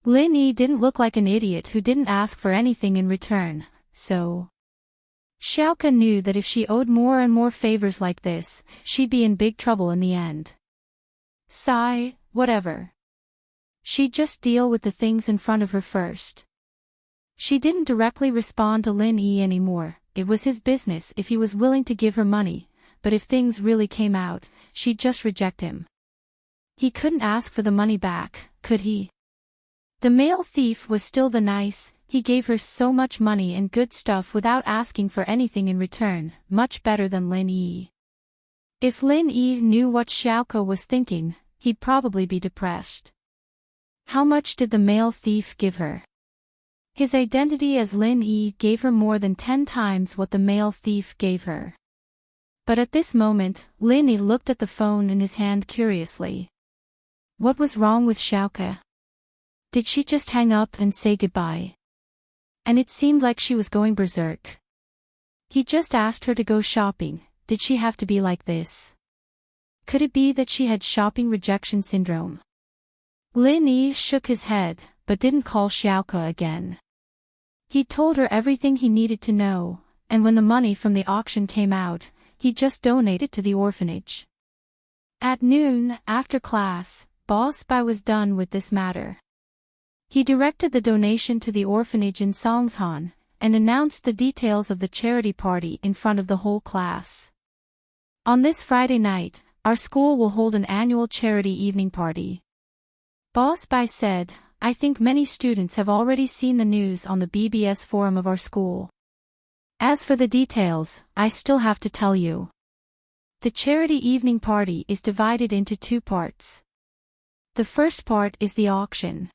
Lin Yi didn't look like an idiot who didn't ask for anything in return, so... Xiaoke knew that if she owed more and more favors like this, she'd be in big trouble in the end. Sigh, whatever. She'd just deal with the things in front of her first. She didn't directly respond to Lin Yi anymore. It was his business if he was willing to give her money, but if things really came out, she'd just reject him. He couldn't ask for the money back, could he? The male thief was still the nice, he gave her so much money and good stuff without asking for anything in return, much better than Lin Yi. If Lin Yi knew what Xiaoke was thinking, he'd probably be depressed. How much did the male thief give her? His identity as Lin Yi gave her more than 10 times what the male thief gave her. But at this moment, Lin Yi looked at the phone in his hand curiously. What was wrong with Xiaoke? Did she just hang up and say goodbye? And it seemed like she was going berserk. He just asked her to go shopping. Did she have to be like this? Could it be that she had shopping rejection syndrome? Lin Yi shook his head, but didn't call Xiaoke again. He told her everything he needed to know, and when the money from the auction came out, he just donated to the orphanage. At noon, after class, Boss Bai was done with this matter. He directed the donation to the orphanage in Songshan, and announced the details of the charity party in front of the whole class. On this Friday night, our school will hold an annual charity evening party. Boss Bai said, I think many students have already seen the news on the BBS forum of our school. As for the details, I still have to tell you. The charity evening party is divided into 2 parts. The first part is the auction.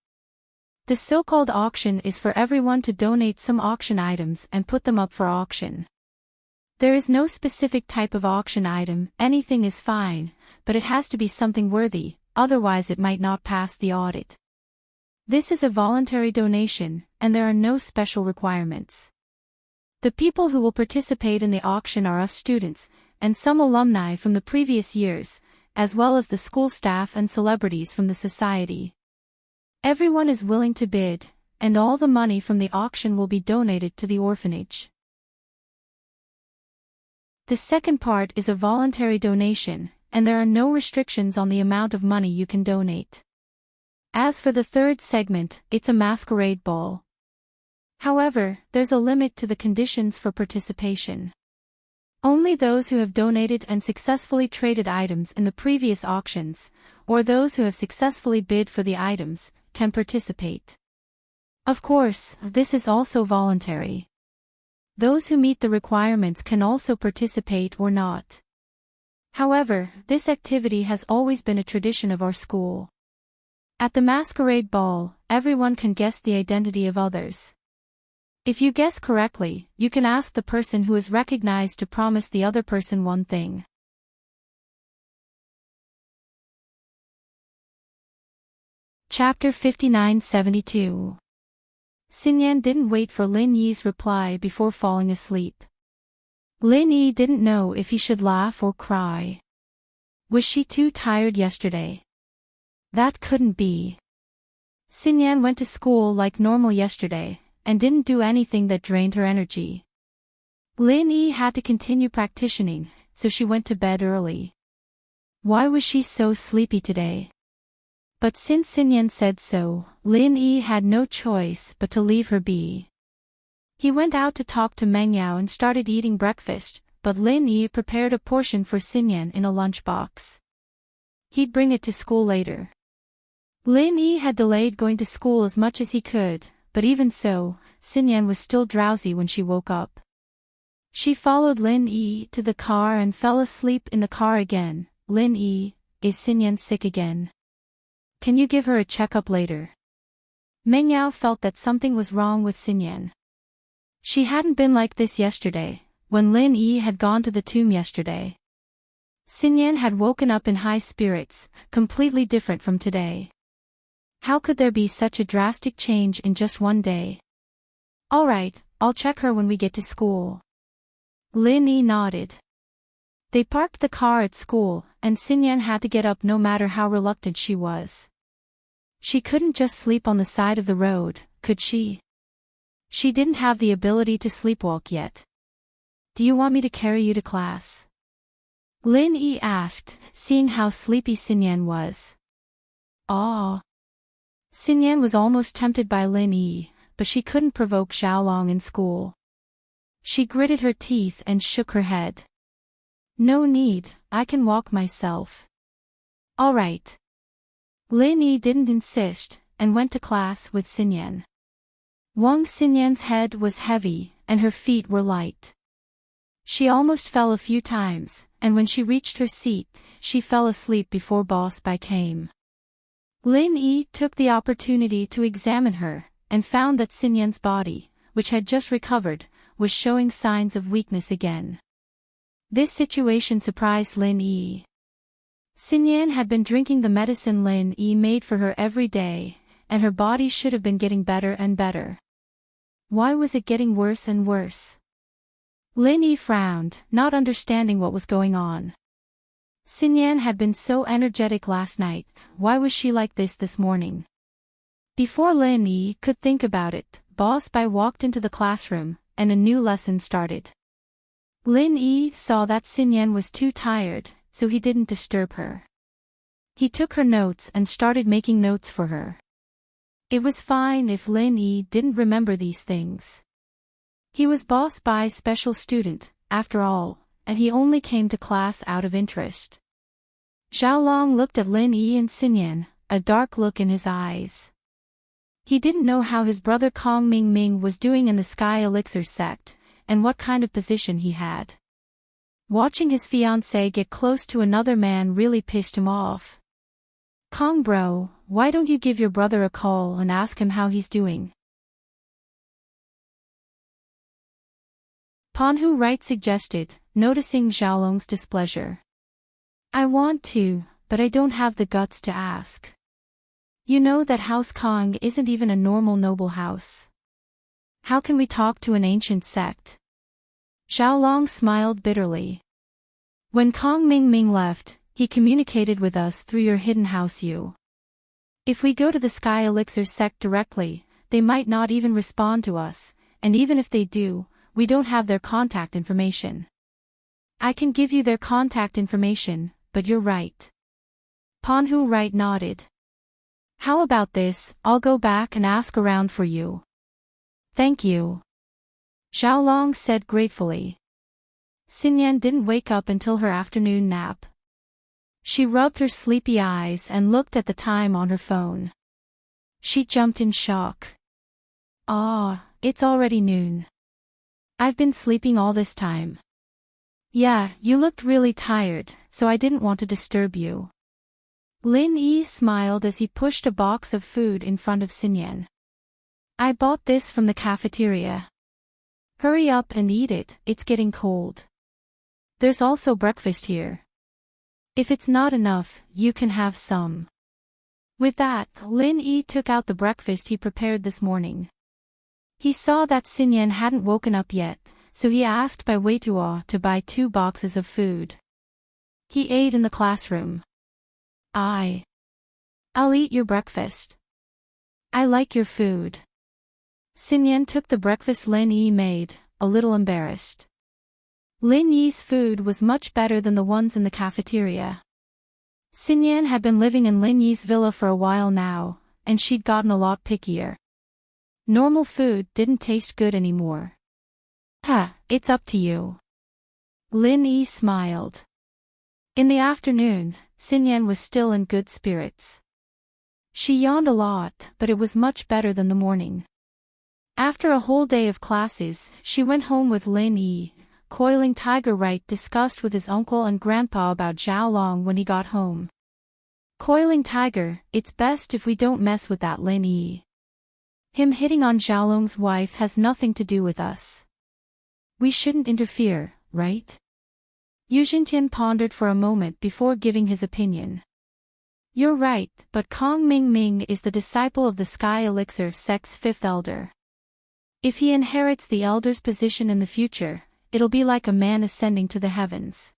The so-called auction is for everyone to donate some auction items and put them up for auction. There is no specific type of auction item, anything is fine, but it has to be something worthy, otherwise it might not pass the audit. This is a voluntary donation, and there are no special requirements. The people who will participate in the auction are us students, and some alumni from the previous years, as well as the school staff and celebrities from the society. Everyone is willing to bid, and all the money from the auction will be donated to the orphanage. The second part is a voluntary donation, and there are no restrictions on the amount of money you can donate. As for the third segment, it's a masquerade ball. However, there's a limit to the conditions for participation. Only those who have donated and successfully traded items in the previous auctions, or those who have successfully bid for the items, can participate. Of course, this is also voluntary. Those who meet the requirements can also participate or not. However, this activity has always been a tradition of our school. At the masquerade ball, everyone can guess the identity of others. If you guess correctly, you can ask the person who is recognized to promise the other person one thing. Chapter 59-72. Xinyan didn't wait for Lin Yi's reply before falling asleep. Lin Yi didn't know if he should laugh or cry. Was she too tired yesterday? That couldn't be. Xinyan went to school like normal yesterday, and didn't do anything that drained her energy. Lin Yi had to continue practicing, so she went to bed early. Why was she so sleepy today? But since Xinyan said so, Lin Yi had no choice but to leave her be. He went out to talk to Meng Yao and started eating breakfast, but Lin Yi prepared a portion for Xinyan in a lunchbox. He'd bring it to school later. Lin Yi had delayed going to school as much as he could, but even so, Xinyan was still drowsy when she woke up. She followed Lin Yi to the car and fell asleep in the car again. Lin Yi, is Xinyan sick again? Can you give her a checkup later? Meng Yao felt that something was wrong with Xinyan. She hadn't been like this yesterday, when Lin Yi had gone to the tomb yesterday. Xinyan had woken up in high spirits, completely different from today. How could there be such a drastic change in just one day? All right, I'll check her when we get to school. Lin Yi nodded. They parked the car at school, and Xinyan had to get up no matter how reluctant she was. She couldn't just sleep on the side of the road, could she? She didn't have the ability to sleepwalk yet. Do you want me to carry you to class? Lin Yi asked, seeing how sleepy Xinyan was. Ah. Xinyan was almost tempted by Lin Yi, but she couldn't provoke Xiaolong in school. She gritted her teeth and shook her head. No need, I can walk myself. All right. Lin Yi didn't insist, and went to class with Xinyan. Xinyan's head was heavy, and her feet were light. She almost fell a few times, and when she reached her seat, she fell asleep before Boss Bai came. Lin Yi took the opportunity to examine her, and found that Xinyan's body, which had just recovered, was showing signs of weakness again. This situation surprised Lin Yi. Xinyan had been drinking the medicine Lin Yi made for her every day, and her body should have been getting better and better. Why was it getting worse and worse? Lin Yi frowned, not understanding what was going on. Xinyan had been so energetic last night, why was she like this morning? Before Lin Yi could think about it, Boss Bai walked into the classroom, and a new lesson started. Lin Yi saw that Xinyan was too tired, so he didn't disturb her. He took her notes and started making notes for her. It was fine if Lin Yi didn't remember these things. He was Boss Bai's special student, after all, and he only came to class out of interest. Xiaolong looked at Lin Yi and Xinyan, a dark look in his eyes. He didn't know how his brother Kong Mingming was doing in the Sky Elixir sect, and what kind of position he had. Watching his fiancée get close to another man really pissed him off. Kong bro, why don't you give your brother a call and ask him how he's doing? Panhu Wright suggested, noticing Xiaolong's displeasure. I want to, but I don't have the guts to ask. You know that House Kong isn't even a normal noble house. How can we talk to an ancient sect? Xiaolong smiled bitterly. When Kong Mingming left, he communicated with us through your hidden house you. If we go to the Sky Elixir sect directly, they might not even respond to us, and even if they do, we don't have their contact information. I can give you their contact information, but you're right. Panhu Wright nodded. How about this, I'll go back and ask around for you. Thank you. Xiaolong said gratefully. Xinyan didn't wake up until her afternoon nap. She rubbed her sleepy eyes and looked at the time on her phone. She jumped in shock. Ah, it's already noon. I've been sleeping all this time. Yeah, you looked really tired, so I didn't want to disturb you. Lin Yi smiled as he pushed a box of food in front of Xinyan. I bought this from the cafeteria. Hurry up and eat it, it's getting cold. There's also breakfast here. If it's not enough, you can have some. With that, Lin Yi took out the breakfast he prepared this morning. He saw that Xinyan hadn't woken up yet, so he asked Bai Weitua to buy 2 boxes of food. He ate in the classroom. I'll eat your breakfast. I like your food. Xinyan took the breakfast Lin Yi made, a little embarrassed. Lin Yi's food was much better than the ones in the cafeteria. Xinyan had been living in Lin Yi's villa for a while now, and she'd gotten a lot pickier. Normal food didn't taste good anymore. It's up to you. Lin Yi smiled. In the afternoon, Xinyan was still in good spirits. She yawned a lot, but it was much better than the morning. After a whole day of classes, she went home with Lin Yi. Coiling Tiger discussed with his uncle and grandpa about Xiaolong when he got home. Coiling Tiger, it's best if we don't mess with that Lin Yi. Him hitting on Xiaolong's wife has nothing to do with us. We shouldn't interfere, right? Yu Xintian pondered for a moment before giving his opinion. You're right, but Kong Mingming is the disciple of the Sky Elixir sect's fifth elder. If he inherits the elder's position in the future, it'll be like a man ascending to the heavens.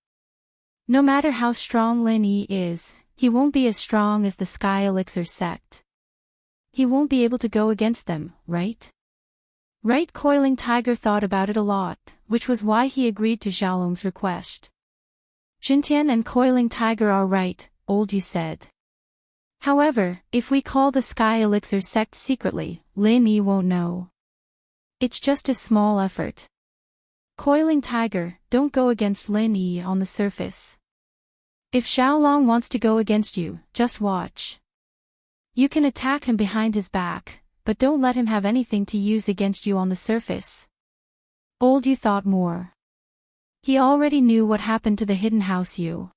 No matter how strong Lin Yi is, he won't be as strong as the Sky Elixir sect. He won't be able to go against them, right? Right. Coiling Tiger thought about it a lot, which was why he agreed to Xiaolong's request. Xintian and Coiling Tiger are right, old Yu said. However, if we call the Sky Elixir sect secretly, Lin Yi won't know. It's just a small effort. Coiling Tiger, don't go against Lin Yi on the surface. If Xiaolong wants to go against you, just watch. You can attack him behind his back, but don't let him have anything to use against you on the surface. Old Yu thought more. He already knew what happened to the Hidden House Yu.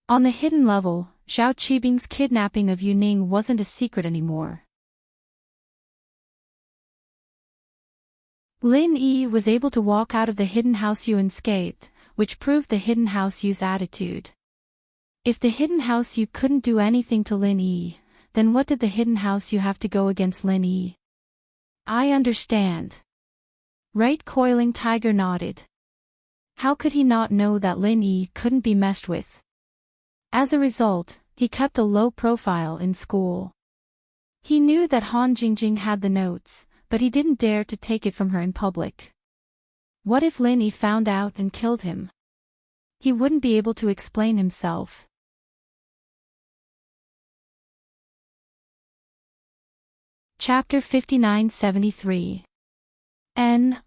On the hidden level, Zhao Qibing's kidnapping of Yu Ning wasn't a secret anymore. Lin Yi was able to walk out of the Hidden House Yu unscathed, which proved the Hidden House Yu's attitude. If the Hidden House Yu couldn't do anything to Lin Yi, then what did the Hidden House Yu have to go against Lin Yi? I understand. Right. Coiling Tiger nodded. How could he not know that Lin Yi couldn't be messed with? As a result, he kept a low profile in school. He knew that Han Jingjing had the notes, but he didn't dare to take it from her in public. What if Lin Yi found out and killed him? He wouldn't be able to explain himself. Chapter 59-73.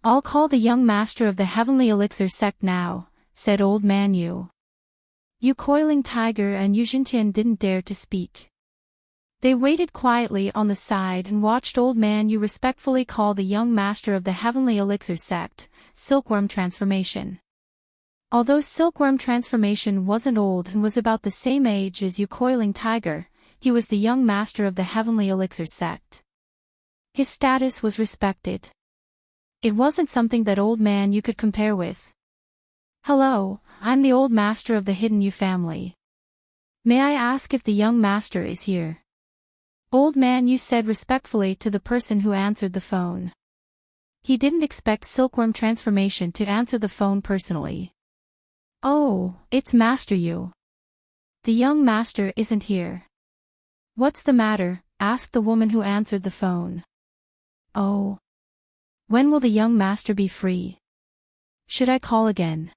I'll call the young master of the Heavenly Elixir sect now, said Old Man Yu. Yu Coiling Tiger and Yu Xintian didn't dare to speak. They waited quietly on the side and watched Old Man Yu respectfully call the young master of the Heavenly Elixir sect, Silkworm Transformation. Although Silkworm Transformation wasn't old and was about the same age as Yu Coiling Tiger, he was the young master of the Heavenly Elixir sect. His status was respected. It wasn't something that Old Man Yu could compare with. Hello, I'm the old master of the Hidden Yu family. May I ask if the young master is here? Old Man Yu said respectfully to the person who answered the phone. He didn't expect Silkworm Transformation to answer the phone personally. Oh, it's Master Yu. The young master isn't here. What's the matter? Asked the woman who answered the phone. Oh. When will the young master be free? Should I call again?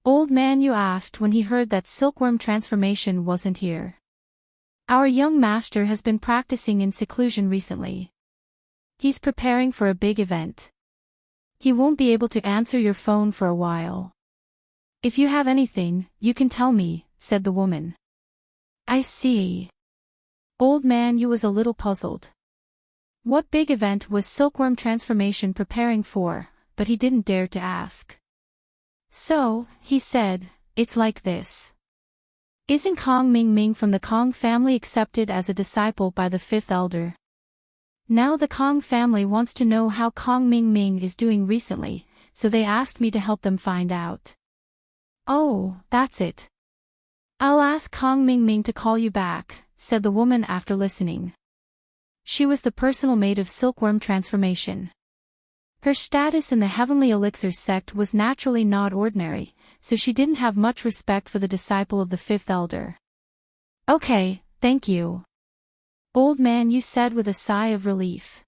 Old Man Yu asked when he heard that Silkworm Transformation wasn't here. Our young master has been practicing in seclusion recently. He's preparing for a big event. He won't be able to answer your phone for a while. If you have anything, you can tell me, said the woman. I see. Old Man Yu was a little puzzled. What big event was Silkworm Transformation preparing for, but he didn't dare to ask. So, he said, it's like this. Isn't Kong Mingming from the Kong family accepted as a disciple by the fifth elder? Now the Kong family wants to know how Kong Mingming is doing recently, so they asked me to help them find out. Oh, that's it. I'll ask Kong Mingming to call you back, said the woman after listening. She was the personal maid of Silkworm Transformation. Her status in the Heavenly Elixir sect was naturally not ordinary, so she didn't have much respect for the disciple of the fifth elder. Okay, thank you. Old man, you said with a sigh of relief.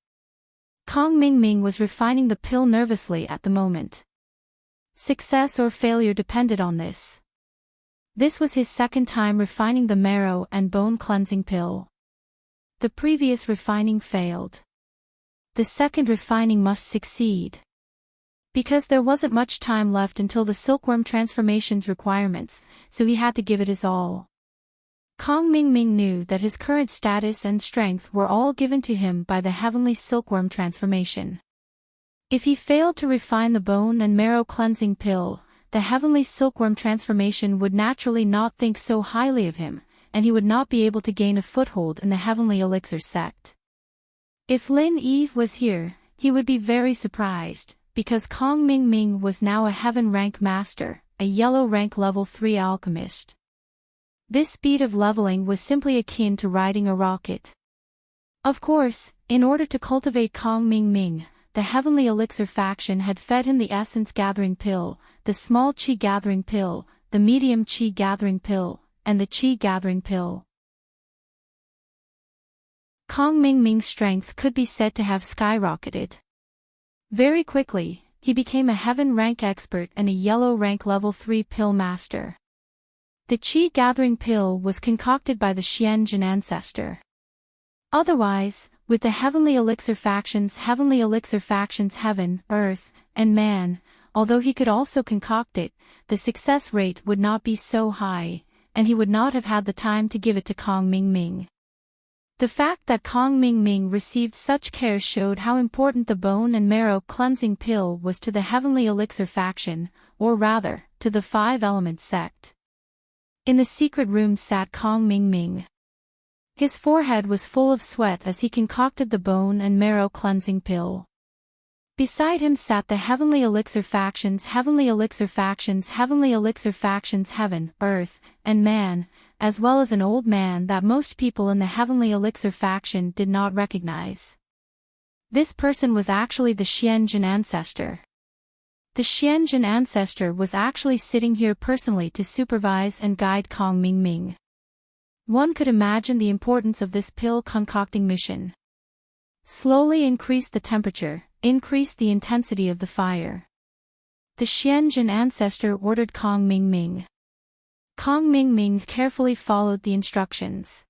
Kong Ming was refining the pill nervously at the moment. Success or failure depended on this. This was his second time refining the marrow and bone cleansing pill. The previous refining failed. The second refining must succeed. Because there wasn't much time left until the silkworm transformation's requirements, so he had to give it his all. Kong Ming knew that his current status and strength were all given to him by the heavenly silkworm transformation. If he failed to refine the bone and marrow cleansing pill, the heavenly silkworm transformation would naturally not think so highly of him, and he would not be able to gain a foothold in the heavenly elixir sect. If Lin Eve was here, he would be very surprised, because Kong Ming was now a heaven rank master, a yellow rank level 3 alchemist. This speed of leveling was simply akin to riding a rocket. Of course, in order to cultivate Kong Ming, the heavenly elixir faction had fed him the essence gathering pill, the small chi gathering pill, the medium chi gathering pill, and the chi gathering pill. Kong Ming's strength could be said to have skyrocketed. Very quickly, he became a heaven rank expert and a yellow rank level 3 pill master. The chi gathering pill was concocted by the Xianjin ancestor. Otherwise, with the heavenly elixir factions heaven, earth, and man, although he could also concoct it, the success rate would not be so high, and he would not have had the time to give it to Kong Ming. The fact that Kong Ming received such care showed how important the bone and marrow cleansing pill was to the heavenly elixir faction, or rather, to the 5-element sect. In the secret room sat Kong Ming. His forehead was full of sweat as he concocted the bone and marrow cleansing pill. Beside him sat the heavenly elixir factions heaven, earth, and man, as well as an old man that most people in the heavenly elixir faction did not recognize. This person was actually the Xianjin ancestor. The Xianjin ancestor was actually sitting here personally to supervise and guide Kong Ming. One could imagine the importance of this pill concocting mission. Slowly increase the temperature, increase the intensity of the fire. The Xianjin ancestor ordered Kong Ming. Kong Ming carefully followed the instructions.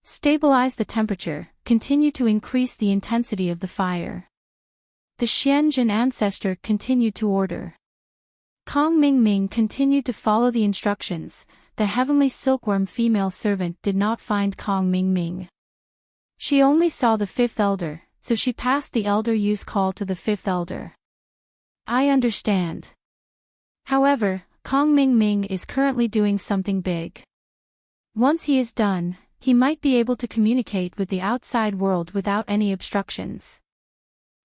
Stabilize the temperature, continue to increase the intensity of the fire. The Xianjin ancestor continued to order. Kong Ming continued to follow the instructions. The heavenly silkworm female servant did not find Kong Ming. She only saw the 5th elder, so she passed the elder Yu's call to the 5th elder. I understand. However, Kong Ming is currently doing something big. Once he is done, he might be able to communicate with the outside world without any obstructions.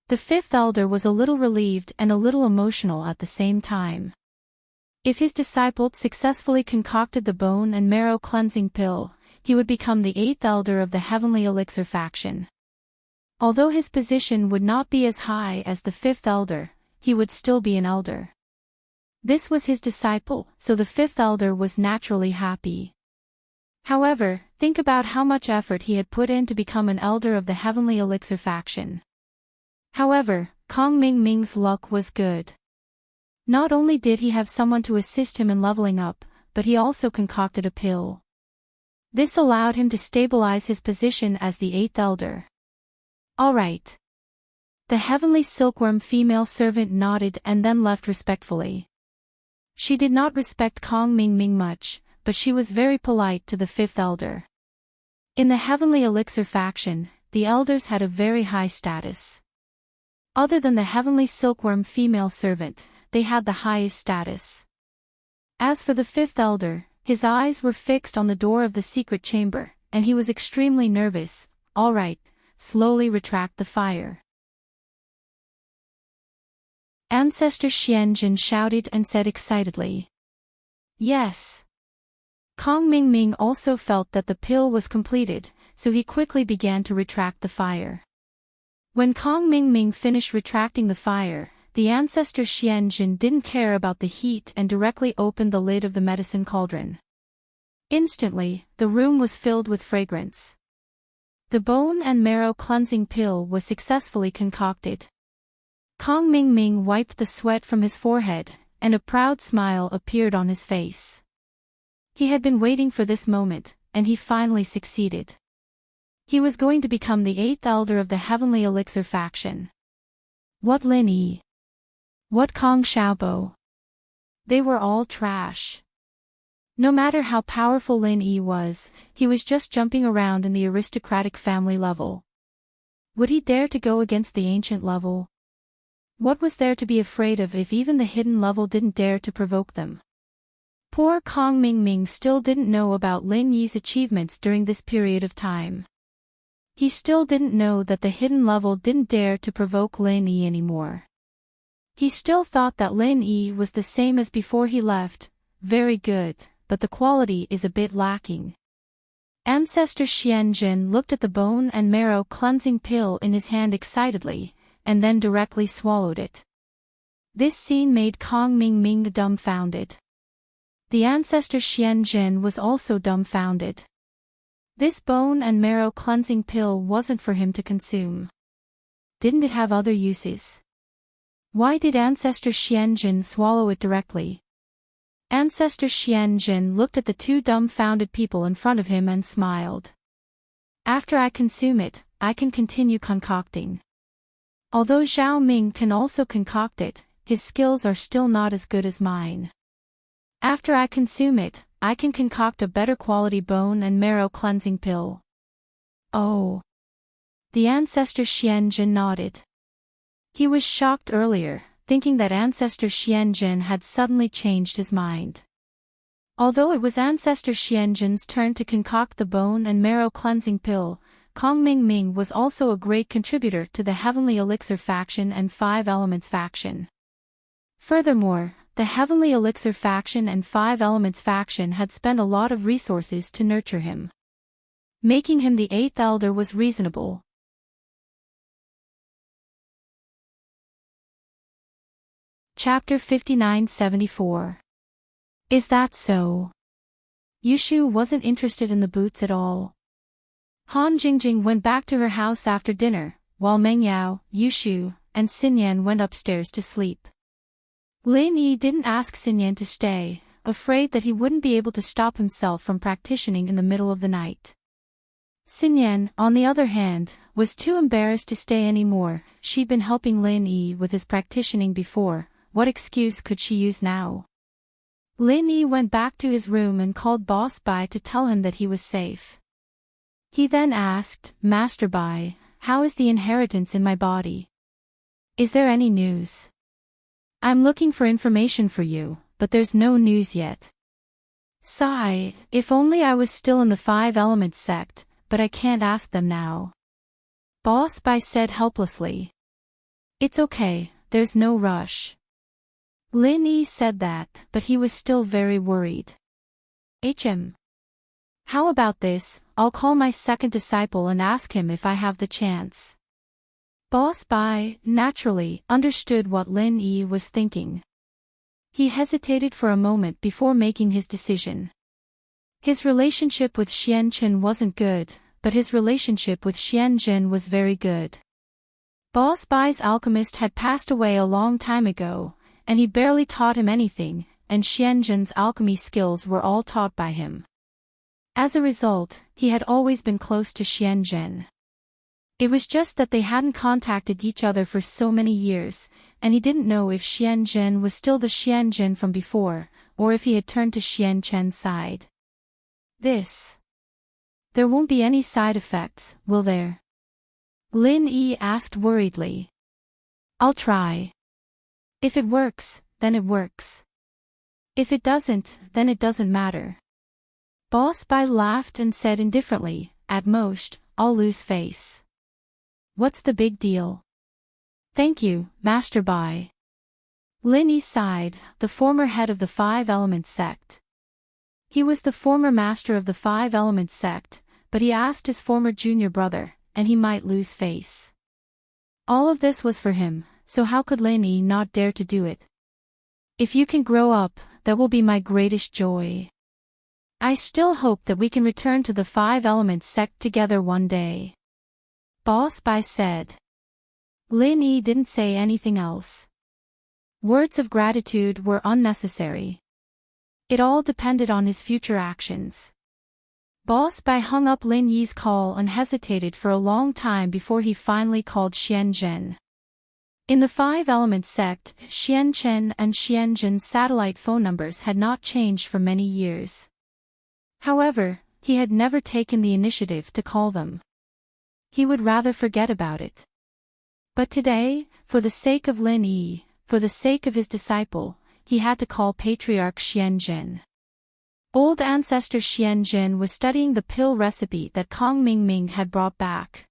The 5th elder was a little relieved and a little emotional at the same time. If his disciple successfully concocted the bone and marrow cleansing pill, he would become the 8th elder of the heavenly elixir faction. Although his position would not be as high as the 5th elder, he would still be an elder. This was his disciple, so the 5th elder was naturally happy. However, think about how much effort he had put in to become an elder of the heavenly elixir faction. However, Kong Ming's luck was good. Not only did he have someone to assist him in leveling up, but he also concocted a pill. This allowed him to stabilize his position as the 8th elder. Alright. The heavenly silkworm female servant nodded and then left respectfully. She did not respect Kong Ming much, but she was very polite to the 5th elder. In the heavenly elixir faction, the elders had a very high status. Other than the heavenly silkworm female servant, they had the highest status. As for the 5th elder, his eyes were fixed on the door of the secret chamber, and he was extremely nervous. All right, slowly retract the fire. Ancestor Xianjin shouted and said excitedly. Yes. Kong Ming also felt that the pill was completed, so he quickly began to retract the fire. When Kong Ming finished retracting the fire, the ancestor Xianjin didn't care about the heat and directly opened the lid of the medicine cauldron. Instantly, the room was filled with fragrance. The bone and marrow cleansing pill was successfully concocted. Kong Ming Ming wiped the sweat from his forehead, and a proud smile appeared on his face. He had been waiting for this moment, and he finally succeeded. He was going to become the 8th elder of the Heavenly Elixir faction. What Lin Yi? What Kong Xiaobo? They were all trash. No matter how powerful Lin Yi was, he was just jumping around in the aristocratic family level. Would he dare to go against the ancient level? What was there to be afraid of if even the hidden level didn't dare to provoke them? Poor Kong Ming Ming still didn't know about Lin Yi's achievements during this period of time. He still didn't know that the hidden level didn't dare to provoke Lin Yi anymore. He still thought that Lin Yi was the same as before he left, very good, but the quality is a bit lacking. Ancestor Xian Jin looked at the bone and marrow cleansing pill in his hand excitedly, and then directly swallowed it. This scene made Kong Ming Ming dumbfounded. The ancestor Xian Jin was also dumbfounded. This bone and marrow cleansing pill wasn't for him to consume. Didn't it have other uses? Why did Ancestor Xian Jin swallow it directly? Ancestor Xian Jin looked at the two dumbfounded people in front of him and smiled. After I consume it, I can continue concocting. Although Zhao Ming can also concoct it, his skills are still not as good as mine. After I consume it, I can concoct a better quality bone and marrow cleansing pill. Oh. The ancestor Xian Jin nodded. He was shocked earlier, thinking that ancestor Xian Jin had suddenly changed his mind. Although it was ancestor Xian Jin's turn to concoct the bone and marrow cleansing pill, Kong Ming Ming was also a great contributor to the Heavenly Elixir faction and 5 Elements faction. Furthermore, the Heavenly Elixir faction and 5 Elements faction had spent a lot of resources to nurture him. Making him the 8th elder was reasonable. Chapter 5974. Is that so? Yushu wasn't interested in the boots at all. Han Jingjing went back to her house after dinner, while Meng Yao, Yushu, and Xinyan went upstairs to sleep. Lin Yi didn't ask Xinyan to stay, afraid that he wouldn't be able to stop himself from practicing in the middle of the night. Xinyan, on the other hand, was too embarrassed to stay anymore. She'd been helping Lin Yi with his practicing before. What excuse could she use now? Lin Yi went back to his room and called Boss Bai to tell him that he was safe. He then asked, Master Bai, how is the inheritance in my body? Is there any news? I'm looking for information for you, but there's no news yet. Sigh, if only I was still in the 5 Elements sect, but I can't ask them now. Boss Bai said helplessly. It's okay, there's no rush. Lin Yi said that, but he was still very worried. How about this, I'll call my second disciple and ask him if I have the chance. Boss Bai, naturally, understood what Lin Yi was thinking. He hesitated for a moment before making his decision. His relationship with Xian Chen wasn't good, but his relationship with Xian Jin was very good. Boss Bai's alchemist had passed away a long time ago, and he barely taught him anything, and Xian Jin's alchemy skills were all taught by him. As a result, he had always been close to Xian Jin. It was just that they hadn't contacted each other for so many years, and he didn't know if Xian Jin was still the Xian Jin from before, or if he had turned to Xian Chen's side. There won't be any side effects, will there? Lin Yi asked worriedly. I'll try. If it works, then it works. If it doesn't, then it doesn't matter. Boss Bai laughed and said indifferently, at most, I'll lose face. What's the big deal? Thank you, Master Bai. Lin Yi sighed, the former head of the 5 Elements sect. He was the former master of the 5 Elements sect, but he asked his former junior brother, and he might lose face. All of this was for him, so how could Lin Yi not dare to do it? If you can grow up, that will be my greatest joy. I still hope that we can return to the 5 Elements sect together one day. Boss Bai said. Lin Yi didn't say anything else. Words of gratitude were unnecessary. It all depended on his future actions. Boss Bai hung up Lin Yi's call and hesitated for a long time before he finally called Xian Zhen. In the Five Elements sect, Xian Chen and Xian Zhen's satellite phone numbers had not changed for many years. However, he had never taken the initiative to call them. He would rather forget about it. But today, for the sake of Lin Yi, for the sake of his disciple, he had to call Patriarch Xian Zhen. Old ancestor Xian Zhen was studying the pill recipe that Kong Mingming had brought back.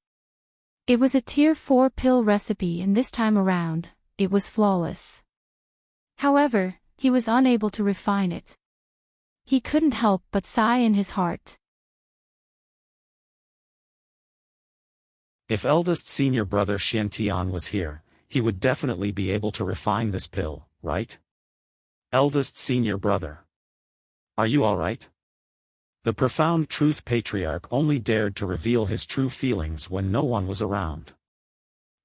It was a Tier 4 pill recipe and this time around, it was flawless. However, he was unable to refine it. He couldn't help but sigh in his heart. If eldest senior brother Xiantian was here, he would definitely be able to refine this pill, right? Eldest senior brother. Are you alright? The profound truth patriarch only dared to reveal his true feelings when no one was around.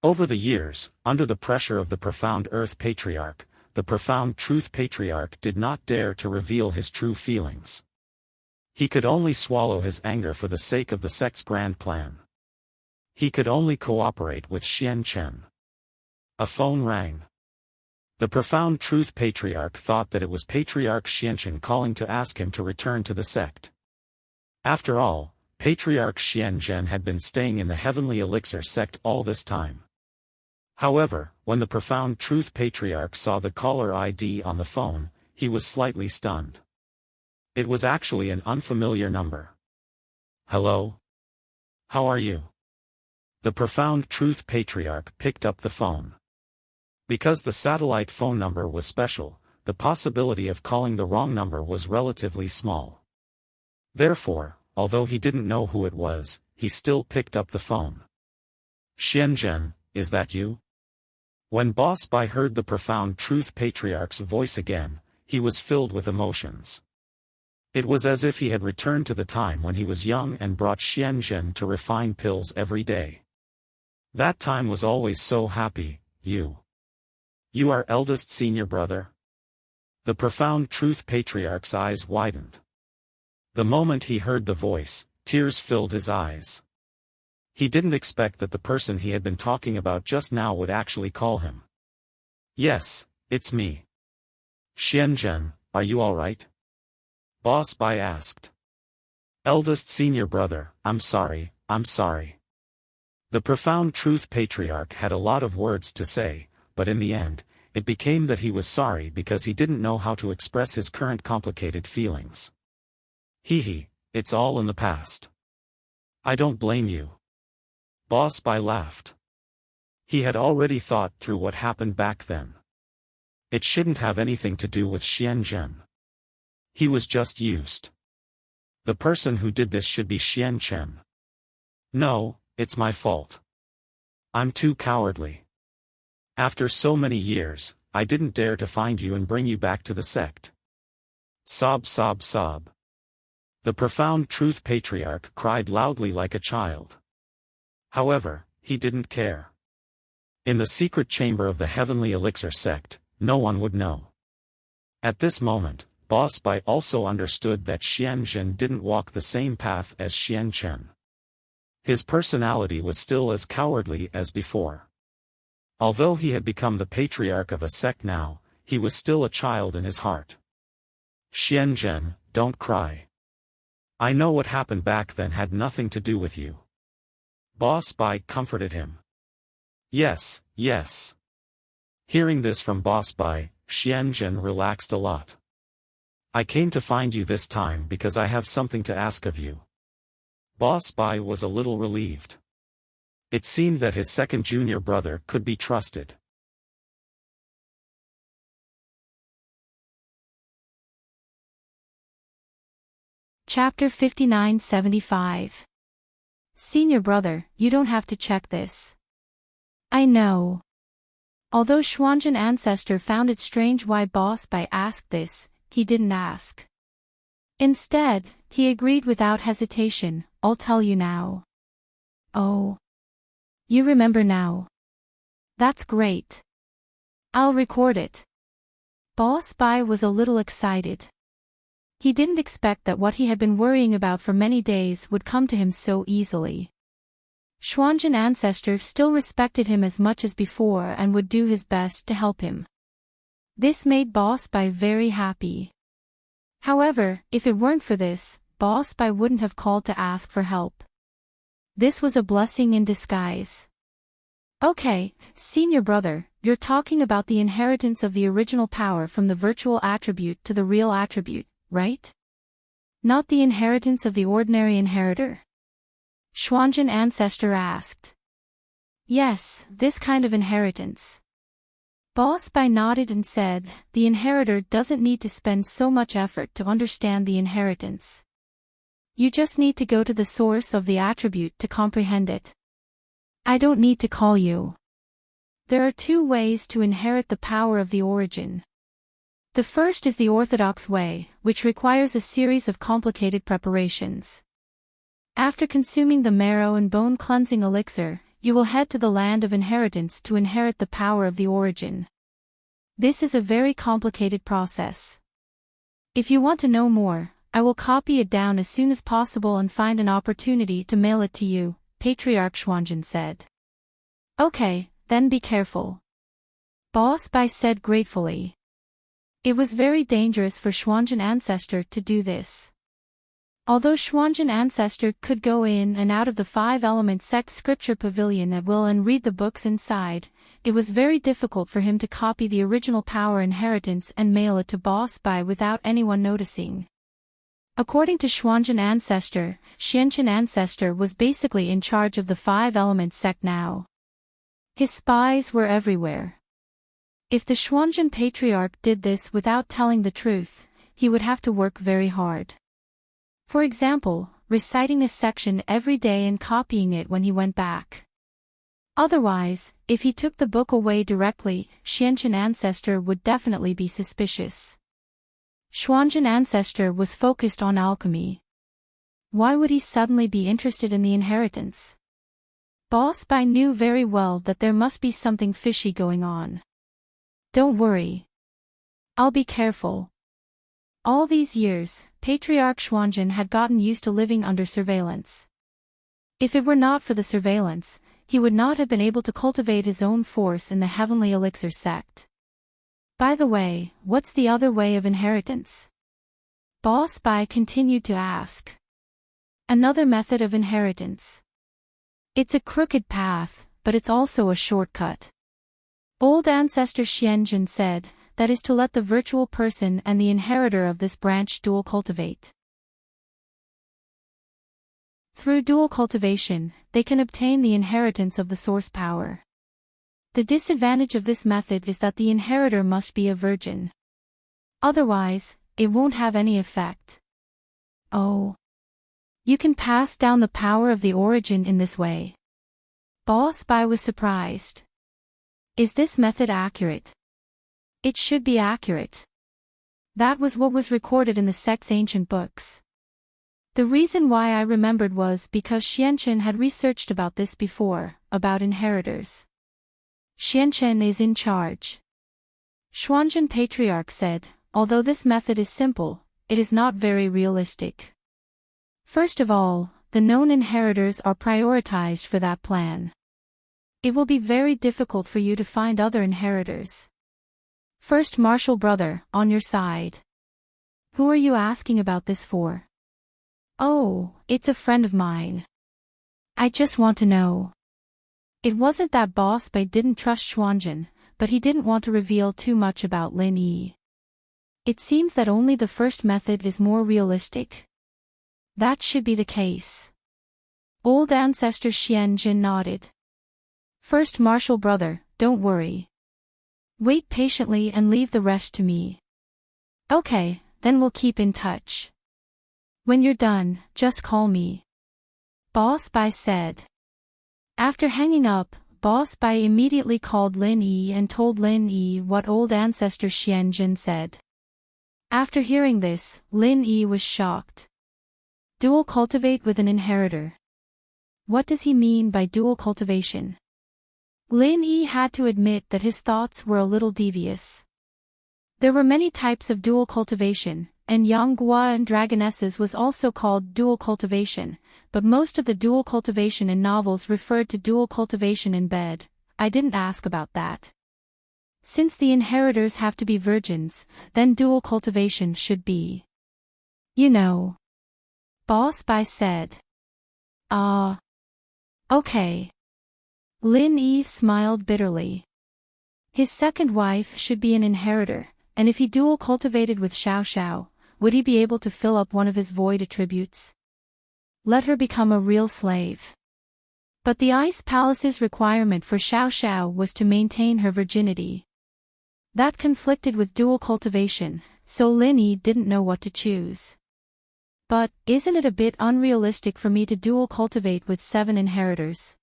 Over the years, under the pressure of the profound earth patriarch, the profound truth patriarch did not dare to reveal his true feelings. He could only swallow his anger for the sake of the sect's grand plan. He could only cooperate with Xian Chen. A phone rang. The profound truth patriarch thought that it was Patriarch Xianchen calling to ask him to return to the sect. After all, Patriarch Xianzhen had been staying in the Heavenly Elixir sect all this time. However, when the profound truth patriarch saw the caller ID on the phone, he was slightly stunned. It was actually an unfamiliar number. Hello? How are you? The profound truth patriarch picked up the phone. Because the satellite phone number was special, the possibility of calling the wrong number was relatively small. Therefore, although he didn't know who it was, he still picked up the phone. Xianzhen, is that you? When Boss Bai heard the profound truth patriarch's voice again, he was filled with emotions. It was as if he had returned to the time when he was young and brought Xianzhen to refine pills every day. That time was always so happy. You are eldest senior brother? The profound truth patriarch's eyes widened. The moment he heard the voice, tears filled his eyes. He didn't expect that the person he had been talking about just now would actually call him. Yes, it's me. Xianzhen, are you alright? Boss Bai asked. Eldest senior brother, I'm sorry. The profound truth patriarch had a lot of words to say, but in the end, it became that he was sorry because he didn't know how to express his current complicated feelings. It's all in the past. I don't blame you. Boss Bai laughed. He had already thought through what happened back then. It shouldn't have anything to do with Xianzhen. He was just used. The person who did this should be Xian Chen. No, it's my fault. I'm too cowardly. After so many years, I didn't dare to find you and bring you back to the sect. Sob. The profound truth patriarch cried loudly like a child. However, he didn't care. In the secret chamber of the Heavenly Elixir sect, no one would know. At this moment, Boss Bai also understood that Xianzhen didn't walk the same path as Xian Chen. His personality was still as cowardly as before. Although he had become the patriarch of a sect now, he was still a child in his heart. Xianzhen, don't cry. I know what happened back then had nothing to do with you. Boss Bai comforted him. Yes. Hearing this from Boss Bai, Xianzhen relaxed a lot. I came to find you this time because I have something to ask of you. Boss Bai was a little relieved. It seemed that his second junior brother could be trusted. Chapter 5975. Senior brother, you don't have to check this. I know. Although Xuanzhen ancestor found it strange why Boss Bai asked this, he didn't ask. Instead, he agreed without hesitation, I'll tell you now. Oh. You remember now. That's great. I'll record it. Boss Bai was a little excited. He didn't expect that what he had been worrying about for many days would come to him so easily. Xuanzhen Ancestor still respected him as much as before and would do his best to help him. This made Boss Bai very happy. However, if it weren't for this, Boss Bai wouldn't have called to ask for help. This was a blessing in disguise. Okay, senior brother, you're talking about the inheritance of the original power from the virtual attribute to the real attribute, right? Not the inheritance of the ordinary inheritor? Xuanzhen Ancestor asked. Yes, this kind of inheritance. Boss Bai nodded and said, the inheritor doesn't need to spend so much effort to understand the inheritance. You just need to go to the source of the attribute to comprehend it. I don't need to call you. There are two ways to inherit the power of the origin. The first is the orthodox way, which requires a series of complicated preparations. After consuming the marrow and bone cleansing elixir, you will head to the land of inheritance to inherit the power of the origin. This is a very complicated process. If you want to know more, I will copy it down as soon as possible and find an opportunity to mail it to you, Patriarch Xuanzhen said. Okay, then be careful. Boss Bai said gratefully. It was very dangerous for Xuanzhen Ancestor to do this. Although Xuanzhen Ancestor could go in and out of the five-element sect scripture pavilion at will and read the books inside, it was very difficult for him to copy the original power inheritance and mail it to Boss Bai without anyone noticing. According to Xuanzhen Ancestor, Xianchen Ancestor was basically in charge of the five-element sect now. His spies were everywhere. If the Xuanzhen Patriarch did this without telling the truth, he would have to work very hard. For example, reciting a section every day and copying it when he went back. Otherwise, if he took the book away directly, Xianchen Ancestor would definitely be suspicious. Xuanzhen Ancestor was focused on alchemy. Why would he suddenly be interested in the inheritance? Boss Bai knew very well that there must be something fishy going on. Don't worry. I'll be careful. All these years, Patriarch Xuanzhen had gotten used to living under surveillance. If it were not for the surveillance, he would not have been able to cultivate his own force in the Heavenly Elixir sect. By the way, what's the other way of inheritance? Boss Bai continued to ask. Another method of inheritance. It's a crooked path, but it's also a shortcut. Old Ancestor Xianzhen said, that is to let the virtual person and the inheritor of this branch dual cultivate. Through dual cultivation, they can obtain the inheritance of the source power. The disadvantage of this method is that the inheritor must be a virgin. Otherwise, it won't have any effect. Oh. You can pass down the power of the origin in this way. Boss Bai was surprised. Is this method accurate? It should be accurate. That was what was recorded in the sect's ancient books. The reason why I remembered was because Xianchen had researched about this before, about inheritors. Xianchen is in charge. Xuanzhen Patriarch said, although this method is simple, it is not very realistic. First of all, the known inheritors are prioritized for that plan. It will be very difficult for you to find other inheritors. First Martial Brother, on your side. Who are you asking about this for? Oh, it's a friend of mine. I just want to know. It wasn't that Boss Bai didn't trust Xuanzhen, but he didn't want to reveal too much about Lin Yi. It seems that only the first method is more realistic. That should be the case. Old Ancestor Xianzhen nodded. First Martial Brother, don't worry. Wait patiently and leave the rest to me. Okay, then we'll keep in touch. When you're done, just call me. Boss Bai said. After hanging up, Boss Bai immediately called Lin Yi and told Lin Yi what old Ancestor Xianzhen said. After hearing this, Lin Yi was shocked. Dual cultivate with an inheritor. What does he mean by dual cultivation? Lin Yi had to admit that his thoughts were a little devious. There were many types of dual cultivation, and Yang Gua and Dragonesses was also called dual cultivation, but most of the dual cultivation in novels referred to dual cultivation in bed. I didn't ask about that. Since the inheritors have to be virgins, then dual cultivation should be. You know. Boss Bai said. Okay. Lin Yi smiled bitterly. His second wife should be an inheritor, and if he dual cultivated with Xiao Xiao, would he be able to fill up one of his void attributes? Let her become a real slave. But the Ice Palace's requirement for Xiao Xiao was to maintain her virginity. That conflicted with dual cultivation, so Lin Yi didn't know what to choose. But, isn't it a bit unrealistic for me to dual cultivate with 7 inheritors?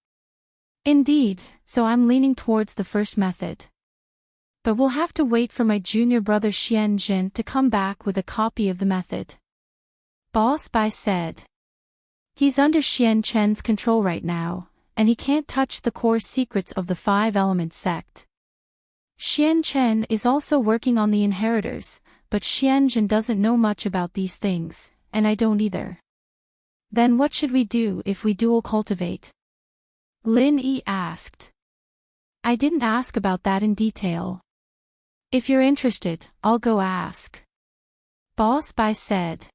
Indeed, so I'm leaning towards the first method. But we'll have to wait for my junior brother Xian Zhen to come back with a copy of the method. Boss Bai said. He's under Xian Chen's control right now, and he can't touch the core secrets of the 5-element sect. Xian Chen is also working on the inheritors, but Xian Zhen doesn't know much about these things, and I don't either. Then what should we do if we dual cultivate? Lin Yi asked. I didn't ask about that in detail. If you're interested, I'll go ask. Boss Bai said.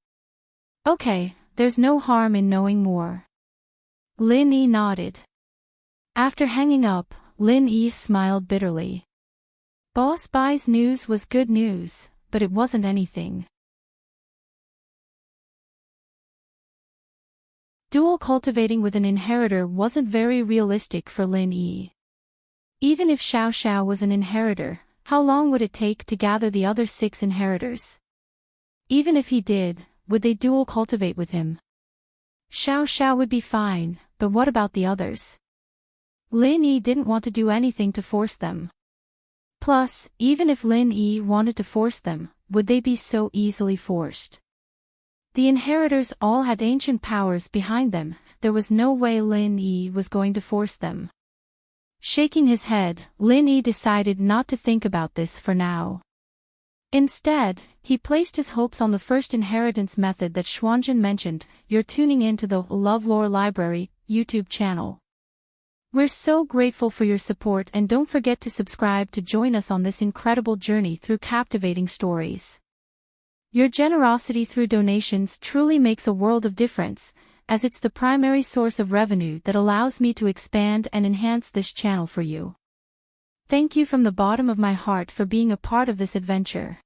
Okay, there's no harm in knowing more. Lin Yi nodded. After hanging up, Lin Yi smiled bitterly. Boss Bai's news was good news, but it wasn't anything. Dual cultivating with an inheritor wasn't very realistic for Lin Yi. Even if Xiao Xiao was an inheritor, how long would it take to gather the other 6 inheritors? Even if he did, would they dual cultivate with him? Xiao Xiao would be fine, but what about the others? Lin Yi didn't want to do anything to force them. Plus, even if Lin Yi wanted to force them, would they be so easily forced? The inheritors all had ancient powers behind them, there was no way Lin Yi was going to force them. Shaking his head, Lin Yi decided not to think about this for now. Instead, he placed his hopes on the first inheritance method that Xuanzhen mentioned. You're tuning into the LoveLore Library YouTube channel. We're so grateful for your support, and don't forget to subscribe to join us on this incredible journey through captivating stories. Your generosity through donations truly makes a world of difference, as it's the primary source of revenue that allows me to expand and enhance this channel for you. Thank you from the bottom of my heart for being a part of this adventure.